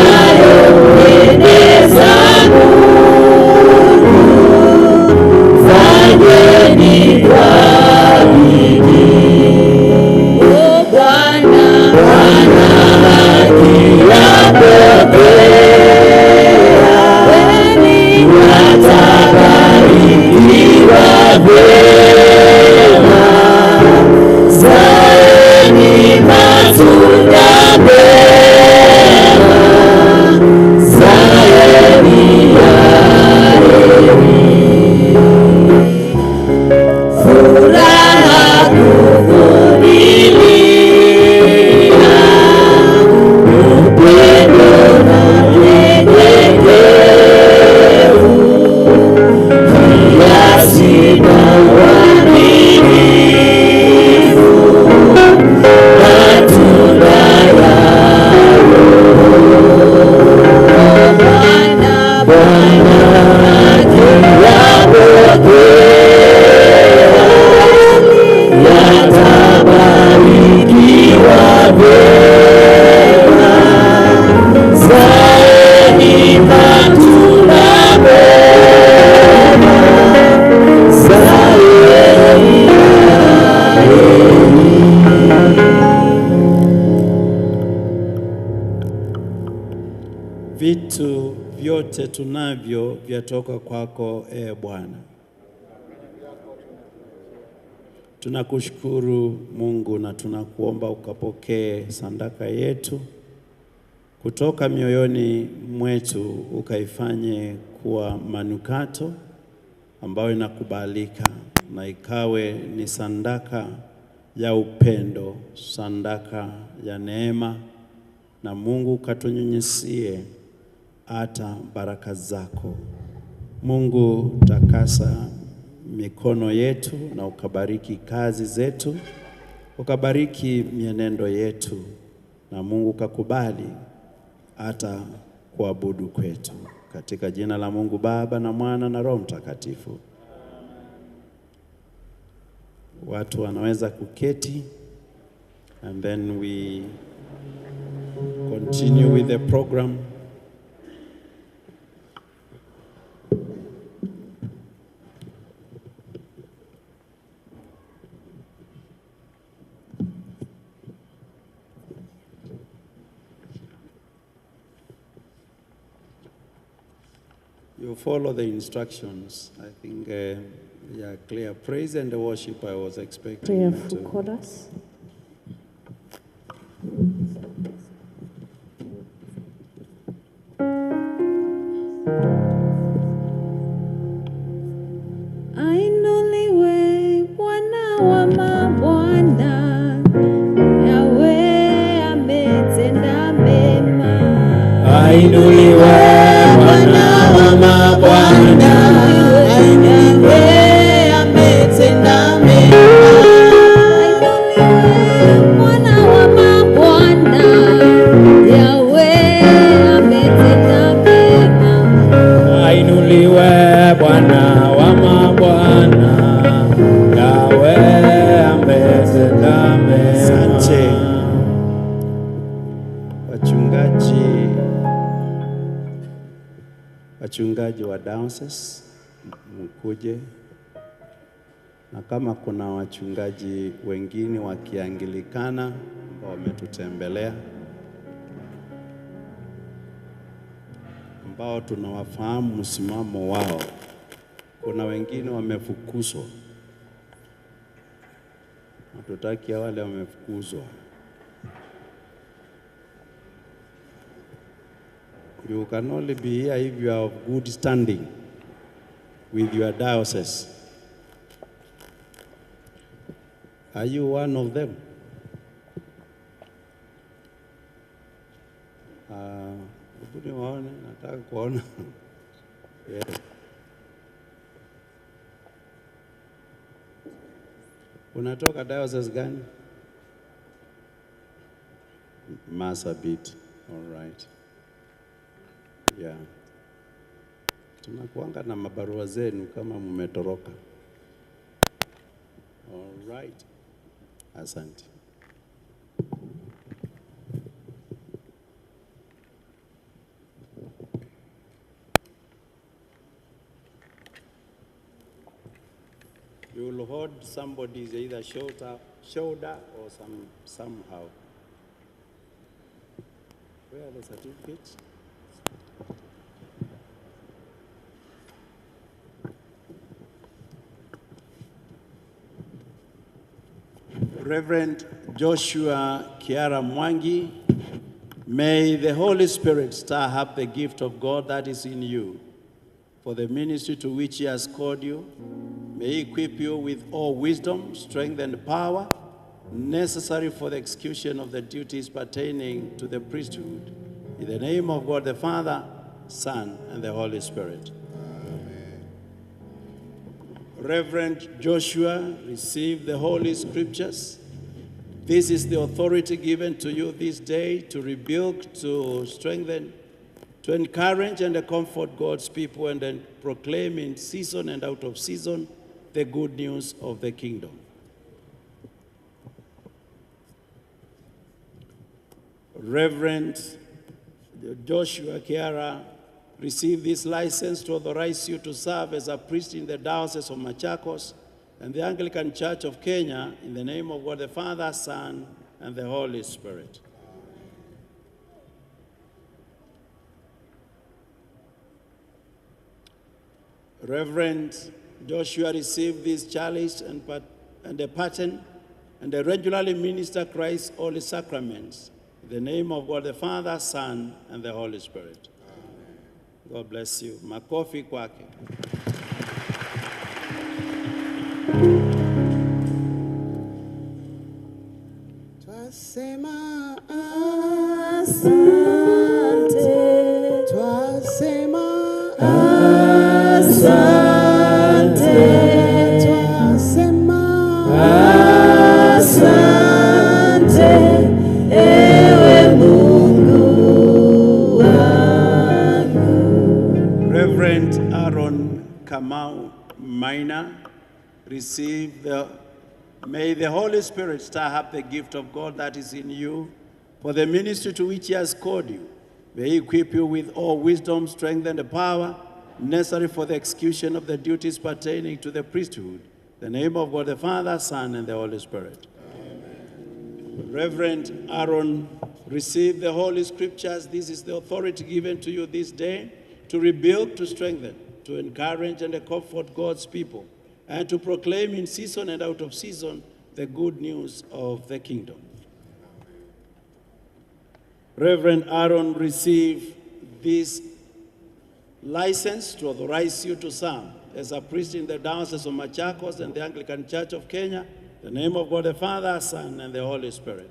Vitu vyote tunavyo vyatoka kwako, e Bwana. Tunakushukuru Mungu na tunakuomba ukapokee sadaka yetu kutoka mioyoni mwetu, ukaifanye kuwa manukato ambayo inakubalika, na ikawe ni sadaka ya upendo, sadaka ya neema, na Mungu katunyunyizie hata baraka zako. Mungu, takasa mikono yetu na ukabariki kazi zetu, ukabariki mienendo yetu, na Mungu kakubali hata kuabudu kwetu, katika jina la Mungu Baba na Mwana na Roho Mtakatifu. Watu wanaweza kuketi, and then we continue with the program. You follow the instructions. I think yeah, clear. Praise and worship I was expecting. Prayer you for to. chorus. Ainuliwe Bwana wa mabwana, Yahweh ametenda mema. Ainuliwe Bwana wa mabwana, Yahweh ametenda mema. Bwana wa mabwana, Yahweh ametenda mema. Ainuliwe Bwana wa mabwana, Yahweh ametenda mema. Asante. Wachungaji wa diocese mkuje, na kama kuna wachungaji wengine wa Kianglikana ambao wametutembelea, ambao tunawafahamu msimamo wao. Kuna wengine wamefukuzwa, hatutaki wale wamefukuzwa. You can only be here if you are of good standing with your diocese. Are you one of them? Hebu waone, nataka kuona. Yeah. Unatoka diocese gani? Marsabit. All right. Yeah. Tunakuanga na mabarua zenu kama mmetoroka. All right. Asante. You will hold somebody's either shoulder or somehow. Where are the certificates? Reverend Joshua Kiara Mwangi, may the Holy Spirit stir up the gift of God that is in you for the ministry to which He has called you. May He equip you with all wisdom, strength, and power necessary for the execution of the duties pertaining to the priesthood. In the name of God the Father, Son, and the Holy Spirit. Reverend Joshua, receive the Holy Scriptures. This is the authority given to you this day to rebuke, to strengthen, to encourage and to comfort God's people, and then proclaim in season and out of season the good news of the kingdom. Reverend Joshua Kiara, receive this license to authorize you to serve as a priest in the Diocese of Machakos and the Anglican Church of Kenya, in the name of God the Father, Son, and the Holy Spirit. Reverend Joshua received this chalice and a pattern, and they regularly minister Christ's holy sacraments. In the name of God the Father, Son, and the Holy Spirit. Amen. God bless you. Makofi kwake. Twasema asante, twasema asante, twasema asante, ewe Mungu wangu. Reverend Aaron Kamau Maina, may the Holy Spirit stir up the gift of God that is in you for the ministry to which He has called you. May He equip you with all wisdom, strength, and the power necessary for the execution of the duties pertaining to the priesthood. In the name of God the Father, Son, and the Holy Spirit. Amen. Reverend Aaron, receive the Holy Scriptures. This is the authority given to you this day to rebuild, to strengthen, to encourage, and to comfort God's people, and to proclaim in season and out of season the good news of the kingdom. Reverend Aaron, receive this license to authorize you to serve as a priest in the Diocese of Machakos and the Anglican Church of Kenya. In the name of God the Father, Son, and the Holy Spirit.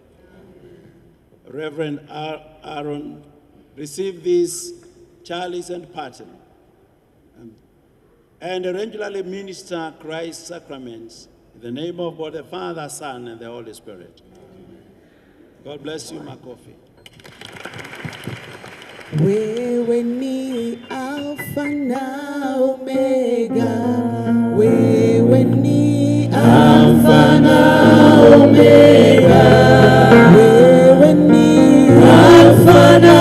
Reverend Aaron, receive this chalice and pattern, and regularly minister Christ's sacraments. In the name of God the Father, Son, and the Holy Spirit. God bless you, Makofi. Wewe ni Alpha na Omega, wewe ni Alpha na Omega, wewe ni Alpha na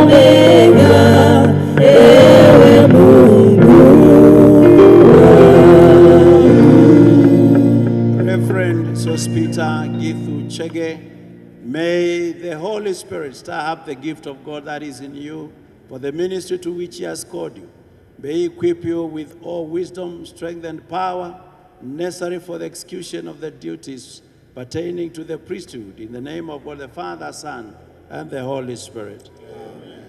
Omega, ewe Mungu. Reverend Sospita Githu Chege, may the Holy Spirit stir up the gift of God that is in you for the ministry to which He has called you. May He equip you with all wisdom, strength, and power necessary for the execution of the duties pertaining to the priesthood. In the name of God the Father, Son, and the Holy Spirit. Amen.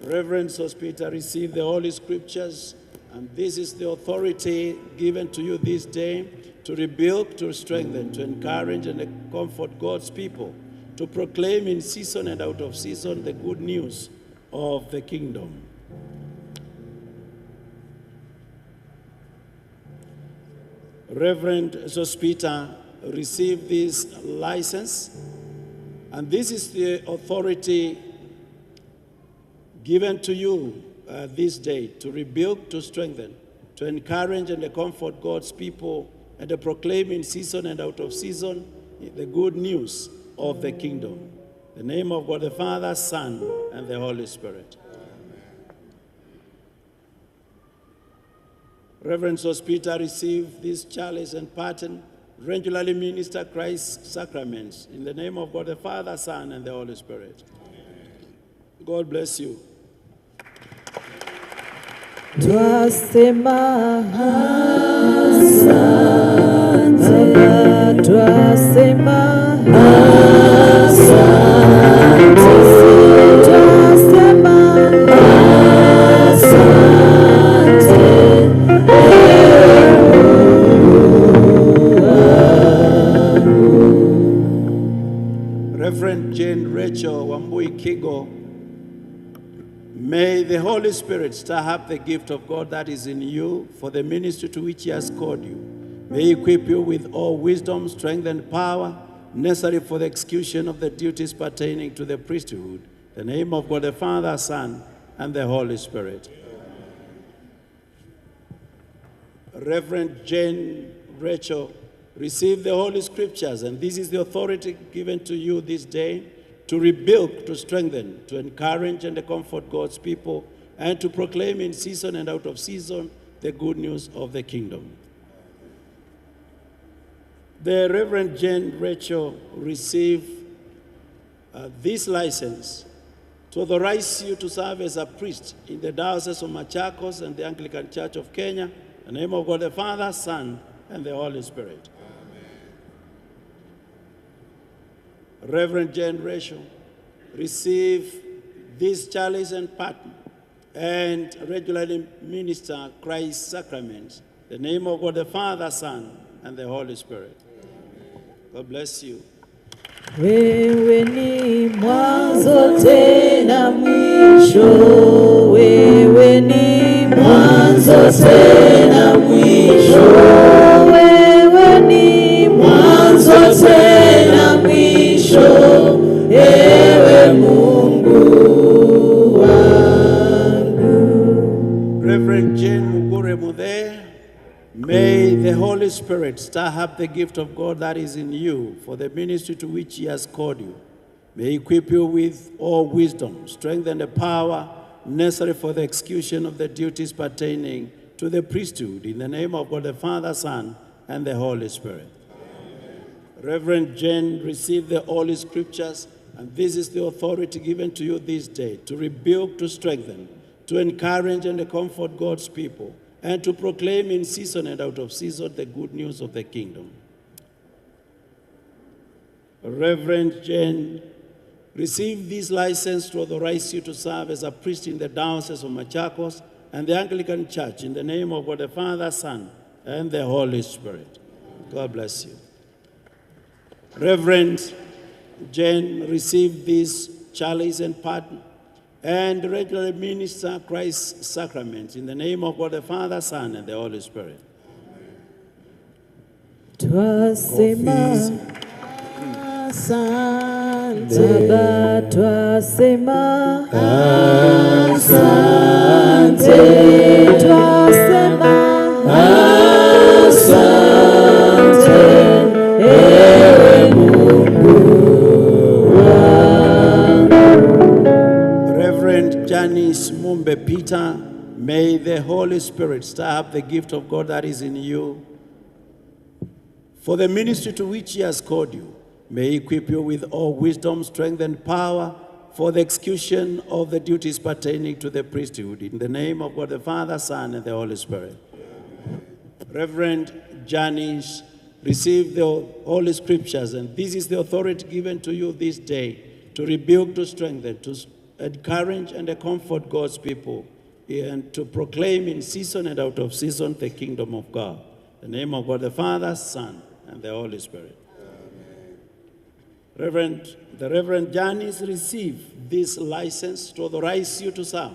Reverend Sospita, receive the Holy Scriptures, and this is the authority given to you this day to rebuild, to strengthen, to encourage, and to comfort God's people, to proclaim in season and out of season the good news of the kingdom. Reverend Sospita, receive this license, and this is the authority given to you this day to rebuild, to strengthen, to encourage, and to comfort God's people, and to proclaim in season and out of season the good news of the kingdom. In the name of God the Father, Son, and the Holy Spirit. Reverend Sospita, receive this chalice and pattern, regularly minister Christ's sacraments. In the name of God the Father, Son, and the Holy Spirit. God bless you. Twasema asante, twasema asante, twasema asante, Reverend Jane Rachel Wambui Kigo, may the Holy Spirit stir up the gift of God that is in you for the ministry to which He has called you. May He equip you with all wisdom, strength, and power necessary for the execution of the duties pertaining to the priesthood. In the name of God the Father, Son, and the Holy Spirit. Reverend Jane Rachel, receive the Holy Scriptures, and this is the authority given to you this day to rebuild, to strengthen, to encourage, and to comfort God's people, and to proclaim in season and out of season the good news of the kingdom. The Reverend Jane Rachel received this license, to authorize you to serve as a priest in the Diocese of Machakos and the Anglican Church of Kenya. In the name of God the Father, Son, and the Holy Spirit. Amen. Reverend Jane Rachel, receive this chalice and paten, and regularly minister Christ's sacraments. In the name of God the Father, Son, and the Holy Spirit. God bless you. Wewe ni mwanzo tena mwisho, wewe ni mwanzo tena mwisho, wewe ni mwanzo tena mwisho, ewe Mungu wangu. Reverend Jane Mugure Mudhe, may the Holy Spirit stir up the gift of God that is in you for the ministry to which He has called you. May He equip you with all wisdom, strength, and the power necessary for the execution of the duties pertaining to the priesthood. In the name of God the Father, Son, and the Holy Spirit. Amen. Reverend Jane, receive the Holy Scriptures, and this is the authority given to you this day to rebuke, to strengthen, to encourage, and to comfort God's people, and to proclaim in season and out of season the good news of the kingdom. Reverend Jane, receive this license to authorize you to serve as a priest in the Diocese of Machakos and the Anglican Church in the name of God the Father, Son, and the Holy Spirit. God bless you. Reverend Jane, receive this chalice and paten, and regularly minister Christ's sacraments in the name of God the Father, Son, and the Holy Spirit. Twasema asante Baba, twasema asante, twasema asante, ewe Mungu wangu. Reverend Janice Mumbe Peter, may the Holy Spirit stir up the gift of God that is in you for the ministry to which He has called you. May He equip you with all wisdom, strength, and power for the execution of the duties pertaining to the priesthood. In the name of God the Father, Son, and the Holy Spirit. Amen. Reverend Janice, receive the Holy Scriptures, and this is the authority given to you this day to rebuke, to strengthen, to encourage, and to comfort God's people, and to proclaim in season and out of season the kingdom of God. In the name of God the Father, Son, and the Holy Spirit. The Reverend Janice, receive this license to authorize you to serve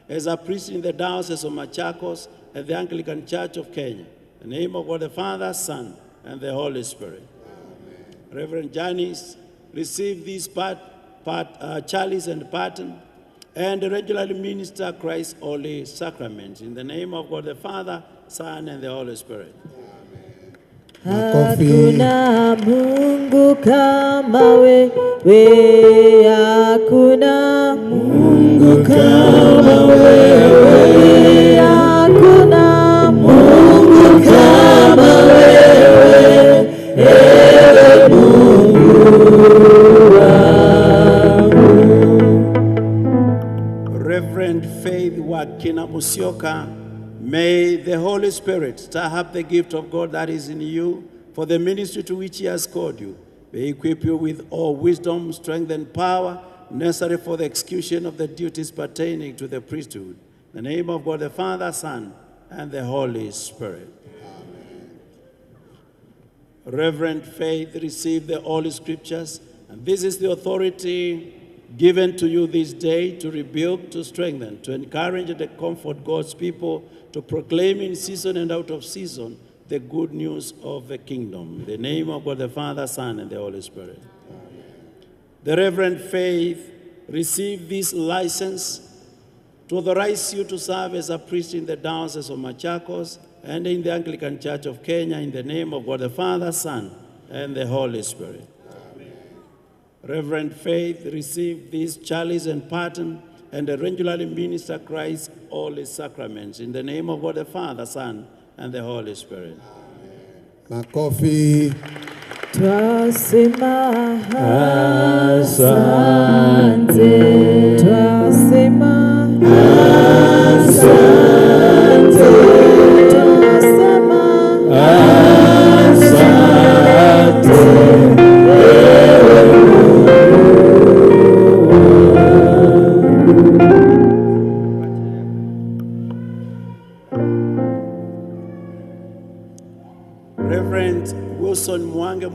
as a priest in the Diocese of Machakos and the Anglican Church of Kenya. In the name of God the Father, Son, and the Holy Spirit. Amen. Reverend Janice, receive this chalice and paten, and regularly minister Christ's holy sacraments. In the name of God the Father, Son, and the Holy Spirit. Hakuna Mungu kama wewe, hakuna Mungu kama wewe, hakuna Mungu kama wewe, ewe Mungu wangu. Reverend Faith Wakina Musyoka, may the Holy Spirit stir up the gift of God that is in you for the ministry to which He has called you. May He equip you with all wisdom, strength, and power necessary for the execution of the duties pertaining to the priesthood. In the name of God the Father, Son, and the Holy Spirit. Amen. Reverend Faith, receive the Holy Scriptures, and this is the authority given to you this day to rebuke, to strengthen, to encourage, and to comfort God's people, to proclaim in season and out of season the good news of the kingdom. In the name of God the Father, Son, and the Holy Spirit. Amen. The Reverend Faith, receive this license to authorize you to serve as a priest in the Diocese of Machakos and in the Anglican Church of Kenya. In the name of God the Father, Son, and the Holy Spirit. Amen. Reverend Faith, receive this chalice and paten, and regularly minister Christ's holy sacraments. In the name of God the Father, Son, and the Holy Spirit. Makofi. Twasema asante.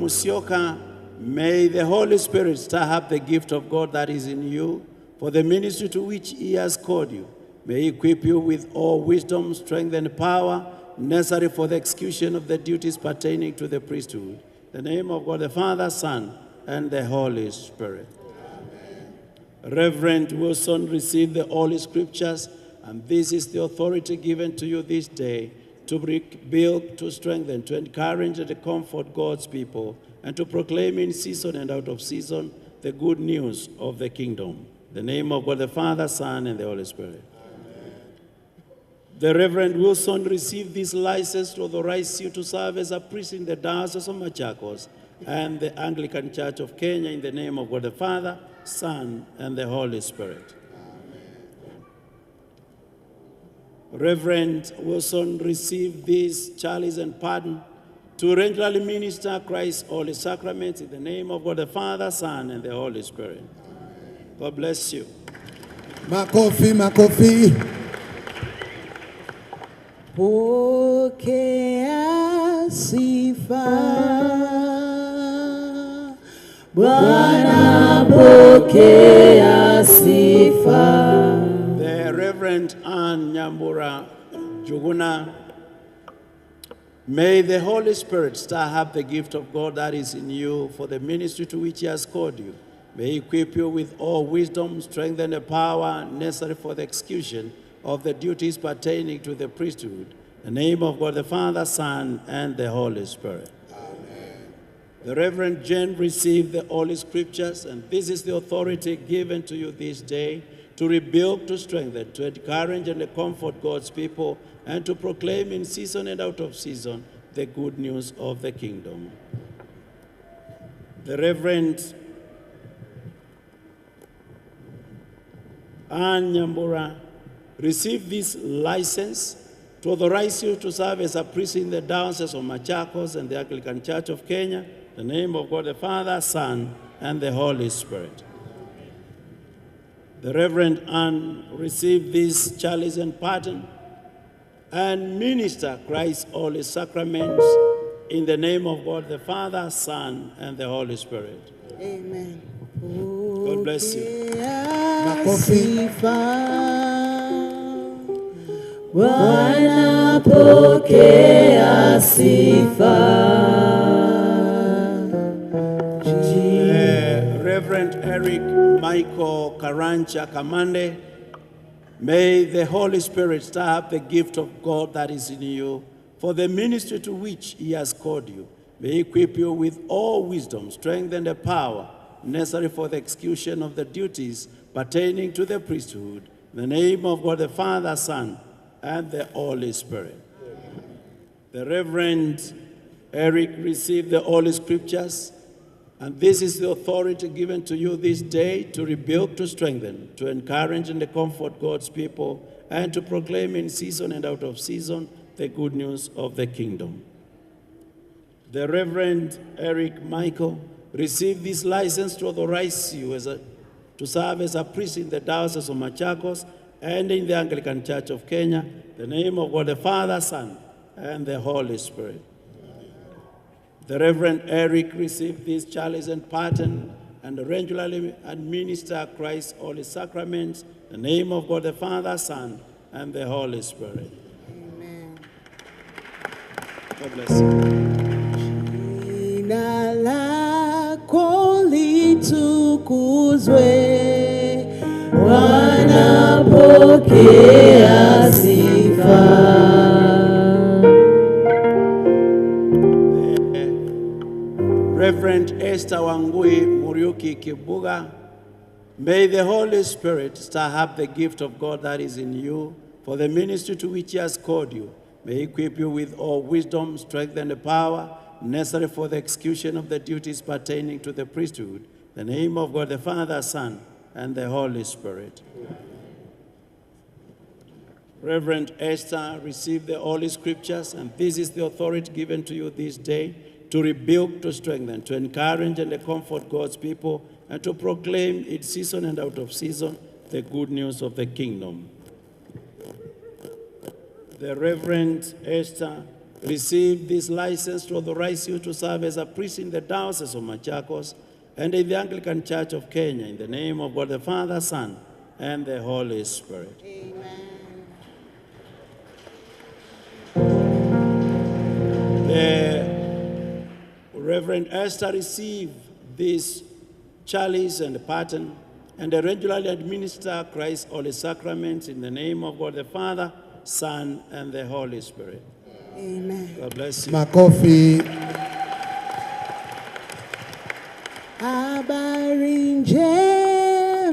Musioka, may the Holy Spirit stir up the gift of God that is in you for the ministry to which He has called you. May He equip you with all wisdom, strength, and power necessary for the execution of the duties pertaining to the priesthood. In the name of God the Father, Son, and the Holy Spirit. Amen. Reverend Wilson received the Holy Scriptures, and this is the authority given to you this day to build, to strengthen, to encourage, and to comfort God's people, and to proclaim in season and out of season the good news of the kingdom. In the name of God the Father, Son, and the Holy Spirit. The Reverend Wilson received this license to authorize you to serve as a priest in the Diocese of Machakos and the Anglican Church of Kenya in the name of God the Father, Son, and the Holy Spirit. Reverend Wilson received this chalice and pardon to regularly minister Christ's holy sacraments in the name of God the Father, Son, and the Holy Spirit. God bless you. Makofi, makofi. Pokea sifa, Bwana pokea sifa. The Reverend Ann Nyambura Juguna, may the Holy Spirit stir up the gift of God that is in you for the ministry to which He has called you. May He equip you with all wisdom, strength, and the power necessary for the execution of the duties pertaining to the priesthood. In the name of God the Father, Son, and the Holy Spirit. Amen. The Reverend Jane received the Holy Scriptures, and this is the authority given to you this day to rebuild, to strengthen, to encourage, and to comfort God's people, and to proclaim in season and out of season the good news of the kingdom. The Reverend Ann Nyambura received this license to authorize you to serve as a priest in the Diocese of Machakos and the Anglican Church of Kenya, in the name of God the Father, Son, and the Holy Spirit. The Reverend Ann received this chalice and pardon and minister Christ's holy sacraments in the name of God the Father, Son, and the Holy Spirit. Amen. God bless you. Bwana pokea sifa. Reverend Eric Michael Karancha Kamande, may the Holy Spirit stir up the gift of God that is in you for the ministry to which He has called you. May He equip you with all wisdom, strength, and the power necessary for the execution of the duties pertaining to the priesthood. In the name of God the Father, Son, and the Holy Spirit. The Reverend Eric received the Holy Scriptures, and this is the authority given to you this day to rebuild, to strengthen, to encourage, and to comfort God's people, and to proclaim in season and out of season the good news of the kingdom. The Reverend Eric Michael received this license to authorize you to serve as a priest in the Diocese of Machakos and in the Anglican Church of Kenya, in the name of God the Father, Son, and the Holy Spirit. The Reverend Eric received this chalice and pardon and regularly administer Christ's holy sacraments, in the name of God the Father, Son, and the Holy Spirit. Amen. God bless you. Jina lako litukuzwe, Bwana pokea sifa. Reverend Esther Wangui Muriuki Kibuga, may the Holy Spirit stir up the gift of God that is in you for the ministry to which He has called you. May He equip you with all wisdom, strength, and the power necessary for the execution of the duties pertaining to the priesthood. In the name of God the Father, Son, and the Holy Spirit. Reverend Esther received the Holy Scriptures, and this is the authority given to you this day to rebuke, to strengthen, to encourage, and to comfort God's people, and to proclaim in season and out of season the good news of the kingdom. The Reverend Esther receive this license to authorize you to serve as a priest in the Diocese of Machakos and in the Anglican Church of Kenya, in the name of God the Father, Son, and the Holy Spirit. Reverend Esther received this chalice and pattern and regularly administer Christ's Holy Sacraments in the name of God the Father, Son, and the Holy Spirit. Amen. God bless you. Makofi. Habari njema,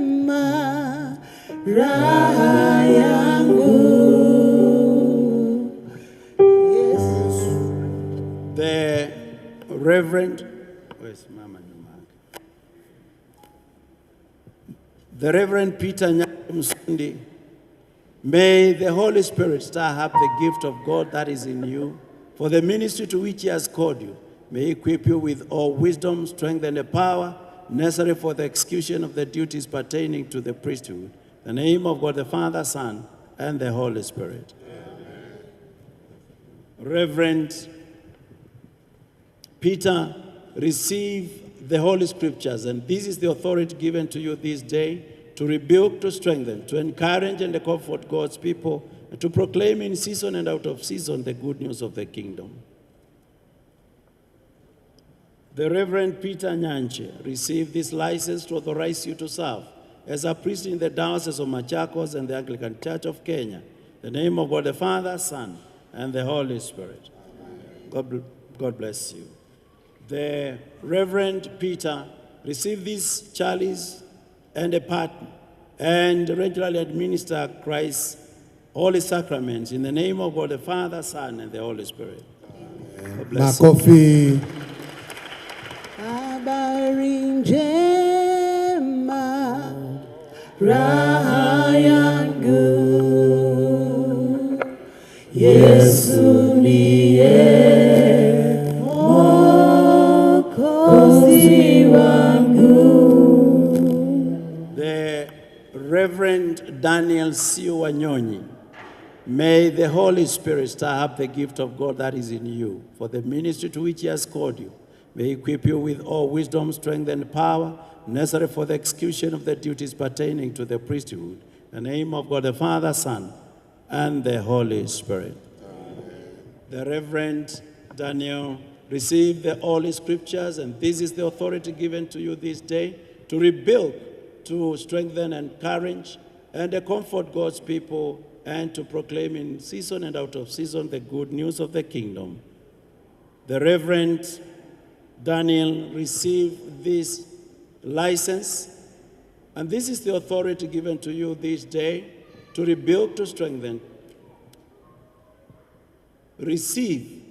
raha yangu. The Reverend, where's Mama Nyumaka? The Reverend Peter Nyamusundi, may the Holy Spirit stir up the gift of God that is in you for the ministry to which He has called you. May He equip you with all wisdom, strength, and the power necessary for the execution of the duties pertaining to the priesthood. In the name of God the Father, Son, and the Holy Spirit. Amen. Reverend Peter, receive the Holy Scriptures, and this is the authority given to you this day to rebuke, to strengthen, to encourage and to comfort God's people, and to proclaim in season and out of season the good news of the kingdom. The Reverend Peter Nyanche received this license to authorize you to serve as a priest in the Diocese of Machakos and the Anglican Church of Kenya. In the name of God the Father, Son, and the Holy Spirit. God bless you. The Reverend Peter received this chalice and a pattern and regularly administer Christ's Holy Sacraments in the name of God the Father, Son, and the Holy Spirit. God bless Makofi. Habari njema, raha yangu. Yesu niye Mwokozi wangu. The Reverend Daniel Sio Wanyonyi, may the Holy Spirit stir up the gift of God that is in you for the ministry to which He has called you. May He equip you with all wisdom, strength, and power necessary for the execution of the duties pertaining to the priesthood. In the name of God the Father, Son, and the Holy Spirit. Amen. The Reverend Daniel received the Holy Scriptures, and this is the authority given to you this day to rebuild, to strengthen and encourage, and to comfort God's people, and to proclaim in season and out of season the good news of the kingdom. The Reverend Daniel received this license, and this is the authority given to you this day to rebuild, to strengthen. Receive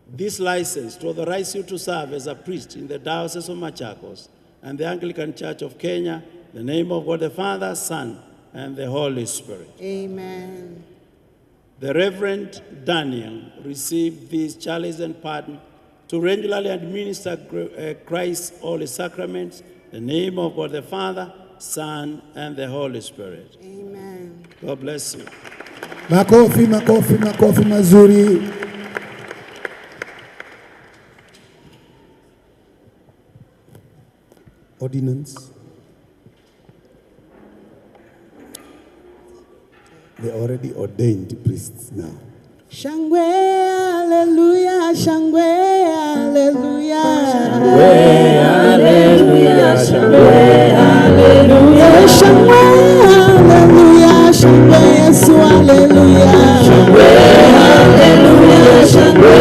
this license to authorize you to serve as a priest in the Diocese of Machakos and the Anglican Church of Kenya, in the name of God the Father, Son, and the Holy Spirit. Amen. The Reverend Daniel received this chalice and pardon to regularly administer Christ's Holy Sacraments, in the name of God the Father, Son, and the Holy Spirit. Amen. God bless you. Makofi, makofi, makofi mazuri. Ordinance. They already ordained priests now. Shangwe, hallelujah, Shangwe, hallelujah. Shangwe, hallelujah, Shangwe, hallelujah. Shangwe, hallelujah, Shangwe, Yesu, hallelujah. Shangwe, hallelujah, Shangwe,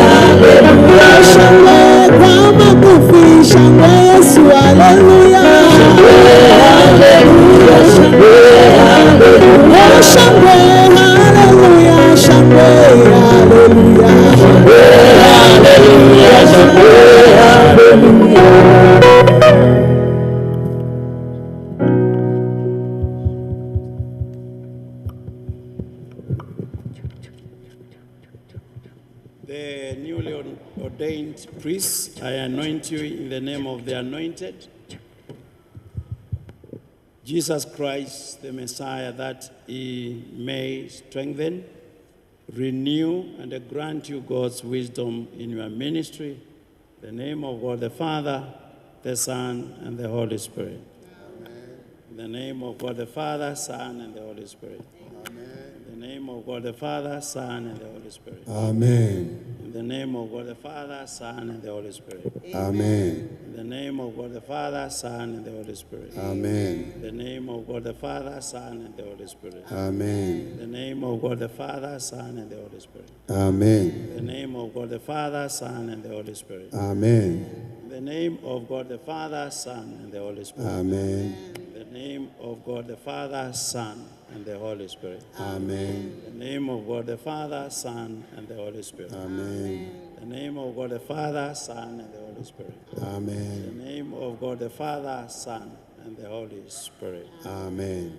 hallelujah. Shangwe, kwa makofi, Shangwe, Yesu, hallelujah. Shangwe, hallelujah, Shangwe, hallelujah. Shangwe, hallelujah, Shangwe, hallelujah. Shangwe, hallelujah, Shangwe, hallelujah. The newly ordained priests, I anoint you in the name of the anointed, Jesus Christ, the Messiah, that He may strengthen, renew and grant you God's wisdom in your ministry. In the name of God the Father, the Son, and the Holy Spirit. Amen. In the name of God the Father, Son, and the Holy Spirit. Amen. In the name of God the Father, Son, and the Holy Spirit. Amen. In the name of God the Father, Son, and the Holy Spirit. Amen. In the name of God the Father, Son, and the Holy Spirit. Amen. In the name of God the Father, Son, and the Holy Spirit. Amen. In the name of God the Father, Son, and the Holy Spirit. Amen. In the name of God the Father, Son, and the Holy Spirit. Amen. In the name of God the Father, Son, and the Holy Spirit. Amen. In the name of God the Father, Son, and the Holy Spirit. Amen. In the name of God the Father, Son, and the Holy Spirit. Amen. In the name of God the Father, Son, and the Holy Spirit. Amen. In the name of God the Father, Son, and the Holy Spirit. Amen.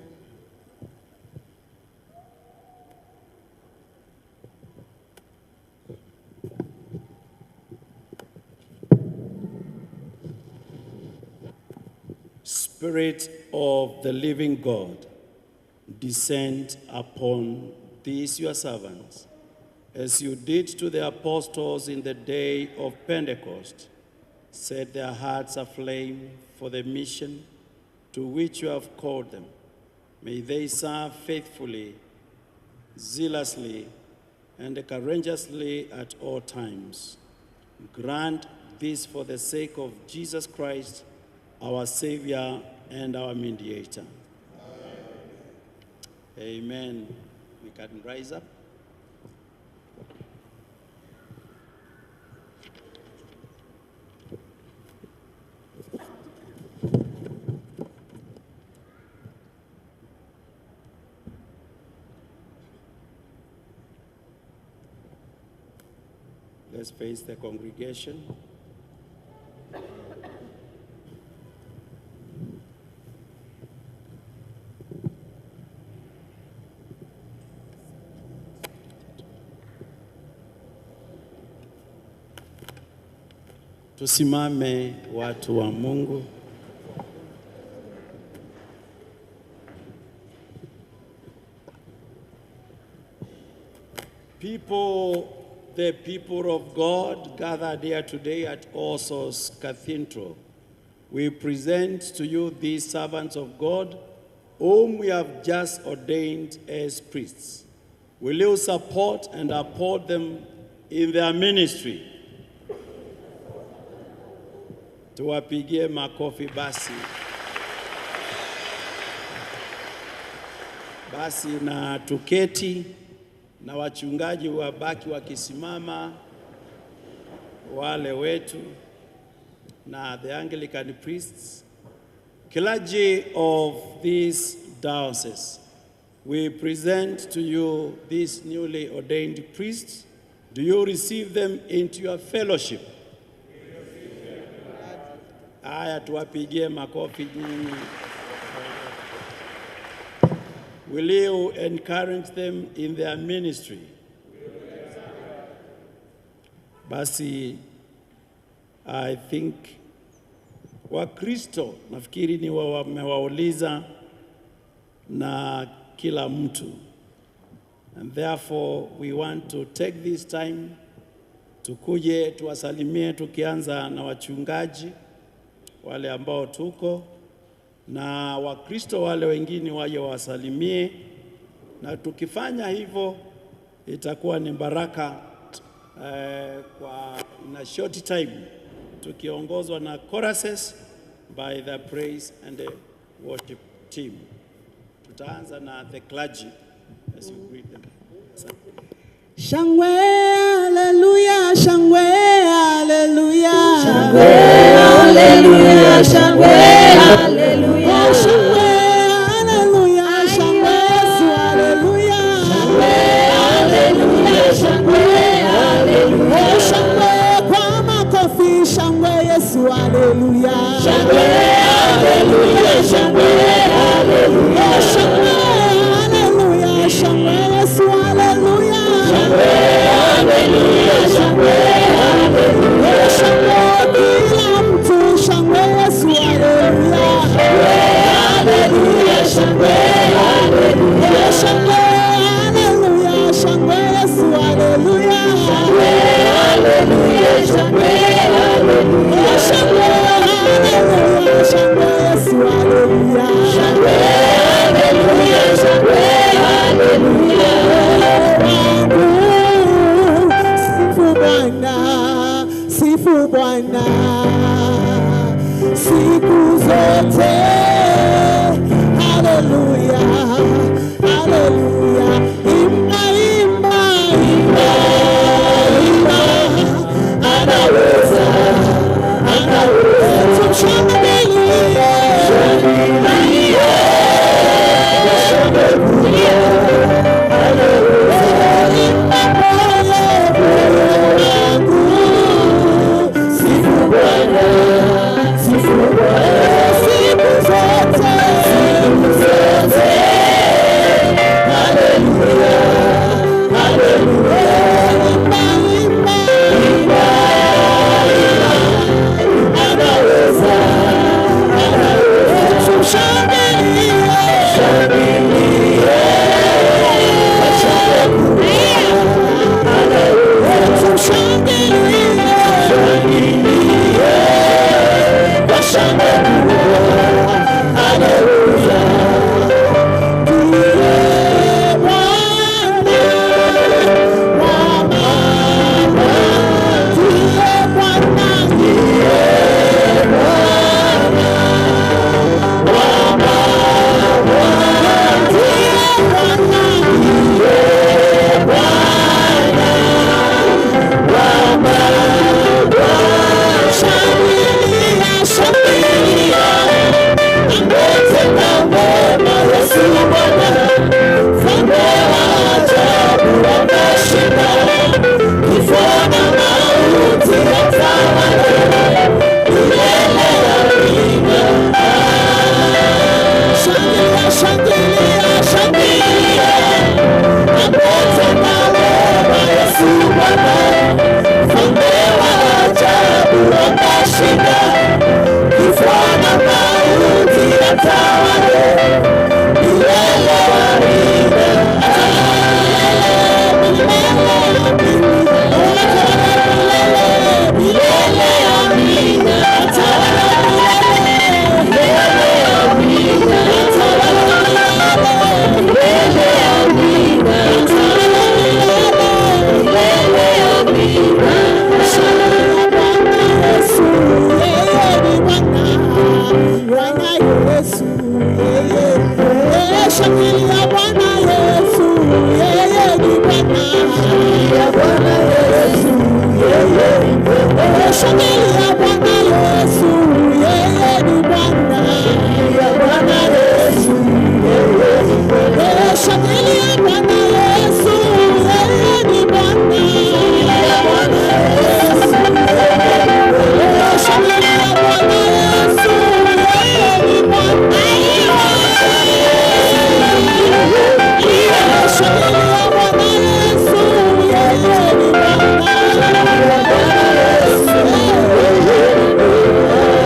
Spirit of the living God, descend upon these your servants, as you did to the apostles in the day of Pentecost. Set their hearts aflame for the mission to which you have called them. May they serve faithfully, zealously, and courageously at all times. Grant this for the sake of Jesus Christ, our Savior and our mediator. Amen. We can rise up. Let's face the congregation. Tusimame watu wa Mungu. The people of God gathered here today at All Souls Cathedral, we present to you these servants of God whom we have just ordained as priests. Will you support and uphold them in their ministry? Tuwapigie makofi basi. Basi na tuketi na wachungaji wabaki wakisimama, wale wetu na the Anglican priests, clergy of this diocese. We present to you these newly ordained priests. Do you receive them into your fellowship? Haya, tuwapigie makofi nyinyi. Will you encourage them in their ministry? Basi, I think Wakristo nafikiri ni wamewauliza na kila mtu. And therefore we want to take this time tukuje tuwasalimie, tukianza na wachungaji wale ambao tuko na Wakristo wale wengine waje wasalimie, na tukifanya hivyo itakuwa ni baraka kwa na short time, tukiongozwa na choruses by the praise and the worship team. Tutaanza na the clergy as you greet them. Shangwe, hallelujah, shangwe, hallelujah. Shangwe, hallelujah, shangwe, hallelujah. Oh, shangwe, hallelujah, shangwe, hallelujah. Shangwe, hallelujah, shangwe, hallelujah. Oh, shangwe, kwa makofi, shangwe, Yesu, hallelujah. Shangwe, hallelujah, shangwe, hallelujah. Oh, shangwe, hallelujah, shangwe, Yesu, hallelujah. Shangwe, hallelujah, shangwe, hallelujah. Oh, shangwe, kila mtu, shangwe, Yesu, hallelujah. Sifu Bwana, sifu Bwana, siku zote. Haleluya, haleluya. Imba, imba, imba, imba. Anaweza, anaweza. Tumshangilie, shangilie, shangilie. Anaweza, imba moyo, moyo wangu. Sifu Bwana, sifu Bwana, siku zote, siku zote. Haleluya, haleluya. Imba, imba, imba, imba. Anaweza, anaweza. Tumshangilie, shangilie, shangilie. Anaweza, tumshangilie, shangilie, shangilie. Haleluya. Ndiye Bwana wa mabwana, ndiye Bwana, ndiye Bwana wa mabwana, ndiye Bwana, ndiye Bwana wa mabwana. Shangilia, shangilia, ametenda mema Yesu Bwana, mfalme wa ajabu ameshinda kifo na mauti, atawala milele amina. Shangilia, shangilia, shangilia, ametenda mema Yesu Bwana, mfalme wa ajabu ameshinda kifo na mauti, atawala milele amina. Milele amina. Atawala milele amina. Atawala milele amina. Atawala milele amina. Shangilia Bwana Yesu, yeye ni Bwana. Bwana Yesu, yeye. Shangilia Bwana Yesu, yeye ni Bwana. Shangilia Bwana Yesu, yeye ni Bwana. Shangilia Bwana Yesu, yeye ni Bwana. Shangilia Bwana Yesu, yeye ni Bwana. Shangilia Bwana Yesu, yeye ni Bwana. Shangilia Bwana Yesu, shangilia Bwana Yesu, yeye ni Bwana. Shangilia Bwana Yesu, yeye ni Bwana.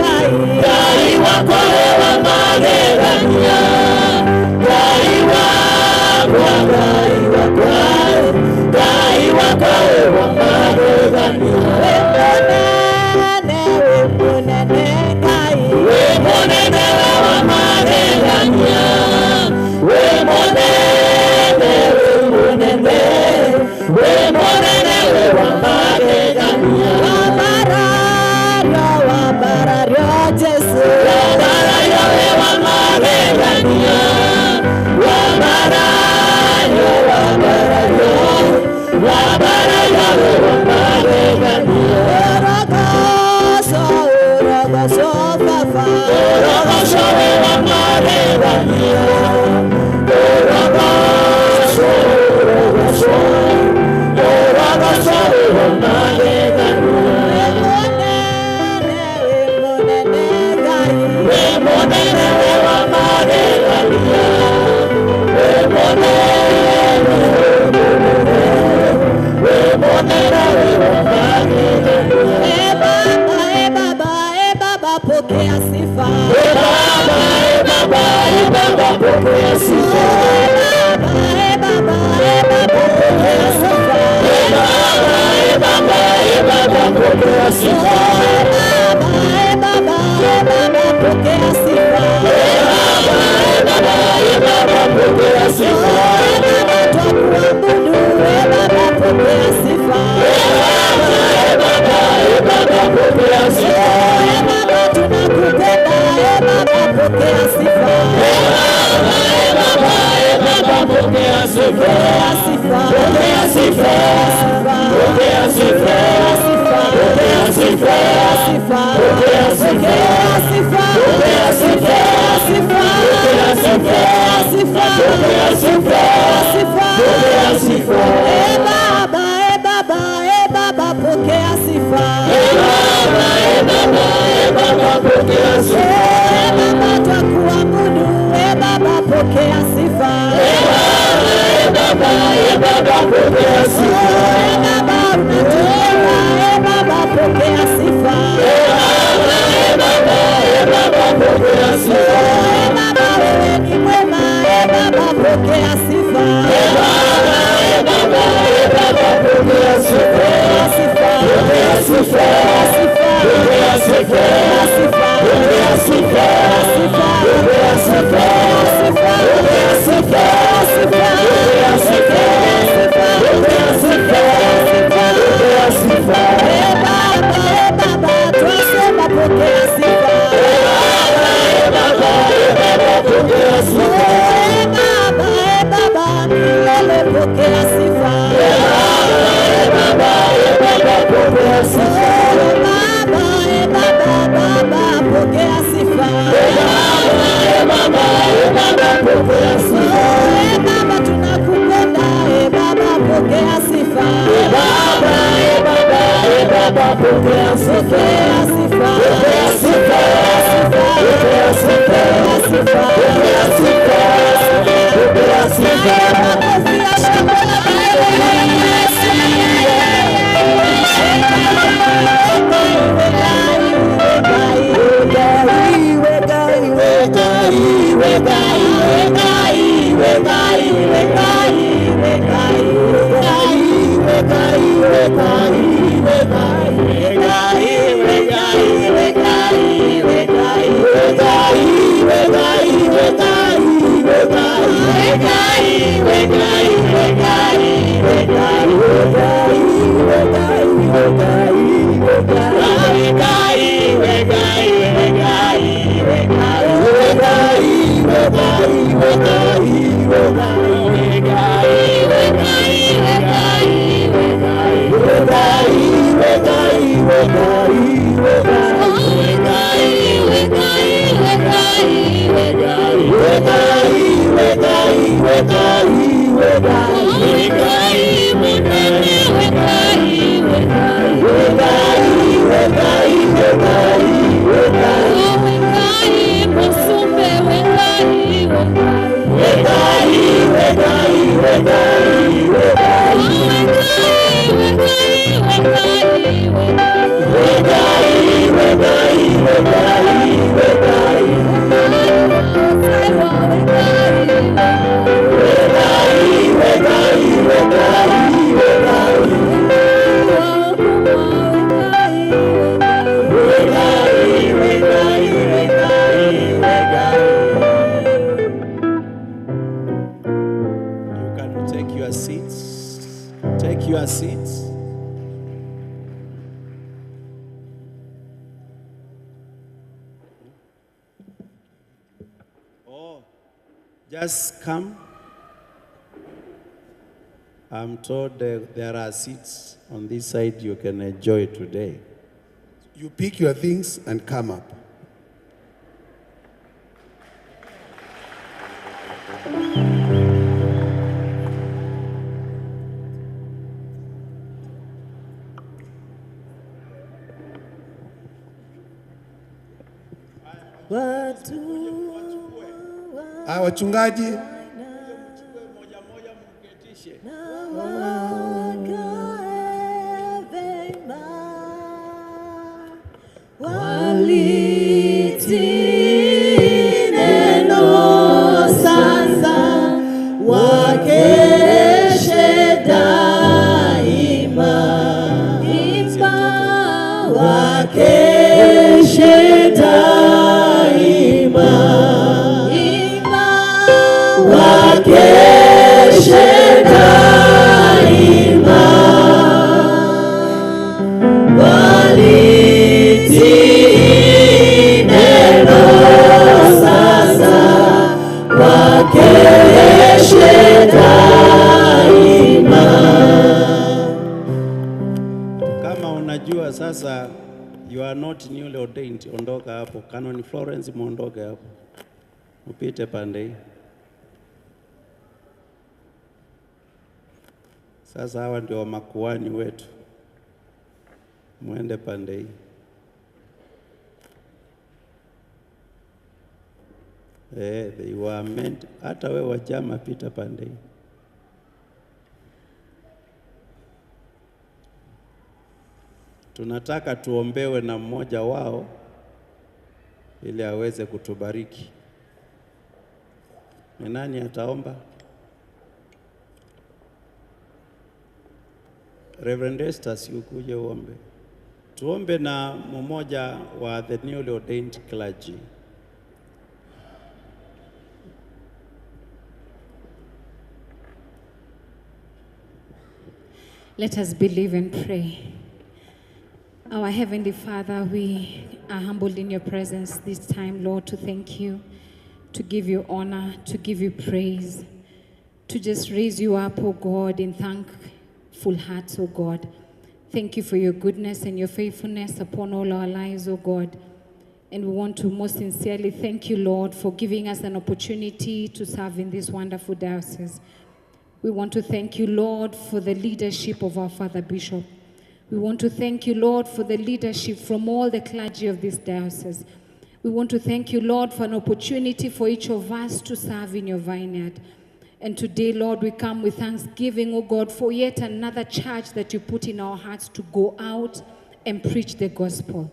Gai pokea sifa. Pokea sifa. Pokea sifa. Twakuabudu Baba, pokea sifa. Pokea sifa. Baba, tunakupenda Baba, pokea sifa. Pokea sifa. Pokea sifa. Pokea sifa. Pokea sifa. Pokea sifa. Pokea sifa. Baba, pokea sifa. Baba, pokea sifa. Baba, twakuabudu Baba, pokea sifa. Baba, pokea sifa. Baba, unatupenda Baba, pokea sifa. Baba, pokea sifa. Baba, wewe ni mwema Baba, pokea sifa. Baba, pokea sifa. Pokea sifa. Pokea sifa. Pokea sifa. Pokea sifa. Pokea sifa. Pokea sifa. Pokea sifa. Pokea sifa. Baba, twasema pokea sifa. Baba, pokea sifa. Baba, milele pokea sifa. Baba, pokea sifa. Baba, pokea sifa. Baba, pokea sifa. Baba, tunakupenda Baba, pokea sifa. Baba, pokea sifa. Pokea sifa. Pokea sifa. Pokea sifa. Pokea sifa. Take your seats. Just come. I'm told there are seats on this side you can enjoy today. You pick your things and come up. Wachungaji Wakeshe daima, imba Canon Florence muondoke hapo. Upite pande hii. Sasa hawa ndio makuhani wetu. Muende pande hii. They were meant, hata wewe wachama pita pande hii. Tunataka tuombewe na mmoja wao ili aweze kutubariki. Ni nani ataomba? Reverend Estas, ukuje uombe. Tuombe na mmoja wa the newly ordained clergy. Let us believe and pray. Our Heavenly Father, we are humbled in your presence this time, Lord, to thank you, to give you honor, to give you praise, to just raise you up, oh God, in thankful hearts, oh God. Thank you for your goodness and your faithfulness upon all our lives, oh God. And we want to most sincerely thank you, Lord, for giving us an opportunity to serve in this wonderful diocese. We want to thank you, Lord, for the leadership of our Father Bishop. We want to thank you, Lord, for the leadership from all the clergy of this diocese. We want to thank you, Lord, for an opportunity for each of us to serve in your vineyard. And today, Lord, we come with thanksgiving, oh God, for yet another charge that you put in our hearts to go out and preach the gospel.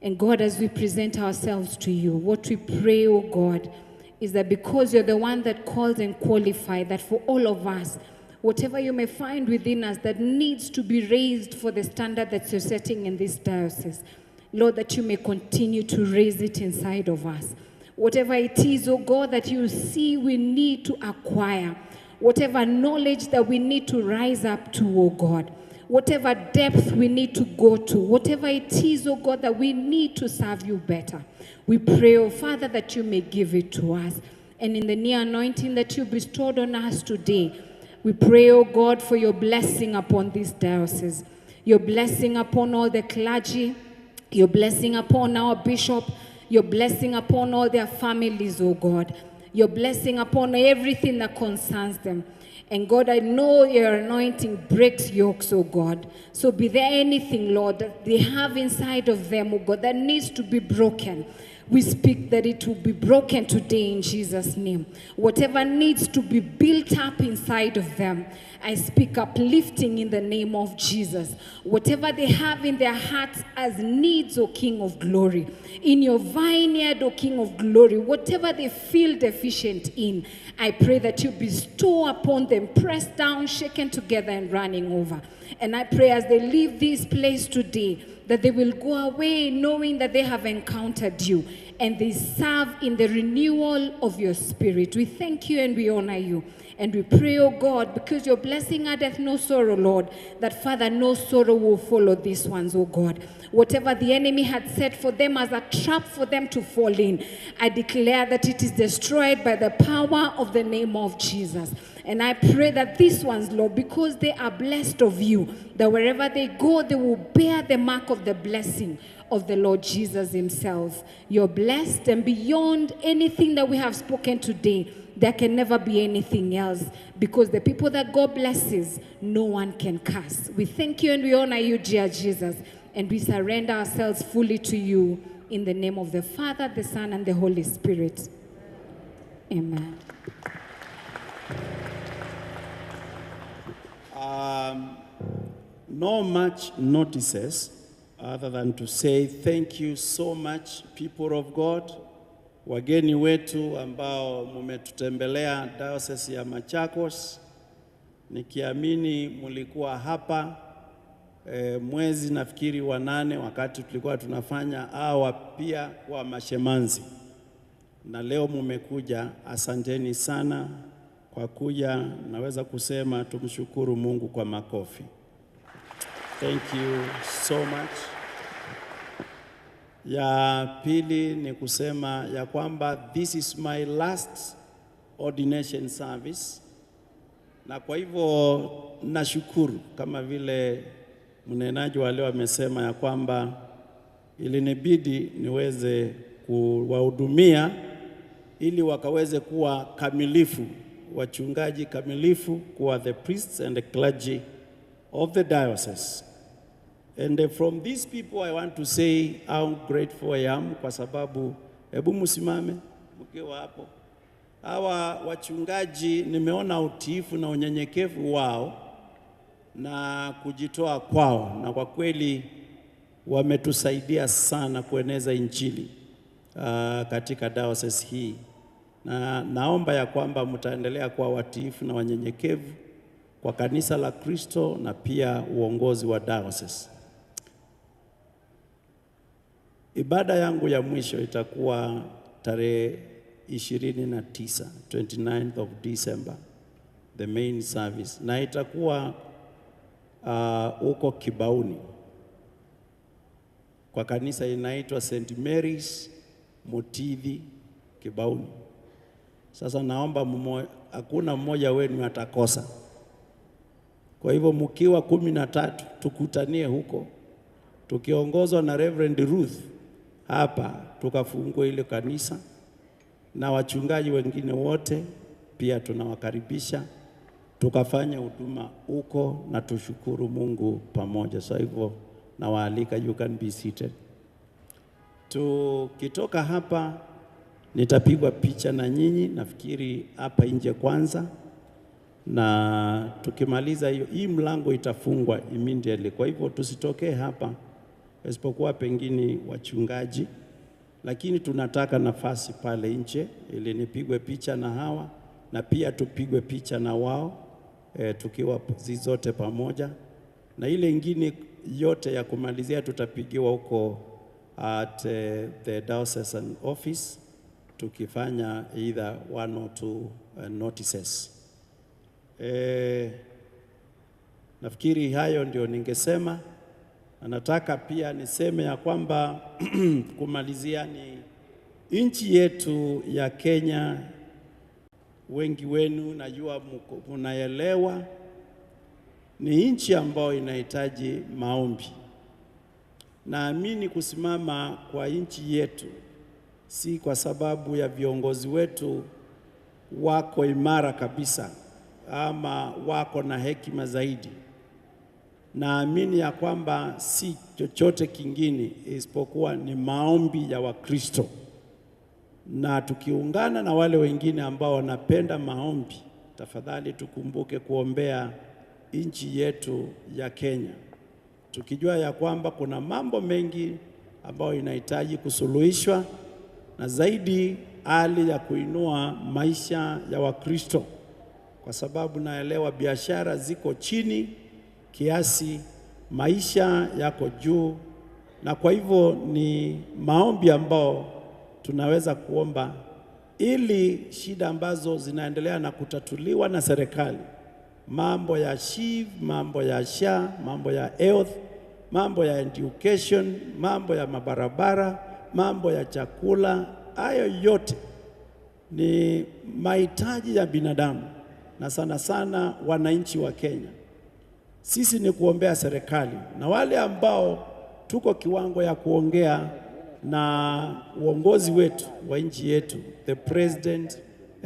And God, as we present ourselves to you, what we pray, oh God, is that because you're the one that calls and qualifies, that for all of us, whatever you may find within us that needs to be raised for the standard that you're setting in this diocese, Lord, that you may continue to raise it inside of us. Whatever it is, oh God, that you see we need to acquire, whatever knowledge that we need to rise up to, oh God, whatever depth we need to go to, whatever it is, oh God, that we need to serve you better. We pray, oh Father, that you may give it to us. And in the near anointing that you bestowed on us today, we pray, oh God, for your blessing upon this diocese, your blessing upon all the clergy, your blessing upon our bishop, your blessing upon all their families, oh God, your blessing upon everything that concerns them. And God, I know your anointing breaks yokes, oh God. So be there anything, Lord, that they have inside of them, oh God, that needs to be broken. We speak that it will be broken today in Jesus' name. Whatever needs to be built up inside of them, I speak uplifting in the name of Jesus. Whatever they have in their hearts as needs, O King of Glory, in your vineyard, O King of Glory, whatever they feel deficient in, I pray that you bestow upon them, pressed down, shaken together, and running over. And I pray as they leave this place today, that they will go away knowing that they have encountered you and they serve in the renewal of your spirit. We thank you and we honor you. And we pray, oh God, because your blessing addeth no sorrow, Lord, that Father, no sorrow will follow these ones, oh God. Whatever the enemy had set for them as a trap for them to fall in, I declare that it is destroyed by the power of the name of Jesus. And I pray that these ones, Lord, because they are blessed of you, that wherever they go, they will bear the mark of the blessing of the Lord Jesus himself. You're blessed, and beyond anything that we have spoken today, there can never be anything else, because the people that God blesses, no one can curse. We thank you and we honor you, dear Jesus, and we surrender ourselves fully to you in the name of the Father, the Son, and the Holy Spirit. Amen. No much notices other than to say thank you so much, people of God, wageni wetu ambao mumetutembelea Diocese ya Machakos. Nikiamini mulikuwa hapa mwezi nafikiri wa 8 wakati tulikuwa tunafanya awa pia kwa mashemanzi, na leo mumekuja. Asanteni sana kwa kuja. Naweza kusema tumshukuru Mungu kwa makofi. Thank you so much. Ya pili ni kusema ya kwamba this is my last ordination service, na kwa hivyo nashukuru kama vile mnenaji wa leo amesema ya kwamba ilinibidi niweze kuwahudumia ili wakaweze kuwa kamilifu, wachungaji kamilifu, kuwa the priests and the clergy of the diocese. And from these people I want to say how grateful I am, kwa sababu, hebu msimame mkiwa hapo. Hawa wachungaji nimeona utiifu na unyenyekevu wao na kujitoa kwao, na kwa kweli wametusaidia sana kueneza injili katika diocese hii, na naomba ya kwamba mtaendelea kuwa watiifu na wanyenyekevu kwa kanisa la Kristo na pia uongozi wa diocese. Ibada yangu ya mwisho itakuwa tarehe 29, 29th of December, the main service, na itakuwa huko Kibauni kwa kanisa inaitwa St. Mary's Mutithi Kibauni. Sasa naomba hakuna mmoja wenu atakosa. Kwa hivyo mkiwa 13 tukutanie huko, tukiongozwa na Reverend Ruth hapa, tukafungua ile kanisa, na wachungaji wengine wote pia tunawakaribisha tukafanya huduma huko na tushukuru Mungu pamoja. So hivyo nawaalika, you can be seated. Tukitoka hapa nitapigwa picha na nyinyi, nafikiri hapa nje kwanza, na tukimaliza hiyo, hii mlango itafungwa immediately. Kwa hivyo tusitokee hapa isipokuwa pengine wachungaji, lakini tunataka nafasi pale nje ili nipigwe picha na hawa na pia tupigwe picha na wao tukiwa zote pamoja, na ile ingine yote ya kumalizia tutapigiwa huko at the diocesan office, tukifanya either 1 or 2 notices. Nafikiri hayo ndio ningesema, na nataka pia niseme ya kwamba kumalizia ni nchi yetu ya Kenya, wengi wenu najua mnaelewa, ni nchi ambayo inahitaji maombi. Naamini kusimama kwa nchi yetu si kwa sababu ya viongozi wetu wako imara kabisa ama wako na hekima zaidi. Naamini ya kwamba si chochote kingine isipokuwa ni maombi ya Wakristo, na tukiungana na wale wengine ambao wanapenda maombi, tafadhali tukumbuke kuombea nchi yetu ya Kenya, tukijua ya kwamba kuna mambo mengi ambayo inahitaji kusuluhishwa, na zaidi hali ya kuinua maisha ya Wakristo, kwa sababu naelewa biashara ziko chini kiasi, maisha yako juu, na kwa hivyo ni maombi ambao tunaweza kuomba ili shida ambazo zinaendelea na kutatuliwa na serikali, mambo ya SHIF, mambo ya SHA, mambo ya health, mambo ya education, mambo ya mabarabara, mambo ya chakula, hayo yote ni mahitaji ya binadamu na sana sana wananchi wa Kenya. Sisi ni kuombea serikali na wale ambao tuko kiwango ya kuongea na uongozi wetu wa nchi yetu, the president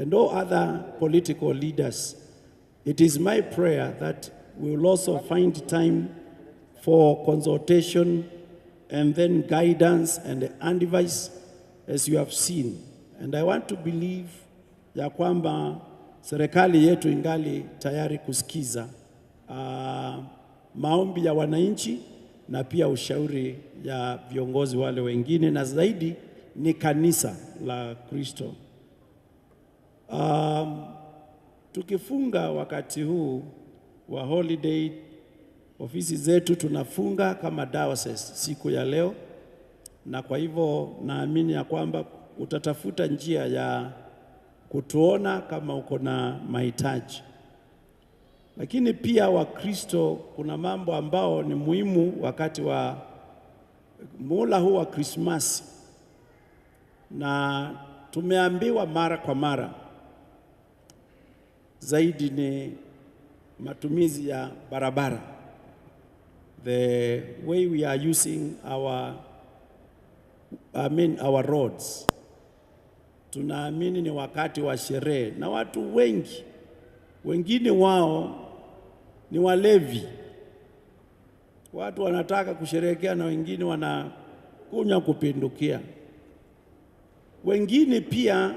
and all other political leaders. It is my prayer that we will also find time for consultation and then guidance and advice, as you have seen. And I want to believe ya kwamba serikali yetu ingali tayari kusikiza maombi ya wananchi na pia ushauri ya viongozi wale wengine, na zaidi ni kanisa la Kristo. Tukifunga wakati huu wa holiday, ofisi zetu tunafunga kama diocese siku ya leo, na kwa hivyo naamini ya kwamba utatafuta njia ya kutuona kama uko na mahitaji. Lakini pia Wakristo, kuna mambo ambao ni muhimu wakati wa muhula huu wa Krismasi, na tumeambiwa mara kwa mara zaidi ni matumizi ya barabara, the way we are using our our roads. Tunaamini ni wakati wa sherehe, na watu wengi, wengine wao ni walevi. Watu wanataka kusherehekea na wengine wanakunywa kupindukia. Wengine pia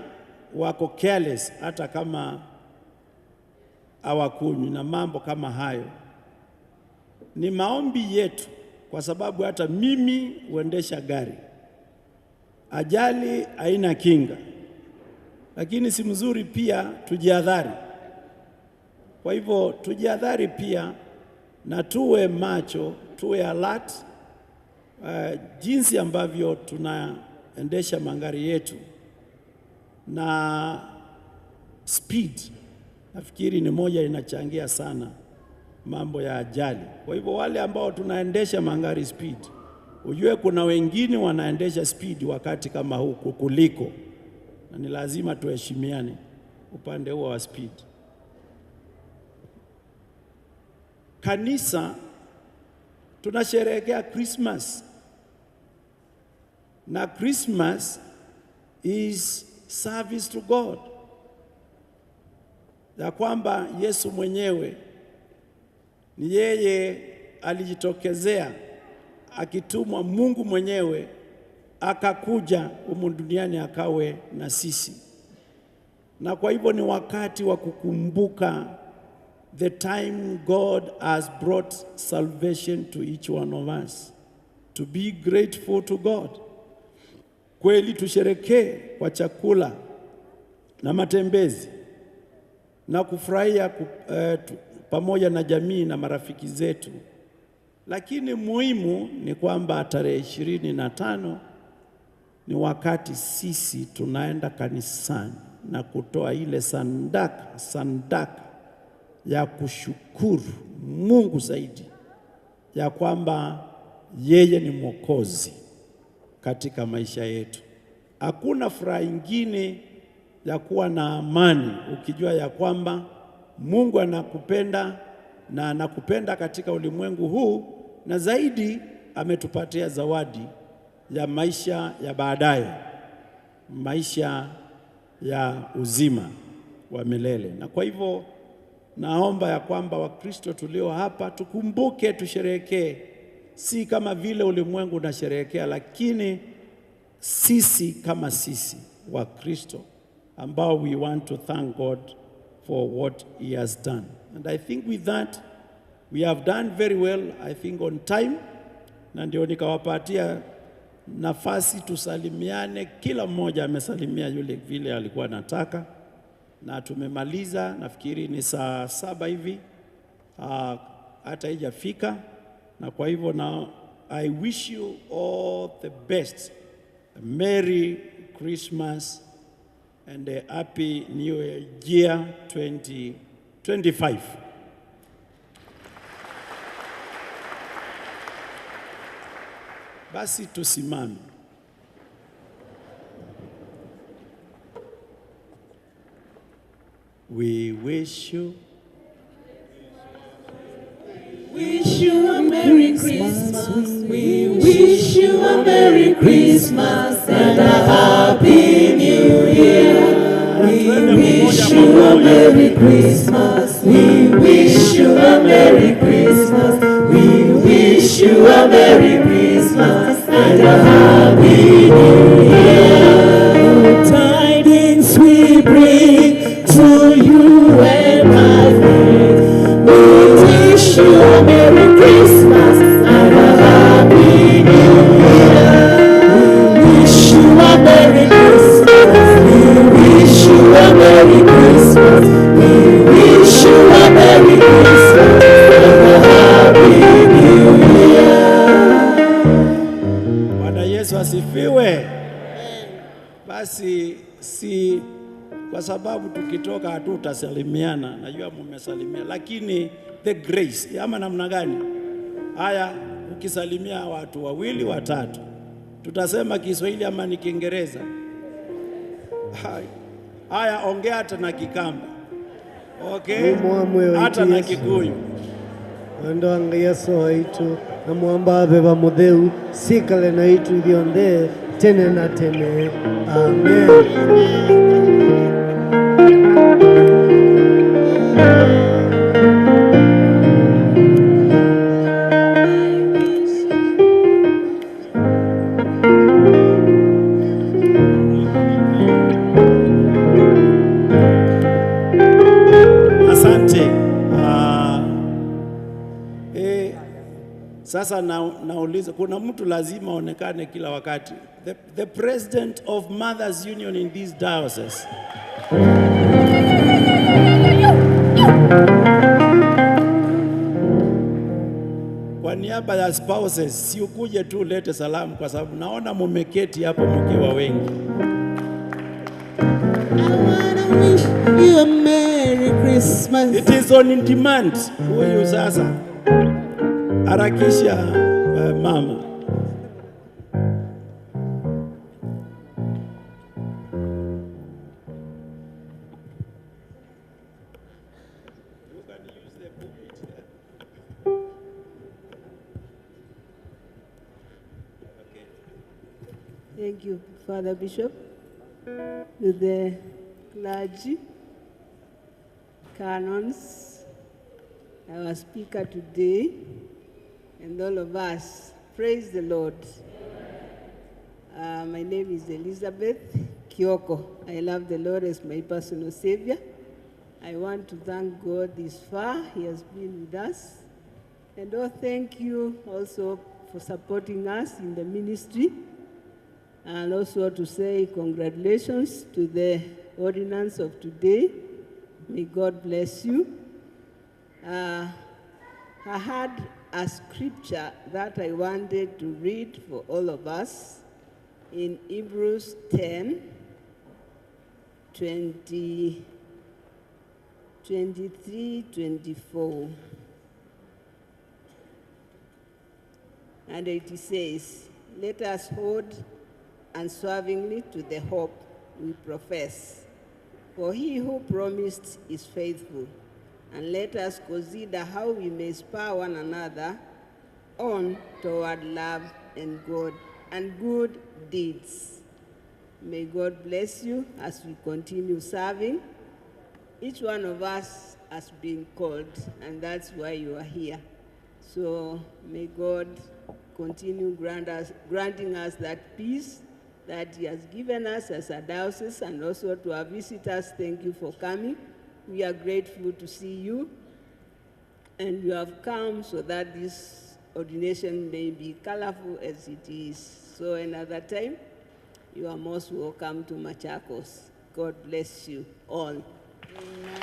wako careless hata kama hawakunywi na mambo kama hayo. Ni maombi yetu, kwa sababu hata mimi huendesha gari. Ajali haina kinga, lakini si mzuri pia tujihadhari. Kwa hivyo tujihadhari pia na tuwe macho, tuwe alert jinsi ambavyo tunaendesha magari yetu. Na speed nafikiri ni moja inachangia sana mambo ya ajali. Kwa hivyo wale ambao tunaendesha magari speed, ujue kuna wengine wanaendesha speed wakati kama huu kuliko, na ni lazima tuheshimiane upande huo wa speed. Kanisa tunasherehekea Christmas, na Christmas is service to God, ya kwamba Yesu mwenyewe ni yeye alijitokezea akitumwa, Mungu mwenyewe akakuja humu duniani akawe na sisi. Na kwa hivyo ni wakati wa kukumbuka the time God has brought salvation to each one of us, to be grateful to God. Kweli tusherekee kwa chakula na matembezi na kufurahia pamoja na jamii na marafiki zetu, lakini muhimu ni kwamba tarehe 25 ni sisi tunaenda kanisani na kutoa ile sandaka ya kushukuru Mungu zaidi ya kwamba yeye ni Mwokozi katika maisha yetu. Hakuna furaha ingine ya kuwa na amani ukijua ya kwamba Mungu anakupenda na anakupenda katika ulimwengu huu, na zaidi ametupatia zawadi ya maisha ya baadaye, maisha ya uzima wa milele. Na kwa hivyo naomba ya kwamba Wakristo tulio hapa tukumbuke, tusherehekee, si kama vile ulimwengu unasherehekea, lakini sisi kama sisi Wakristo ambao we want to thank God for what he has done. And I think with that we have done very well, I think on time, na ndio nikawapatia nafasi tusalimiane. Kila mmoja amesalimia yule vile alikuwa anataka, na tumemaliza. Nafikiri ni saa 7 hivi, hata haijafika. Na kwa hivyo now I wish you all the best, a Merry Christmas and a Happy New Year 2025. Basi tusimame. We wish you a Merry Christmas. We wish you a Merry Christmas and a Happy New Year. We wish you a Merry Christmas. We wish you a Merry Christmas. We wish you a Merry Christmas and a Happy New Year. Tidings we bring to you and my friends. We wish you a Merry Christmas and a Happy New Year. We wish you a Merry Christmas. We wish you a Merry Christmas. We wish you a Merry Christmas and a Happy New Year. Bwana Yesu asifiwe. Basi si kwa sababu tukitoka hatutasalimiana, najua mmesalimia, lakini the grace ama namna gani? Haya, ukisalimia watu 2 3, tutasema Kiswahili ama ni Kiingereza? Haya, ongea hata na Kikamba, okay, hata na Kikuyu. Ando anga Yesu waitu na mwamba beba mutheu sikale na itu ithionde tene na tene. Amen. Sasa nauliza, kuna mtu lazima aonekane kila wakati. The president of Mothers Union in this diocese. Kwa niaba ya spouses, si ukuje tu lete salamu kwa sababu naona mumeketi hapo mkiwa wengi. Wish you a Merry Christmas. It is on demand. Huyu sasa harakisha mama. Thank you, Father Bishop, with the clergy, canons, our speaker today, and all of us. Praise the Lord. My name is Elizabeth Kioko. I love the Lord as my personal Savior. I want to thank God this far. He has been with us. And thank you also for supporting us in the ministry. And also to say congratulations to the ordinance of today. May God bless you. I had a scripture that I wanted to read for all of us in Hebrews 10, 23, 24. And it says, let us hold unswervingly to the hope we profess. For he who promised is faithful. And let us consider how we may spur one another on toward love and good deeds. May God bless you as we continue serving. Each one of us has been called, and that's why you are here. So may God continue granting us that peace that he has given us as a diocese, and also to our visitors. Thank you for coming. We are grateful to see you, and you have come so that this ordination may be colorful as it is. So another time, you are most welcome to Machakos. God bless you all. Amen.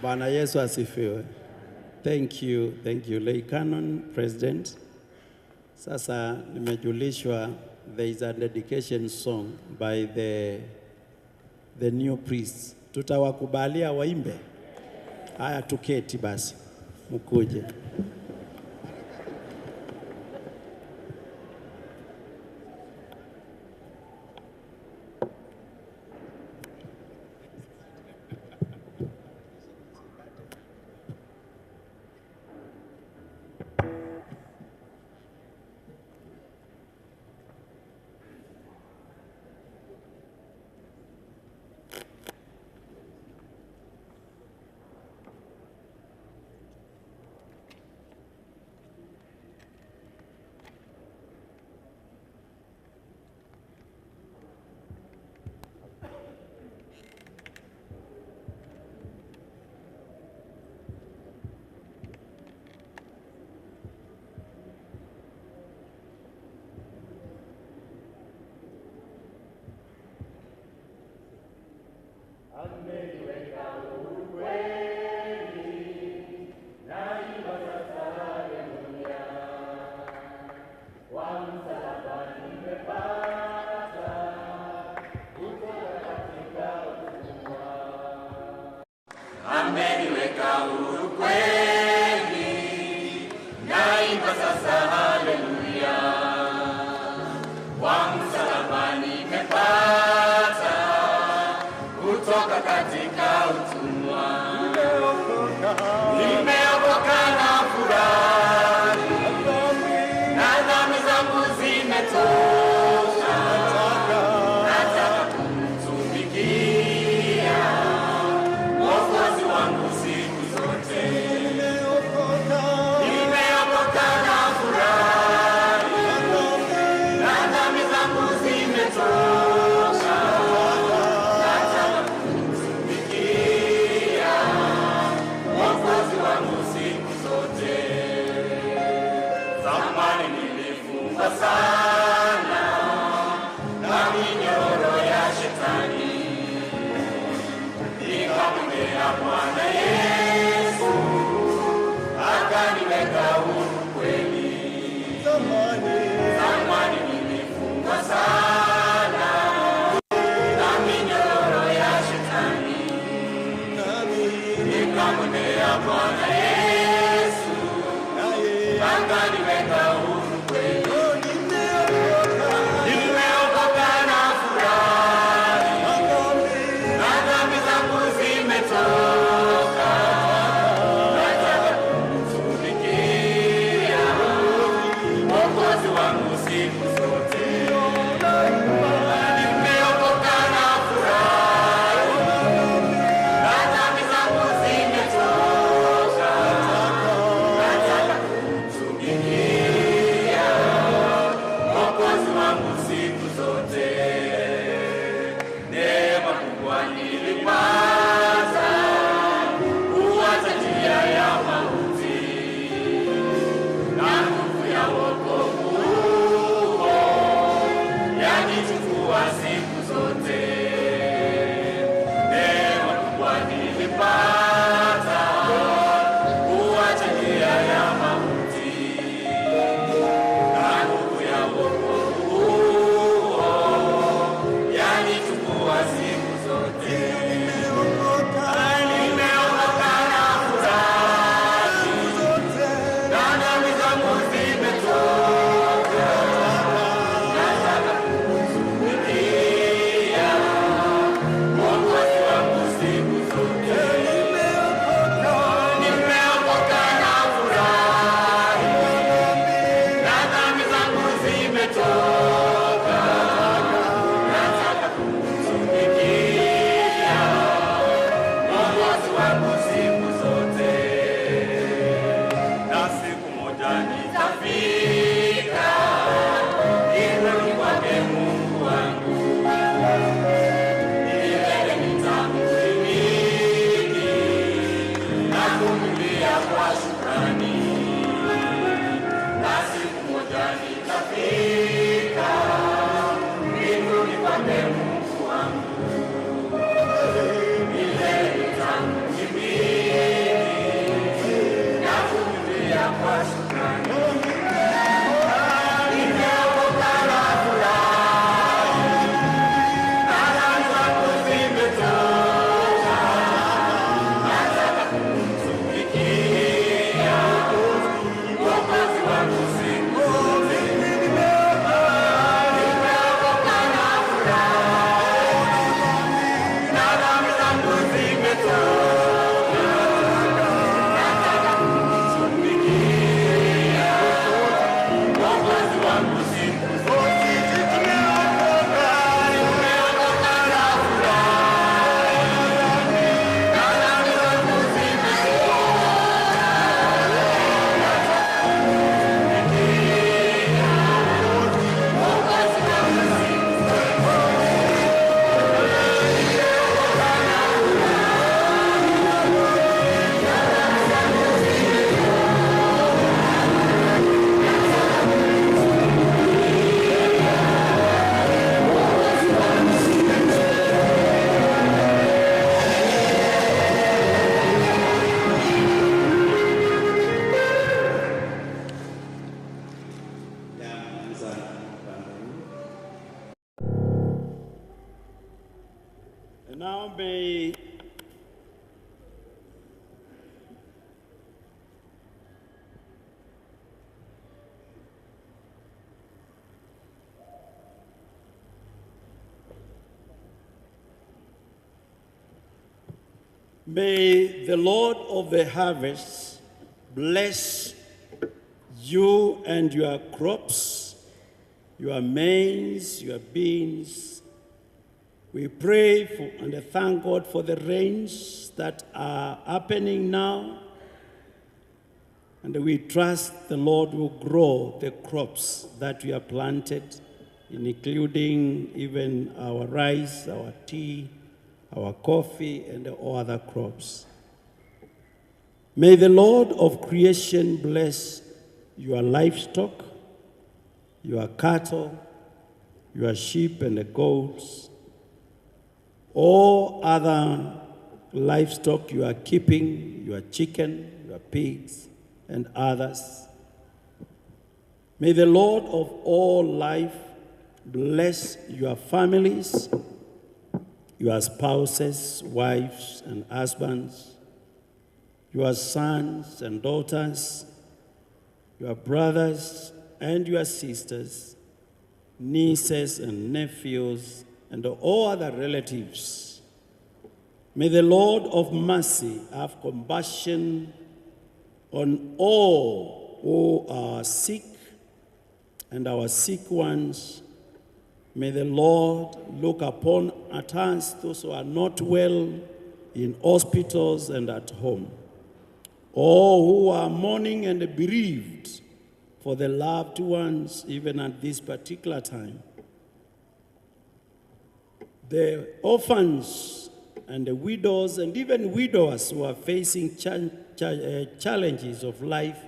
Bwana Yesu asifiwe. Thank you, Lay Canon President. Sasa nimejulishwa there is a dedication song by the new priests. Tutawakubalia waimbe? Haya, tuketi basi, mkuje. zimetosha. Nataka kumtumikia Mwokozi wangu siku zote. Zamani nilifungwa sana na minyororo ya shetani, nikamwendea Bwana Yesu akaniweka huru kweli. Zamani nilifungwa sana na minyororo ya shetani, nikamwendea Bwana Yesu akaniweka huru kweli. Nimeokoka na furahi, na dhambi zangu zimetoka. Nataka kumtumikia Mwokozi wangu siku zote. Nimeokoka na furahi, na dhambi zangu zimetoka. Nataka kumtumikia Mwokozi wangu siku zote. Neema kubwa nilipata kuacha njia ya mauti, na nguvu ya wokovu huo yanichukua siku zote. Neema kubwa nilipata kuacha njia ya mauti, na nguvu ya wokovu huo yanichukua siku zote. Nimeokoka na furahi, na dhambi zangu zimetoka. Nataka kumtumikia Mwokozi wangu siku zote. Nimeokoka na furahi, na dhambi zangu zimetoka. Nataka kumtumikia Mwokozi wangu siku zote. Na siku moja nitafika mbinguni kwake Mungu wangu, milele nitamhimidi na kumlilia kwa shukrani. Na siku moja nitafika mbinguni kwake Mungu wangu, milele nitamhimidi na kumlilia kwa shukrani. Nimeokoka na furahi, na dhambi zangu zimetoka. Nataka kumtumikia Mwokozi wangu siku zote. Nimeokoka na furahi, na dhambi zangu zimetoka. Nataka kumtumikia Mwokozi wangu siku zote. Nimeokoka na furahi, na dhambi zangu And now may May the Lord of the harvest bless you and your crops, your maize, your beans. We pray for and thank God for the rains that are happening now. And we trust the Lord will grow the crops that we have planted including even our rice, our tea, our coffee, and all other crops. May the Lord of creation bless your livestock, your cattle, your sheep and the goats, all other livestock you are keeping, your chicken, your pigs, and others. May the Lord of all life bless your families, your spouses, wives, and husbands, your sons and daughters, your brothers and your sisters, nieces and nephews, and all other relatives. May the Lord of mercy have compassion on all who are sick and our sick ones. May the Lord look upon at us, those who are not well in hospitals and at home, all who are mourning and bereaved for the loved ones, even at this particular time. The orphans and the widows and even widowers who are facing challenges of life,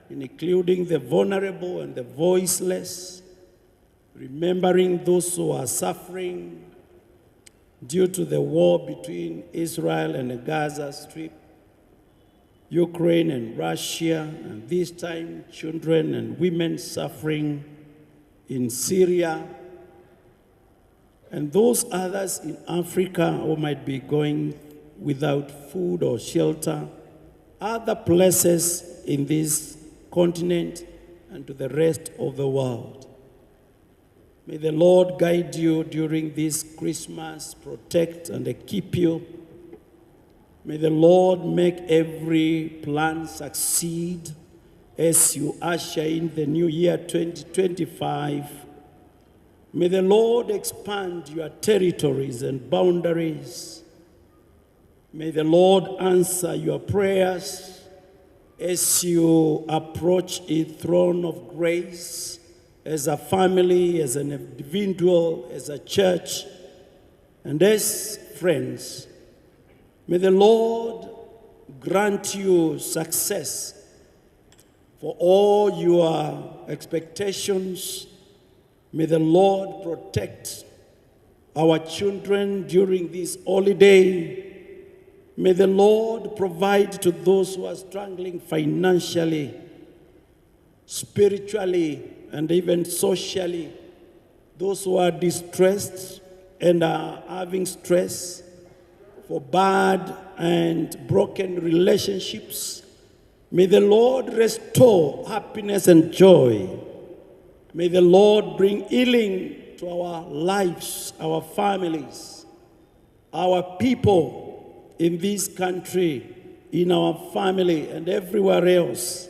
including the vulnerable and the voiceless, remembering those who are suffering due to the war between Israel and the Gaza Strip, Ukraine and Russia, and this time children and women suffering in Syria, and those others in Africa who might be going without food or shelter, other places in this continent and to the rest of the world. May the Lord guide you during this Christmas, protect and keep you. May the Lord make every plan succeed as you usher in the new year 2025. May the Lord expand your territories and boundaries. May the Lord answer your prayers as you approach a throne of grace, as a family, as an individual, as a church, and as friends. May the Lord grant you success for all your expectations. May the Lord protect our children during this holiday. May the Lord provide to those who are struggling financially, spiritually, and even socially, those who are distressed and are having stress for bad and broken relationships. May the Lord restore happiness and joy. May the Lord bring healing to our lives, our families, our people in this country, in our family, and everywhere else.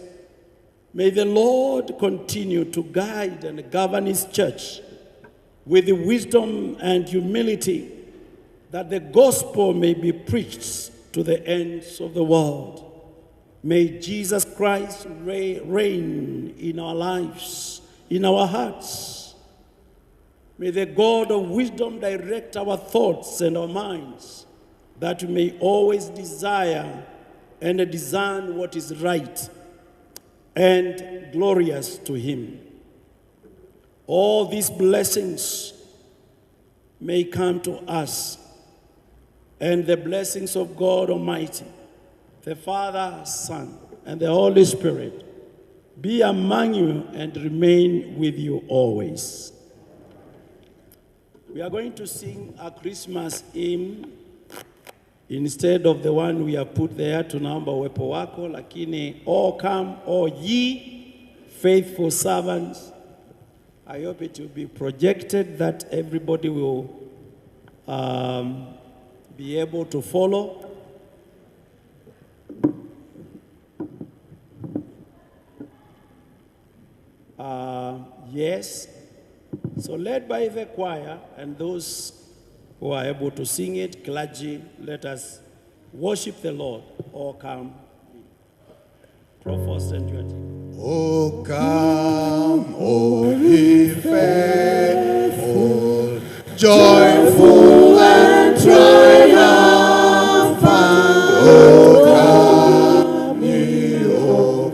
May the Lord continue to guide and govern His church with wisdom and humility, that the gospel may be preached to the ends of the world. May Jesus Christ reign in our lives, in our hearts. May the God of wisdom direct our thoughts and our minds, that we may always desire and discern what is right and glorious to Him. All these blessings may come to us, and the blessings of God Almighty, the Father, Son, and the Holy Spirit be among you and remain with you always. We are going to sing a Christmas hymn instead of the one we have put there, tunaomba uwepo wako, lakini all come, all ye faithful servants. I hope it will be projected that everybody will be able to follow. Yes. So led by the choir and those who are able to sing it, clergy, let us worship the Lord. All come. Provost and your team. Oh, come, oh, ye faithful, joyful and triumphant. Oh,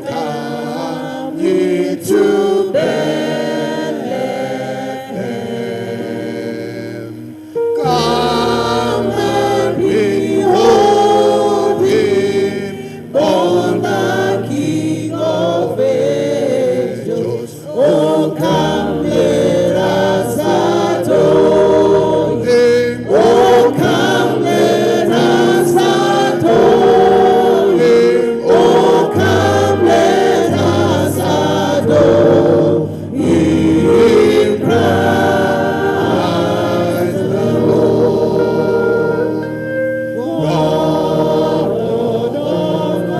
come ye to Bethlehem. Come and behold him, born the King of angels. Oh, come, let us adore him. Oh, come, let us adore him. Oh, come, let us adore him, Christ the Lord. God of God,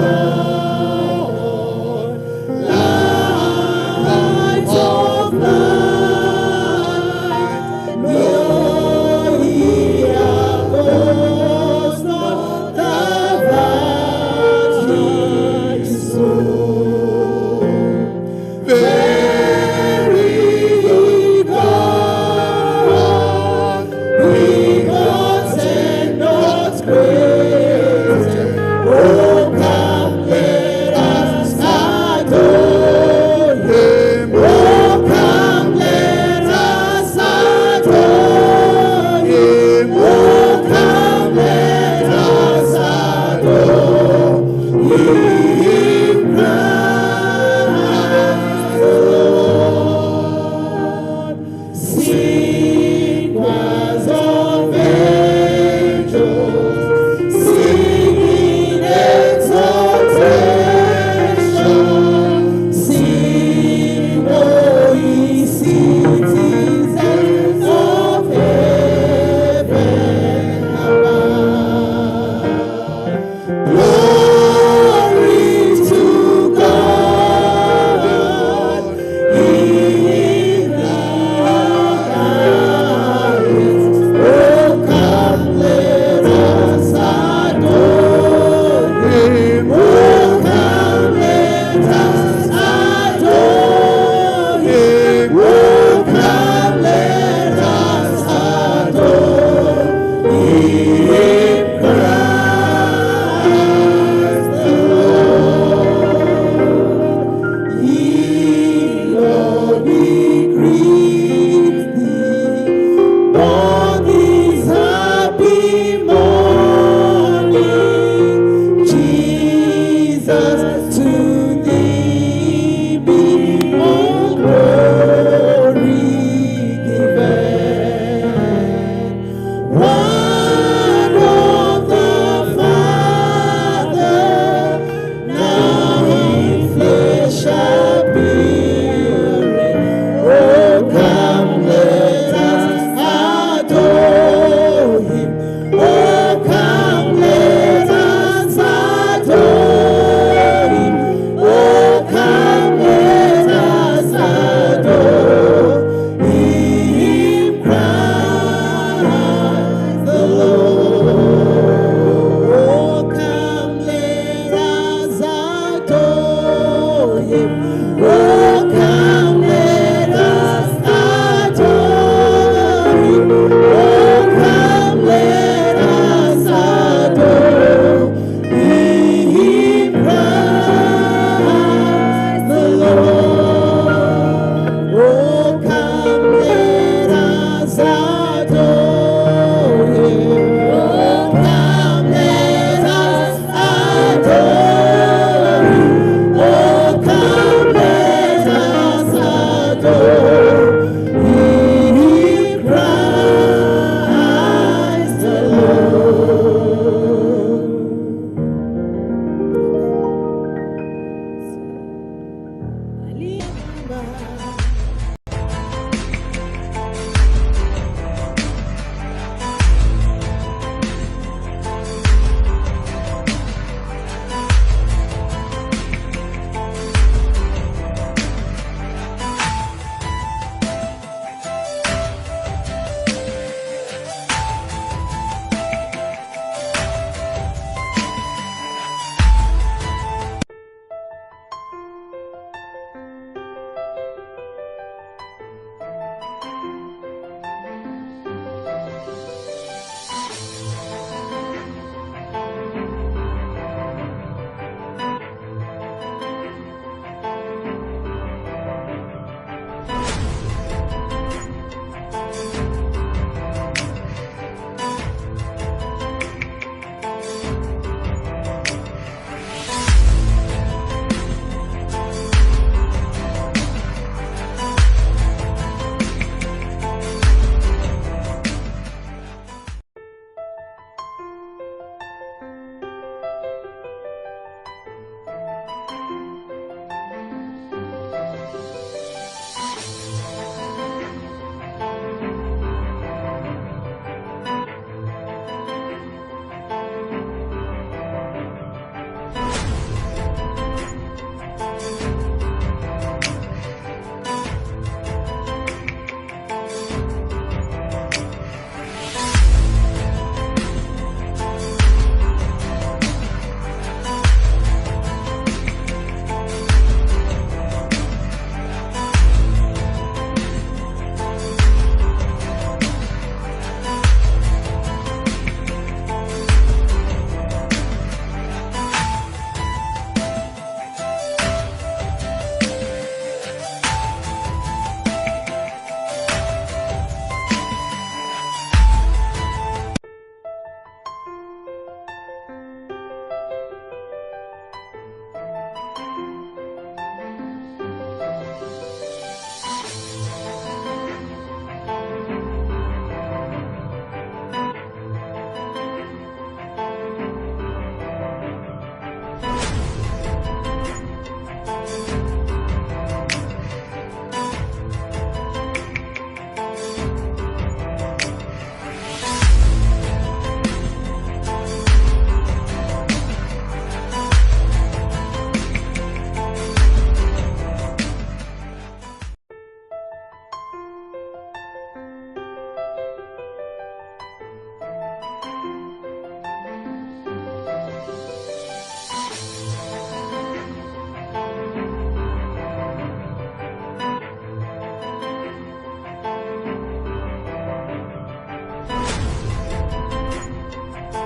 light of light, know ye boast not the virgin soul. Very God, begotten and not created. Oh, come, let us adore him. Oh, come, let us adore him. Oh, come, let us adore him, Christ the Lord. Sing choirs of angels, singing exaltation. Sing, O ye citizens of heaven above. Glory to God in the highest. Oh, come, let us adore him. Oh, come, let us adore him. Oh, come, let us adore him, Christ the Lord. Ye Lord, we greet thee on this happy morning. Jesus, to thee be all glory given. One of the Father, now in flesh appearing. Oh, come, let us adore him. Oh, come, let us adore him. Oh, come, let us adore him, Christ the Lord. Oh, come, let us adore him. Oh, come, let us adore him. Oh, come, let us adore him, Christ the Lord. Oh, come, let us adore him. Oh, come, let us adore him. Oh, come, let us adore him, Christ the Lord.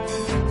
Thank you.